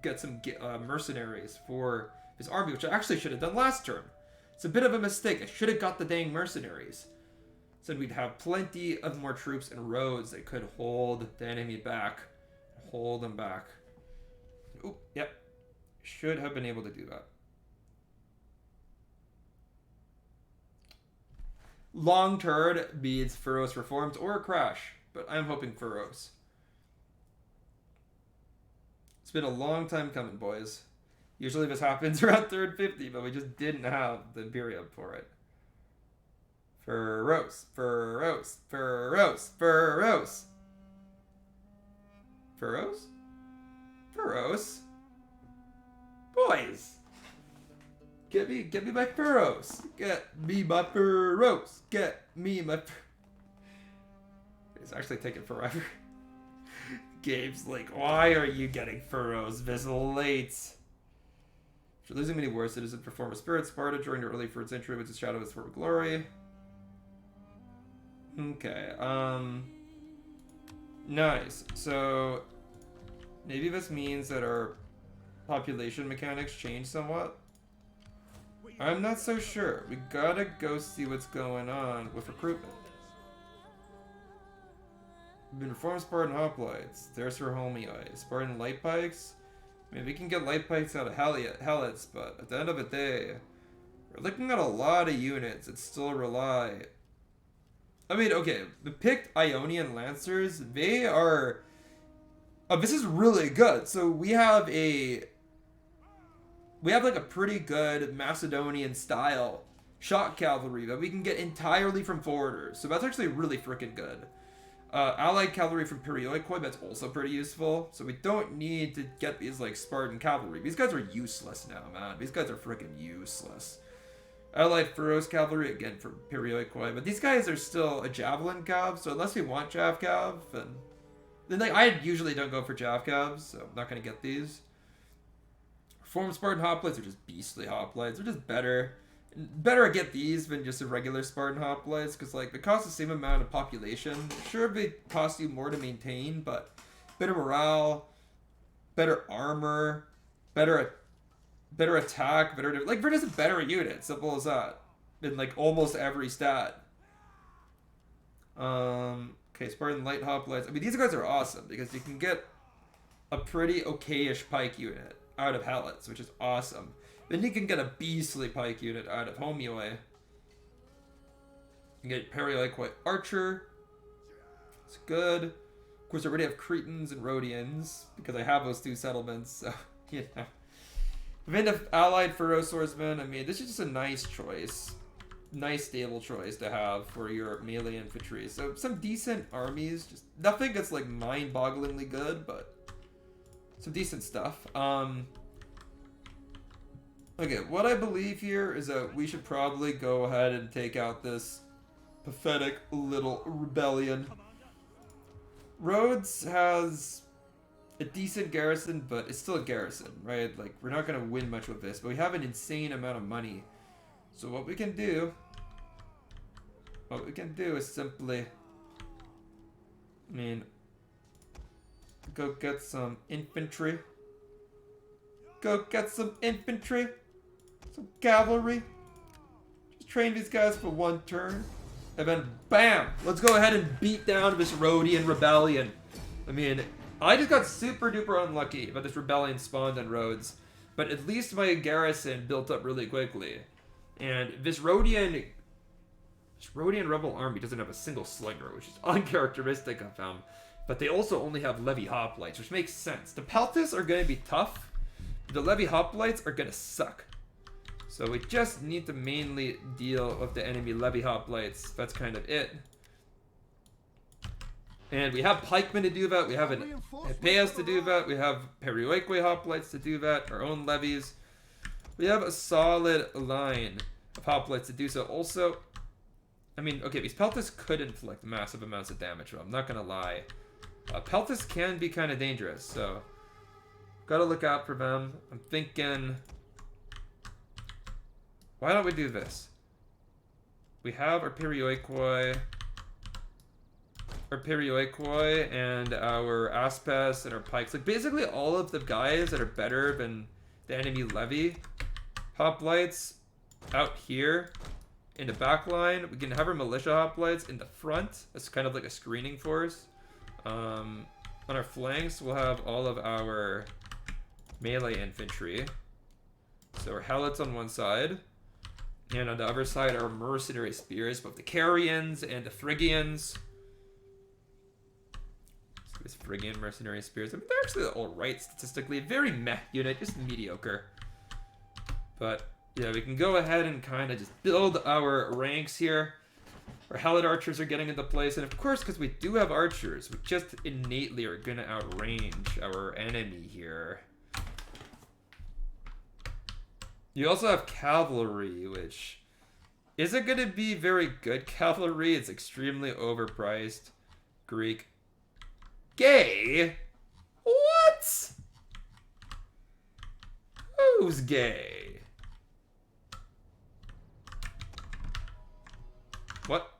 get some mercenaries for his army, which I actually should have done last turn. It's a bit of a mistake. I should have got the dang mercenaries. So we'd have plenty of more troops in Rhodes that could hold the enemy back. Hold them back. Oop, yep. Should have been able to do that. Long turn means Pharaohs reforms or a crash, but I'm hoping Pharaohs. It's been a long time coming, boys. Usually this happens around third 50, but we just didn't have the Imperium for it. Pharaohs, Pharaohs, Pharaohs, Pharaohs. Pharaohs? Pharaohs? Boys! Get me my Pharaohs! Get me my Pharaohs! Get me my... It's actually taking forever. Gabe's like, why are you getting Pharaohs this late? After losing many war citizens for former spirit, Sparta during the early 3rd century with its shadow of its former glory. Okay, nice. So, maybe this means that our population mechanics change somewhat? I'm not so sure. We gotta go see what's going on with recruitment. We've been reformed Spartan hoplites. There's her homii. Spartan light pikes? I mean, we can get light pikes out of helots, but at the end of the day, we're looking at a lot of units that still rely... I mean, okay, the picked Ionian Lancers, they are... Oh, this is really good. So we have like a pretty good Macedonian style shock cavalry that we can get entirely from forwarders. So that's actually really freaking good. Allied cavalry from Perioikoi, that's also pretty useful. So we don't need to get these like Spartan cavalry. These guys are useless now, man. These guys are freaking useless. Allied Pharaohs cavalry, again, from Perioikoi. But these guys are still a javelin cav, so unless we want jav cav, then like, I usually don't go for jav cavs, so I'm not going to get these. Reformed Spartan hoplites are just beastly hoplites. They're just better. Better I get these than just a regular Spartan hoplites, because like, they cost the same amount of population. Sure, they cost you more to maintain, but better morale, better armor, better attack, like, they're just a better unit, simple as that, in like almost every stat. Okay, Spartan light hoplites. I mean, these guys are awesome because you can get a pretty okayish pike unit out of Helots, which is awesome. Then you can get a beastly pike unit out of Homioi. You get Perioikoi Archer. It's good. Of course, I already have Cretans and Rhodians because I have those 2 settlements, so, you know. Then the allied Furrow Swordsman, I mean, this is just a nice choice. Nice stable choice to have for your melee infantry. So some decent armies, just nothing that's like mind-bogglingly good, but some decent stuff. Okay, what I believe here is that we should probably go ahead and take out this pathetic little rebellion. Rhodes has a decent garrison, but it's still a garrison, right? Like, we're not going to win much with this, but we have an insane amount of money. So what we can do is simply, I mean, go get some infantry. Go get some infantry. Some cavalry. Just train these guys for 1 turn. And then, bam! Let's go ahead and beat down this Rhodian rebellion. I mean, I just got super duper unlucky about this rebellion spawned on Rhodes. But at least my garrison built up really quickly. And this Rhodian rebel army doesn't have a single slinger, which is uncharacteristic of them. But they also only have Levy Hoplites, which makes sense. The Peltas are going to be tough. But the Levy Hoplites are going to suck. So we just need to mainly deal with the enemy Levy Hoplites. That's kind of it. And we have pikemen to do that. We have an Epeias to do that. We have Perioikoi Hoplites to do that. Our own levies. We have a solid line of hoplites to do so. Also, I mean, okay, these Peltas could inflict massive amounts of damage, I'm not gonna lie. Peltas can be kind of dangerous, so gotta look out for them. I'm thinking, why don't we do this? We have our Perioikoi and our Aspes and our pikes. Like, basically all of the guys that are better than the enemy levy hoplites out here in the back line. We can have our militia hoplites in the front as kind of like a screening force. On our flanks, we'll have all of our melee infantry. So our Helots on one side. And on the other side, our mercenary spears, both the Carians and the Phrygians. So these Phrygian mercenary spears, I mean, they're actually alright statistically. Very meh unit, just mediocre. But yeah, we can go ahead and kind of just build our ranks here. Our Helot archers are getting into place, and of course, because we do have archers, we just innately are going to outrange our enemy here. You also have cavalry, which isn't going to be very good cavalry. It's extremely overpriced. Greek. Gay? What? Who's gay? What?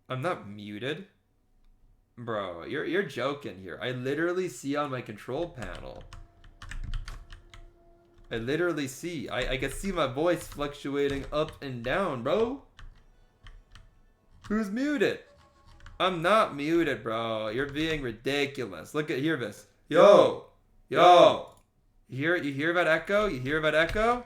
I'm not muted? Bro, you're joking here. I literally see on my control panel. I literally see. I can see my voice fluctuating up and down, bro. Who's muted? I'm not muted, bro. You're being ridiculous. Hear this. Yo. You hear that echo? You hear that echo?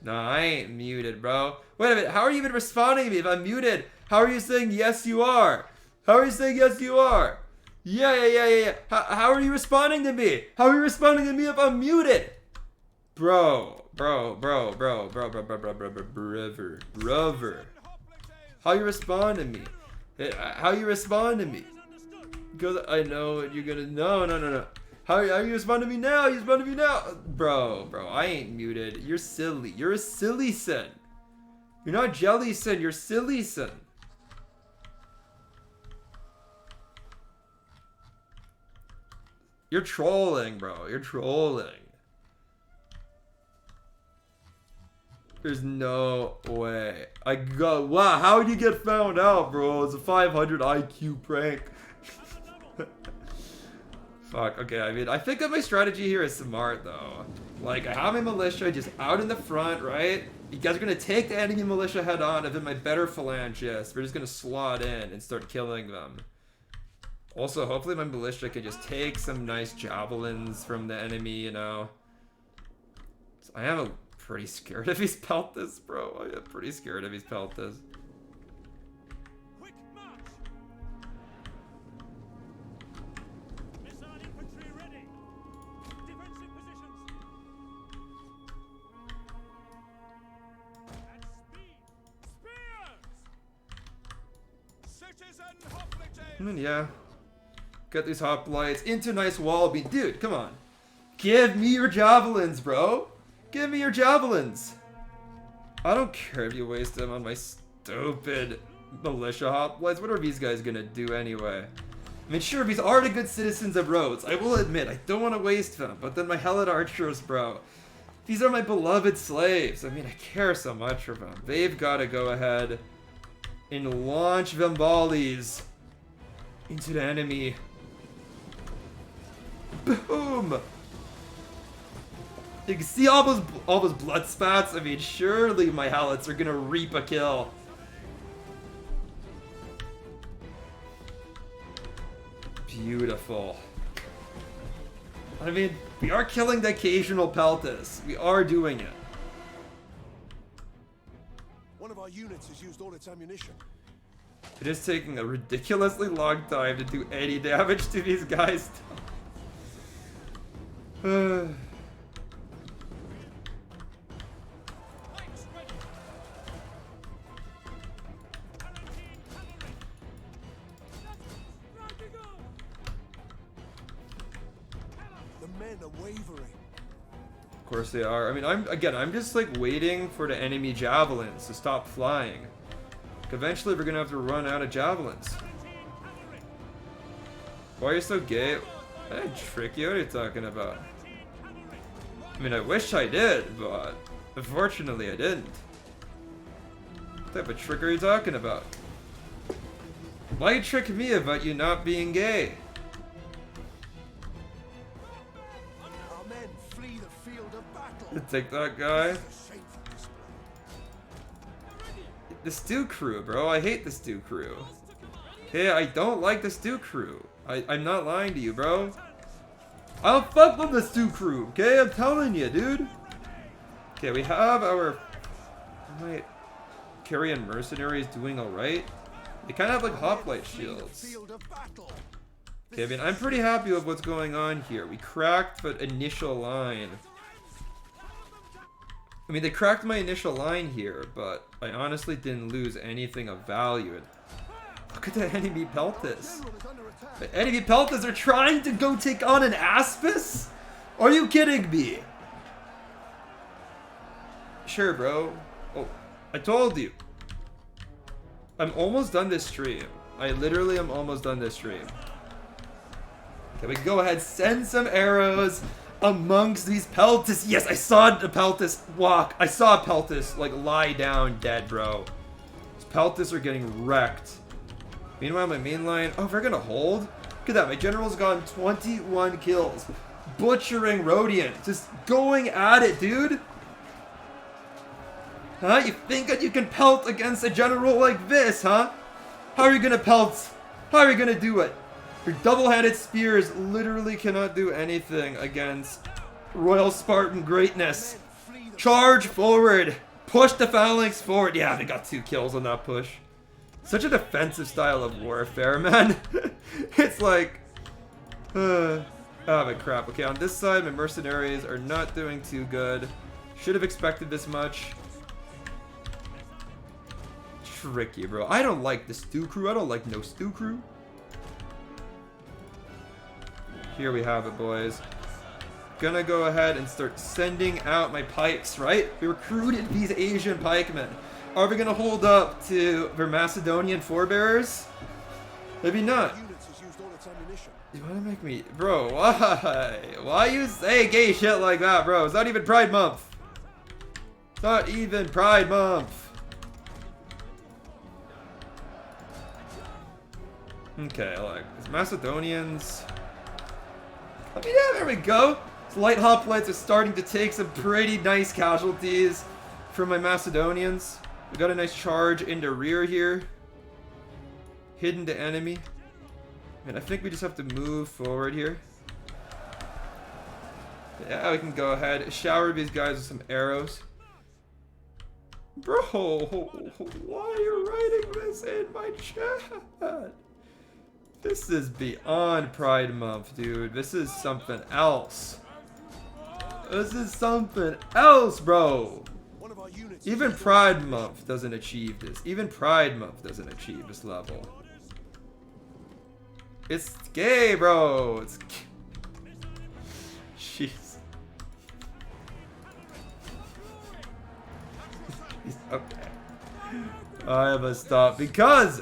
No, I ain't muted, bro. Wait a minute. How are you even responding to me if I'm muted? How are you saying yes you are? How are you saying yes you are? Yeah. How are you responding to me? How are you responding to me if I'm muted? Bro. How you respond to me? How you respond to me? Because I know what you're gonna. No. How you respond to me now? You respond to me now, bro. I ain't muted. You're silly. You're a silly son. You're not jelly son. You're silly son. You're trolling, bro. You're trolling. There's no way. Wow, how would you get found out, bro? It's a 500 IQ prank. Fuck, okay, I mean, I think that my strategy here is smart, though. Like, I have my militia just out in the front, right? You guys are gonna take the enemy militia head on, and then my better phalangists, we're just gonna slot in and start killing them. Also, hopefully my militia can just take some nice javelins from the enemy, you know. So I am pretty scared if he's Peltas, bro. I am pretty scared if he's Peltas. Quick march! Missile infantry ready! Defensive positions! At speed! Spears! Citizen hoplites! And then, yeah. Get these hoplites into nice wall beam. Dude, come on. Give me your javelins, bro. Give me your javelins. I don't care if you waste them on my stupid militia hoplites. What are these guys gonna do anyway? I mean, sure, these are the good citizens of Rhodes. I will admit, I don't want to waste them. But then my Helot archers, bro. These are my beloved slaves. I mean, I care so much for them. They've got to go ahead and launch them volleys into the enemy. Boom! You can see all those blood spats. I mean, surely my Helots are gonna reap a kill. Beautiful. I mean, we are killing the occasional Peltas. We are doing it. One of our units has used all its ammunition. It is taking a ridiculously long time to do any damage to these guys. Lights ready! Palatine cavalry! Right to go! The men are wavering. Of course they are. I mean, I'm just like waiting for the enemy javelins to stop flying. Eventually we're gonna have to run out of javelins. Palatine cavalry! Why are you so gay? I didn't trick you. What are you talking about? Palatine cavalry! I mean, I wish I did, but unfortunately I didn't. What type of trick are you talking about? Why you trick me about you not being gay? Our men flee the field of battle. Take that guy. It's a shameful display. The stew crew, bro. I hate the stew crew. Okay, I don't like the stew crew. I'm not lying to you, bro. I don't fuck with the stew crew, okay? I'm telling you, dude. Okay, we have our... Wait. Carrion mercenaries doing alright. They kind of have like hoplite Flee the shields. field of battle. Okay, I mean, I'm pretty happy with what's going on here. We cracked the initial line. I mean, they cracked my initial line here, but I honestly didn't lose anything of value. Look at the enemy Peltas. General is under attack. The enemy Peltas are trying to go take on an Aspis? Are you kidding me? Sure, bro. Oh, I told you. I'm almost done this stream. I literally am almost done this stream. Okay, we can go ahead, send some arrows amongst these Peltas. Yes, I saw the Peltas walk. I saw Peltas, like, lie down dead, bro. These Peltas are getting wrecked. Meanwhile, my main line... Oh, we're gonna hold? Look at that. My general's gotten 21 kills. Butchering Rhodian. Just going at it, dude. Huh? You think that you can pelt against a general like this, huh? How are you gonna pelt? How are you gonna do it? Your double-handed spears literally cannot do anything against Royal Spartan greatness. Charge forward. Push the phalanx forward. Yeah, they got 2 kills on that push. Such a defensive style of warfare, man. It's like... oh, but crap. Okay, on this side, my mercenaries are not doing too good. Should have expected this much. Tricky, bro. I don't like the stew crew. I don't like no stew crew. Here we have it, boys. Gonna go ahead and start sending out my pikes, right? We recruited these Asian pikemen. Are we gonna hold up to their Macedonian forebearers? Maybe not. Units has used all its ammunition. You wanna make me... Bro, why? Why you say gay shit like that, bro? It's not even Pride Month. It's not even Pride Month. Okay, like, these Macedonians... I mean, yeah, there we go. These light hoplites are starting to take some pretty nice casualties from my Macedonians. We got a nice charge into rear here. Hidden to enemy. And I think we just have to move forward here. Yeah, we can go ahead. Shower these guys with some arrows. Bro, why are you writing this in my chat? This is beyond Pride Month, dude. This is something else. This is something else, bro. One of our units Even Pride Month doesn't achieve this. Even Pride Month doesn't achieve this level. It's gay, bro. It's jeez. Okay. I have to stop because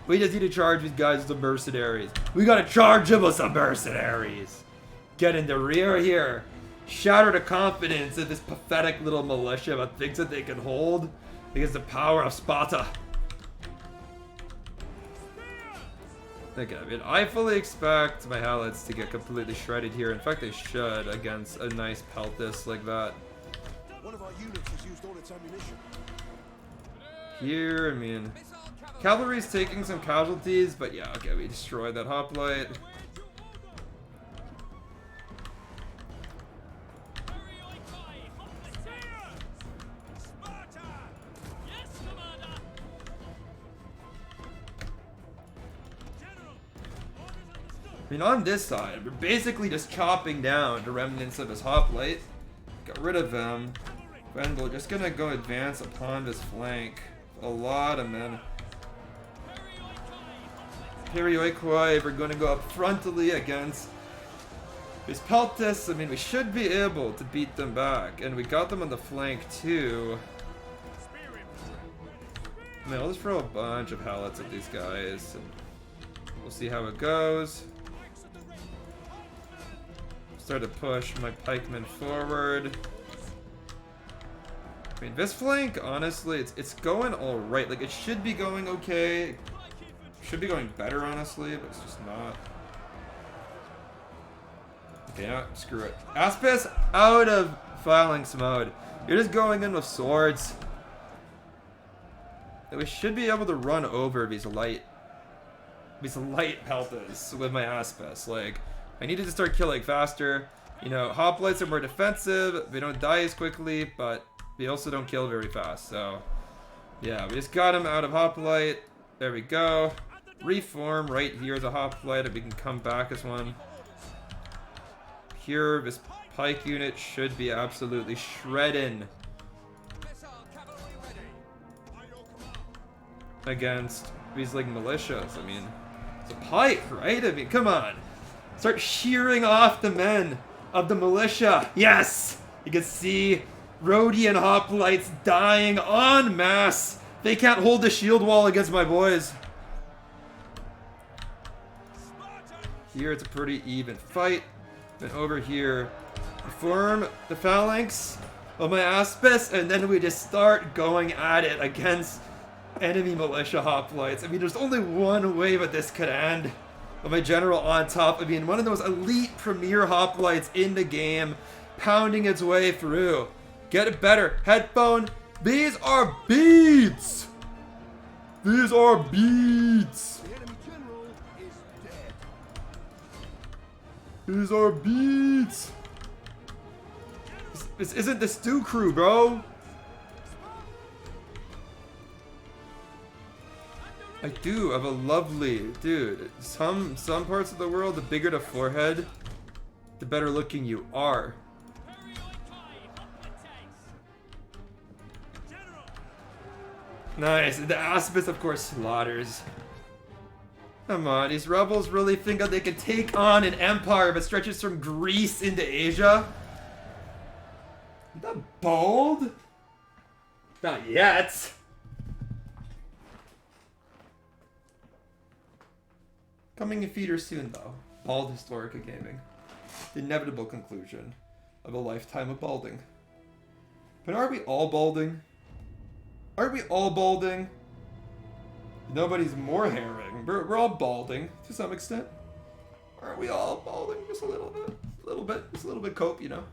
we just need to charge these guys with some mercenaries. We gotta charge them with some mercenaries. Get in the rear here. Shatter the confidence of this pathetic little militia that thinks that they can hold against the power of Sparta. Okay, I mean, I fully expect my Helots to get completely shredded here. In fact, they should against a nice Peltis like that. One of our units has used all its ammunition. Here, I mean, cavalry's taking some casualties, but yeah, okay, we destroyed that hoplite. I mean, on this side, we're basically just chopping down the remnants of his hoplite. Got rid of them. And we're just gonna go advance upon this flank. A lot of men. Perioikoi, we're gonna go up frontally against these Peltis. I mean, we should be able to beat them back. And we got them on the flank too. I mean, I'll just throw a bunch of Helots at these guys. And we'll see how it goes. Start to push my pikemen forward. I mean, this flank, honestly, it's going alright. Like, it should be going okay. Should be going better, honestly, but it's just not. Okay, no, screw it. Aspis out of phalanx mode. You're just going in with swords. And we should be able to run over these light peltas with my Aspis. Like, I needed to start killing faster. You know, hoplites are more defensive. They don't die as quickly, but they also don't kill very fast. So, yeah, we just got him out of hoplite. There we go. Reform right here as a hoplite if we can come back as one. Here, this pike unit should be absolutely shredding against these, like, militias. I mean, it's a pike, right? I mean, come on. Start shearing off the men of the militia. Yes! You can see Rhodian hoplites dying en masse. They can't hold the shield wall against my boys. Here it's a pretty even fight. Then over here, form the phalanx of my Aspis, and then we just start going at it against enemy militia hoplites. I mean, there's only one way that this could end. With my general on top. I mean, one of those elite premier hoplites in the game, pounding its way through. Get it better. Headphone. These are beats. These are beats. The enemy general is dead. These are beats. This isn't the stew crew, bro. I do have a lovely, dude. Some parts of the world, the bigger the forehead, the better looking you are. Nice. The Aspis, of course, slaughters. Come on, these rebels really think that they can take on an empire that stretches from Greece into Asia? Is that bold? Not yet. Coming in feeder soon, though. Bald Historica Gaming. The inevitable conclusion of a lifetime of balding. But are we all balding? Aren't we all balding? Nobody's more hairing. We're all balding to some extent. Aren't we all balding? Just a little bit. Just a little bit cope, you know?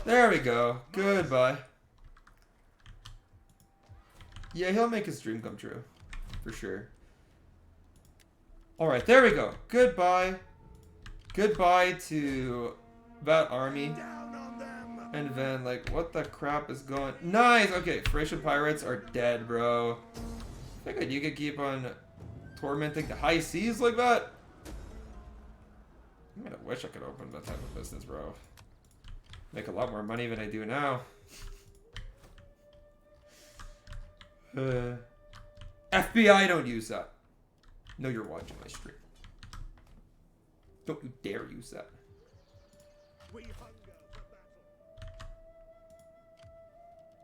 There we go. Goodbye. Yeah, he'll make his dream come true. For sure. Alright, there we go. Goodbye. Goodbye to that army. And then, like, what the crap is going... Nice! Okay, Thracian pirates are dead, bro. I think you could keep on tormenting the high seas like that. I mean, I wish I could open that type of business, bro. Make a lot more money than I do now. FBI, don't use that. No, you're watching my stream. Don't you dare use that. We hunger for battle.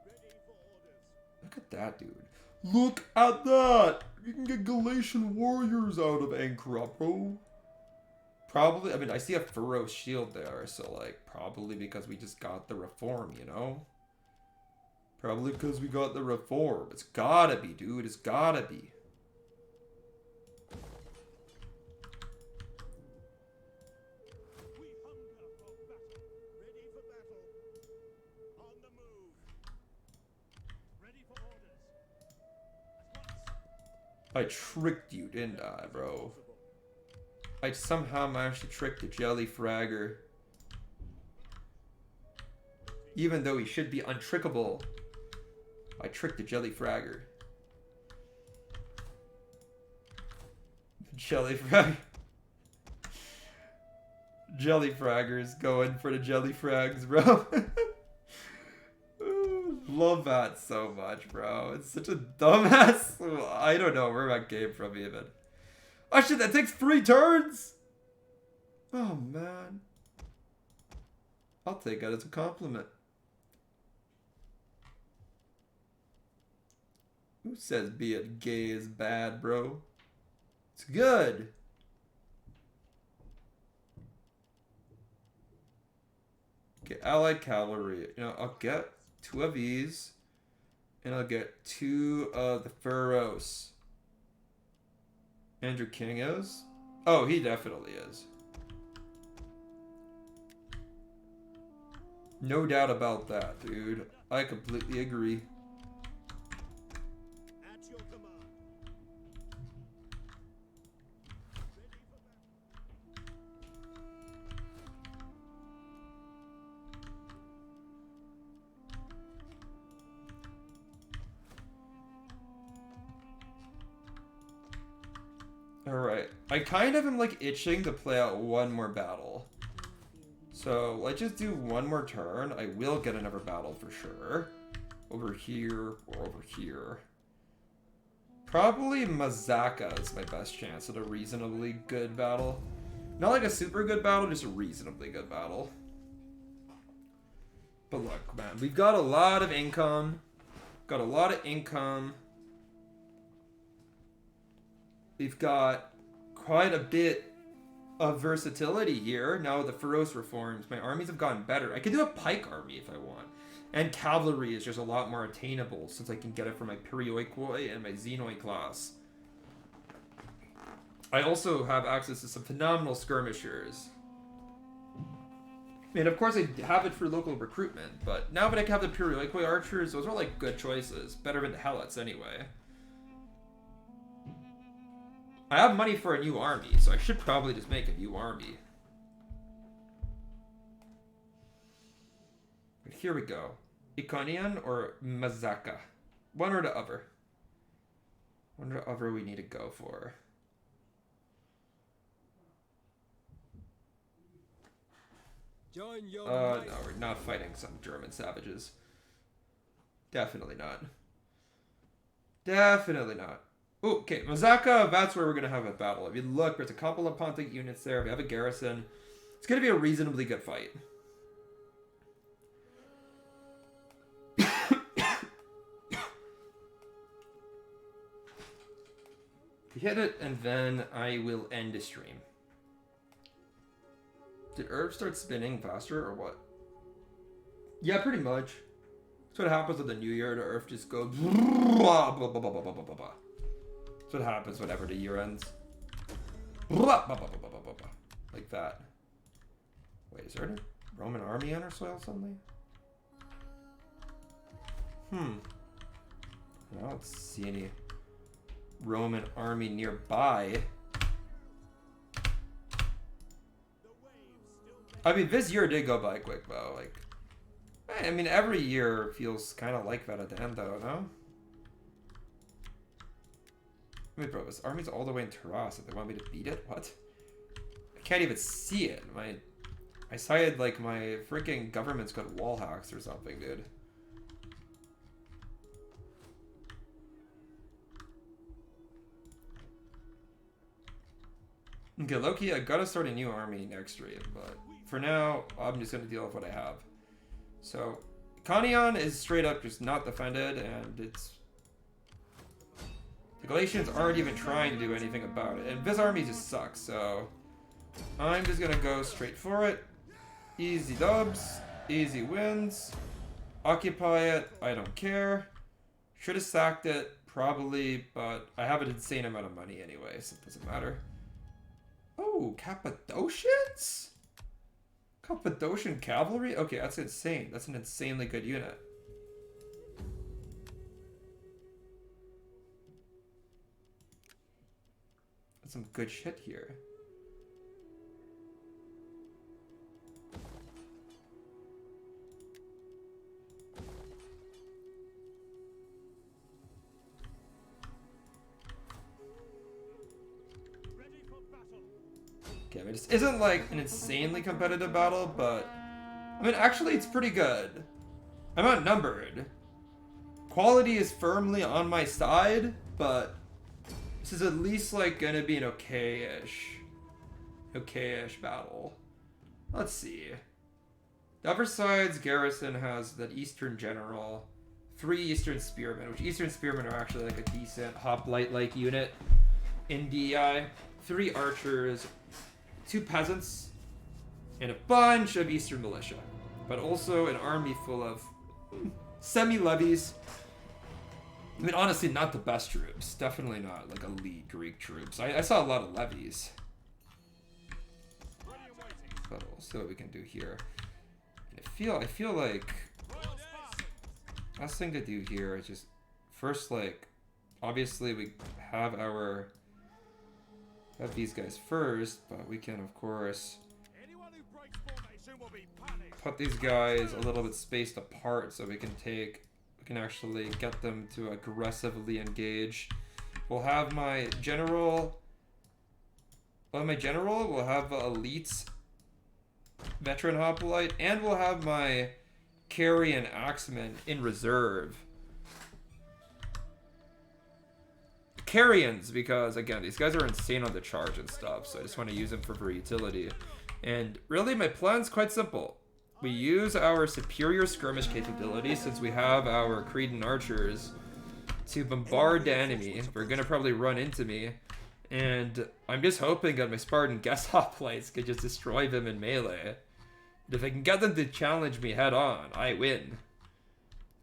Ready for orders. Look at that, dude. Look at that! You can get Galatian warriors out of Ankara, bro. Probably, I mean, I see a Pharaoh shield there, so, like, probably because we just got the reform, you know? Probably because we got the reform. It's gotta be, dude. It's gotta be. We hunger for battle. Ready for battle. On the move. Ready for orders. At once. I tricked you, didn't I, bro? I somehow managed to trick the Jelly Fragger. Even though he should be untrickable. I tricked the Jelly Fragger. Jelly Fragger. Jelly Fraggers going for the Jelly Frags, bro. Love that so much, bro. It's such a dumbass. I don't know where that came from even. Oh shit, that takes 3 turns? Oh man. I'll take that as a compliment. Who says being gay is bad, bro? It's good. Okay, allied cavalry. You know, I'll get 2 of these. And I'll get 2 of the Pharaohs. Andrew King is? Oh, he definitely is. No doubt about that, dude. I completely agree. At your command. Ready for Alright. I kind of am like itching to play out one more battle. So let's just do one more turn. I will get another battle for sure. Over here or over here. Probably Mazaka is my best chance at a reasonably good battle. Not like a super good battle, just a reasonably good battle. But look, man, we've got a lot of income. Got a lot of income. We've got quite a bit of versatility here. Now with the Feroz reforms, my armies have gotten better. I could do a pike army if I want. And cavalry is just a lot more attainable since I can get it from my Perioikoi and my Xenoi class. I also have access to some phenomenal skirmishers. And of course I have it for local recruitment, but now that I have the Perioikoi archers, those are like good choices. Better than the Helots anyway. I have money for a new army, so I should probably just make a new army. But here we go. Iconian or Mazaka? One or the other. One or the other we need to go for. Join your No, might. we're not fighting some German savages. Definitely not. Definitely not. Ooh, okay, Mazaka, that's where we're going to have a battle. If you look, there's a couple of Pontic units there. We have a garrison. It's going to be a reasonably good fight. Hit it, and then I will end the stream. Did Herb start spinning faster, or what? Yeah, pretty much. That's what happens with the New Year. The Earth just goes... That's what happens whenever the year ends. Like that. Wait, is there a Roman army on our soil suddenly? I don't see any Roman army nearby. I mean, this year did go by quick, though. Like, I mean, every year feels kind of like that at the end, though, no? Wait, bro, this army's all the way in Taras. If they want me to beat it? What? I can't even see it. I cited, like, my freaking government's got wall hacks or something, dude. Okay, Loki, I gotta start a new army next stream, but for now, I'm just gonna deal with what I have. So, Kanion is straight up just not defended, and it's... The Galatians aren't even trying to do anything about it, and this army just sucks, so... I'm just gonna go straight for it. Easy dubs, easy wins. Occupy it, I don't care. Should have sacked it, probably, but I have an insane amount of money anyway, so it doesn't matter. Oh, Cappadocians? Cappadocian cavalry? Okay, that's insane. That's an insanely good unit. That's some good shit here. Okay, I mean, this isn't like an insanely competitive battle, but I mean, actually, it's pretty good. I'm outnumbered. Quality is firmly on my side, but this is at least like gonna be an okay-ish battle. Let's see. The other side's garrison has that Eastern General, 3 Eastern Spearmen, which Eastern Spearmen are actually like a decent hoplite-like unit in DEI. 3 archers, 2 peasants, and a bunch of Eastern militia, but also an army full of semi-levies. I mean, honestly, not the best troops. Definitely not like elite Greek troops. I saw a lot of levies. But we'll see what we can do here. I feel like best thing to do here is just first, like, obviously we have these guys first, but we can of course put these guys a little bit spaced apart so we can actually get them to aggressively engage. We'll have my general. We'll have elites, veteran hoplite, and we'll have my Carrion axemen in reserve. Carrions, because again, these guys are insane on the charge and stuff, so I just want to use them for utility. And really, my plan's quite simple. We use our superior skirmish capability, since we have our Cretan archers, to bombard the enemy. They're gonna probably run into me, and I'm just hoping that my Spartan guest hoplites could just destroy them in melee. And if I can get them to challenge me head on, I win.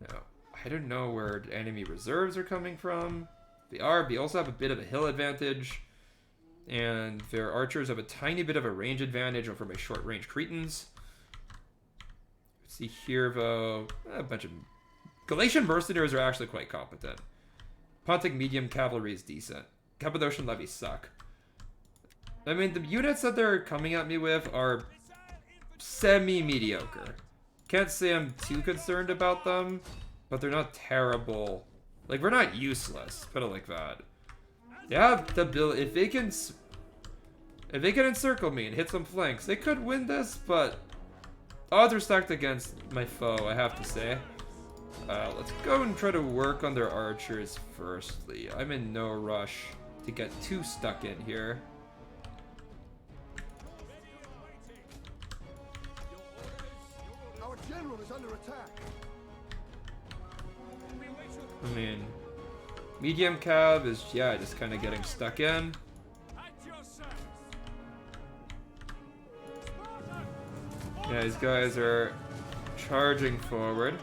Now, I don't know where the enemy reserves are coming from. They also have a bit of a hill advantage, and their archers have a tiny bit of a range advantage over my short range Cretans. Let's see here, though, a bunch of Galatian mercenaries are actually quite competent. Pontic medium cavalry is decent. Cappadocian levies suck. I mean, the units that they're coming at me with are semi-mediocre. Can't say I'm too concerned about them, but they're not terrible. Like, we're not useless, put it like that. They have the ability, if they can encircle me and hit some flanks, they could win this, but odds are stacked against my foe, I have to say. Let's go and try to work on their archers firstly. I'm in no rush to get too stuck in here. Our general is under attack. I mean, medium cav is, yeah, just kind of getting stuck in. Yeah, these guys are charging forward.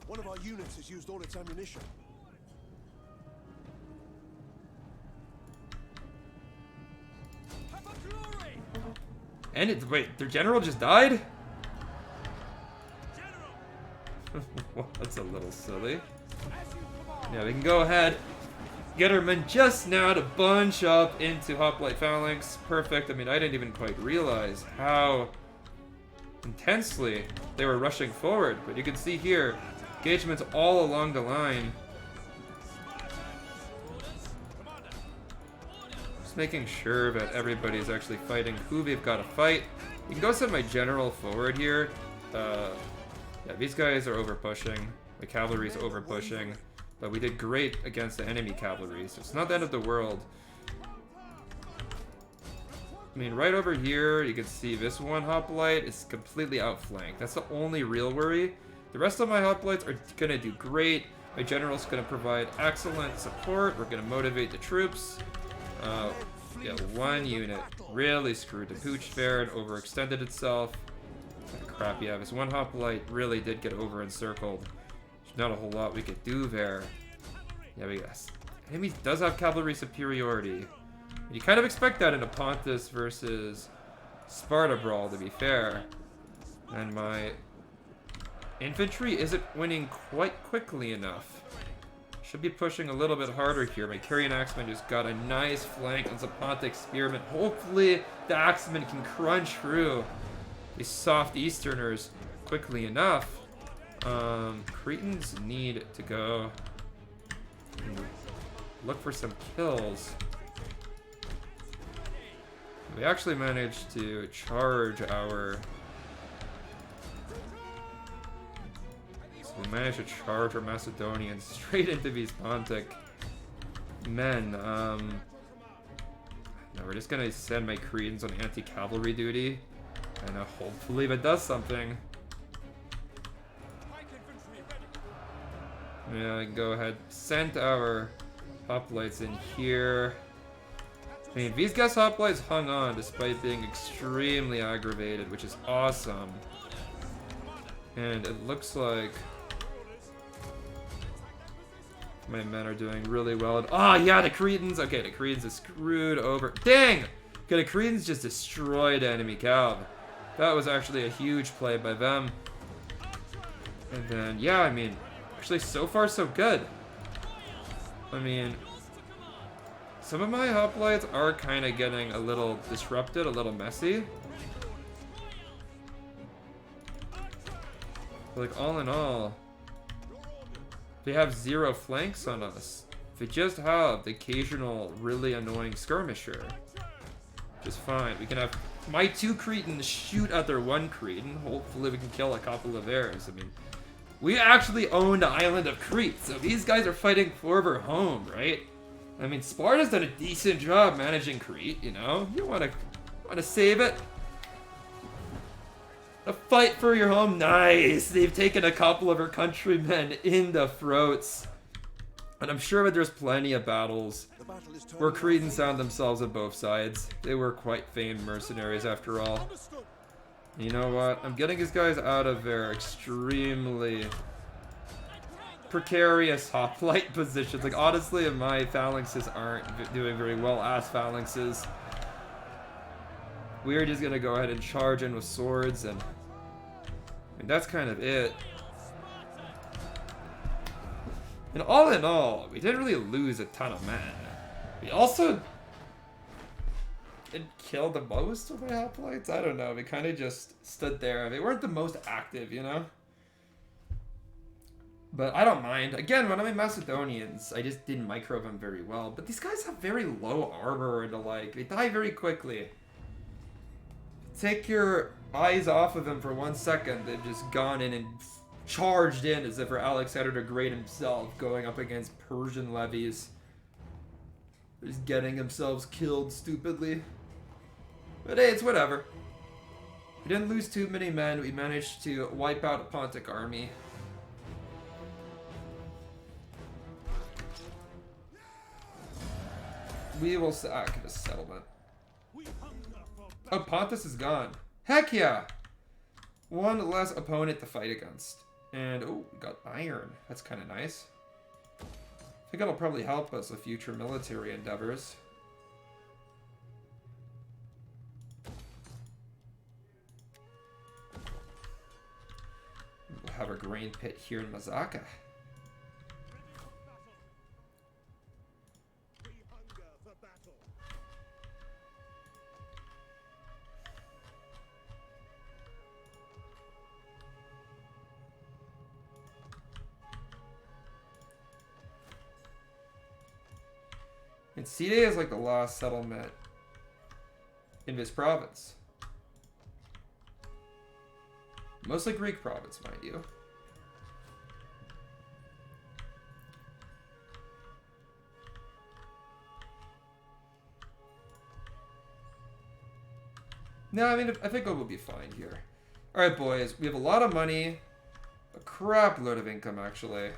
One of our units has used all its ammunition. And wait, their general just died? Well, that's a little silly. Yeah, we can go ahead. Get our men just now to bunch up into Hoplite Phalanx. Perfect. I mean, I didn't even quite realize how intensely they were rushing forward. But you can see here, engagements all along the line. Just making sure that everybody's actually fighting who they've got to fight. You can go send my general forward here. Yeah, these guys are over pushing. The cavalry's over pushing. But we did great against the enemy cavalry, so it's not the end of the world. I mean, right over here, you can see this one hoplite is completely outflanked. That's the only real worry. The rest of my hoplites are going to do great. My general's going to provide excellent support. We're going to motivate the troops. Yeah, one unit really screwed the pooch there and overextended itself. Crap, yeah, this one hoplite really did get over encircled. There's not a whole lot we could do there. Yeah, but yes. Enemy does have cavalry superiority. You kind of expect that in a Pontus versus Sparta brawl, to be fair. And my infantry isn't winning quite quickly enough. Should be pushing a little bit harder here. My Carrion Axeman just got a nice flank on Zapontic Spearmen. Hopefully the Axemen can crunch through these soft Easterners quickly enough. Cretans need to go and look for some kills. We actually managed to charge our... So we managed to charge our Macedonians straight into these Pontic men. No, we're just gonna send my Cretans on anti-cavalry duty. And hopefully that does something. Yeah, I can go ahead. Send our hoplites in here. I mean, these guys' hoplites hung on despite being extremely aggravated, which is awesome. And it looks like my men are doing really well. And, oh, yeah, the Cretans. Okay, the Cretans are screwed over. Dang! Okay, the Cretans just destroyed enemy cav. That was actually a huge play by them. And then, yeah, I mean, actually, so far, so good. I mean, some of my hoplites are kind of getting a little disrupted, a little messy. Like, all in all, they have 0 flanks on us. They just have the occasional really annoying skirmisher. Which is fine. We can have my 2 Cretans shoot at their 1 Cretan. Hopefully we can kill a couple of theirs. I mean, we actually own the island of Crete, so these guys are fighting for their home, right? I mean, Sparta's done a decent job managing Crete, you know? You want to save it? A fight for your home, nice! They've taken a couple of our countrymen in the throats. And I'm sure that there's plenty of battles where Cretans found themselves on both sides. They were quite famed mercenaries after all. You know what? I'm getting these guys out of their extremely precarious hoplite positions. Like, honestly, my phalanxes aren't doing very well as phalanxes. We're just gonna go ahead and charge in with swords, and I mean, that's kind of it. And all in all, we didn't really lose a ton of men. We also didn't kill the most of my hoplites. I don't know. We kind of just stood there. They weren't the most active, you know? But I don't mind. Again, when I'm in Macedonians, I just didn't micro them very well. But these guys have very low armor and the like. They die very quickly. Take your eyes off of them for 1 second. They've just gone in and charged in as if for Alexander the Great himself going up against Persian levies. Just getting themselves killed stupidly. But hey, it's whatever. We didn't lose too many men. We managed to wipe out a Pontic army. We will sack this settlement. Oh, Pontus is gone. Heck yeah! 1 less opponent to fight against. And, oh, we got iron. That's kind of nice. I think that'll probably help us with future military endeavors. We'll have our grain pit here in Mazaka. We hunger for battle. And Side is like the last settlement in this province. Mostly Greek province, mind you. No, I mean, I think we'll be fine here. Alright, boys. We have a lot of money. A crap load of income, actually.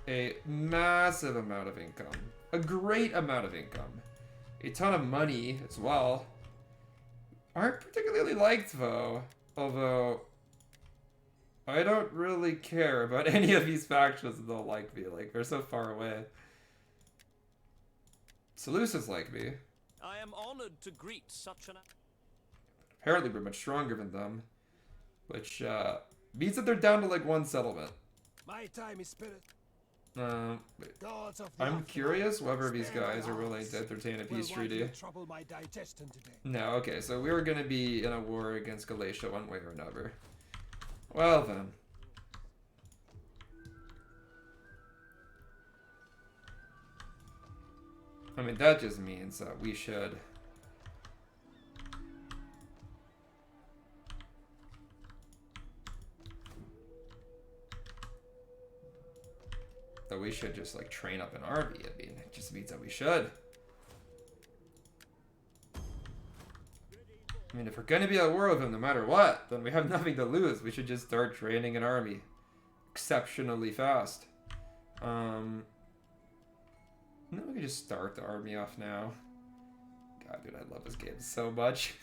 A massive amount of income. A great amount of income. A ton of money as well. Aren't particularly liked, though. Although, I don't really care about any of these factions that don't like me. Like, they're so far away. Seleucids like me. I am honored to greet such an... Apparently we're much stronger than them. Which, means that they're down to, like, one settlement. My time is spirit. Gods of the I'm afterlife, curious whether these spare my guys are willing hearts. to entertain a Well, peace why do treaty. you trouble my digestion today? No, okay, so we were gonna be in a war against Galatia one way or another. Well then. I mean, that just means that we should... just, like, train up an army. I mean, it just means that we should. I mean, if we're gonna be at war with him no matter what, then we have nothing to lose. We should just start training an army exceptionally fast. No, we can just start the army off now. God, dude, I love this game so much.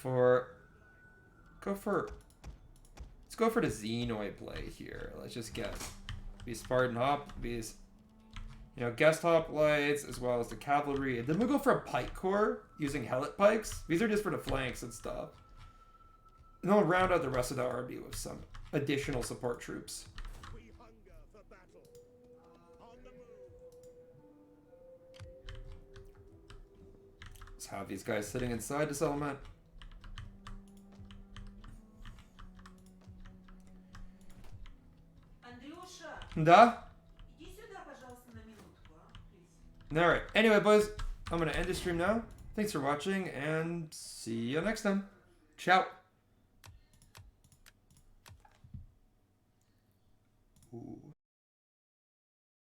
Let's go for the Xenoi play here. Let's just get these Spartan these, you know, guest hoplites as well as the cavalry. And then we'll go for a pike corps using helot pikes. These are just for the flanks and stuff. And then we'll round out the rest of the army with some additional support troops. We hunger for battle. On the move. Let's have these guys sitting inside the settlement. Андрюша, Да? иди сюда, пожалуйста, на минутку, please. Alright, anyway, boys, I'm going to end the stream now. Thanks for watching, and see you next time. Ciao. Ooh.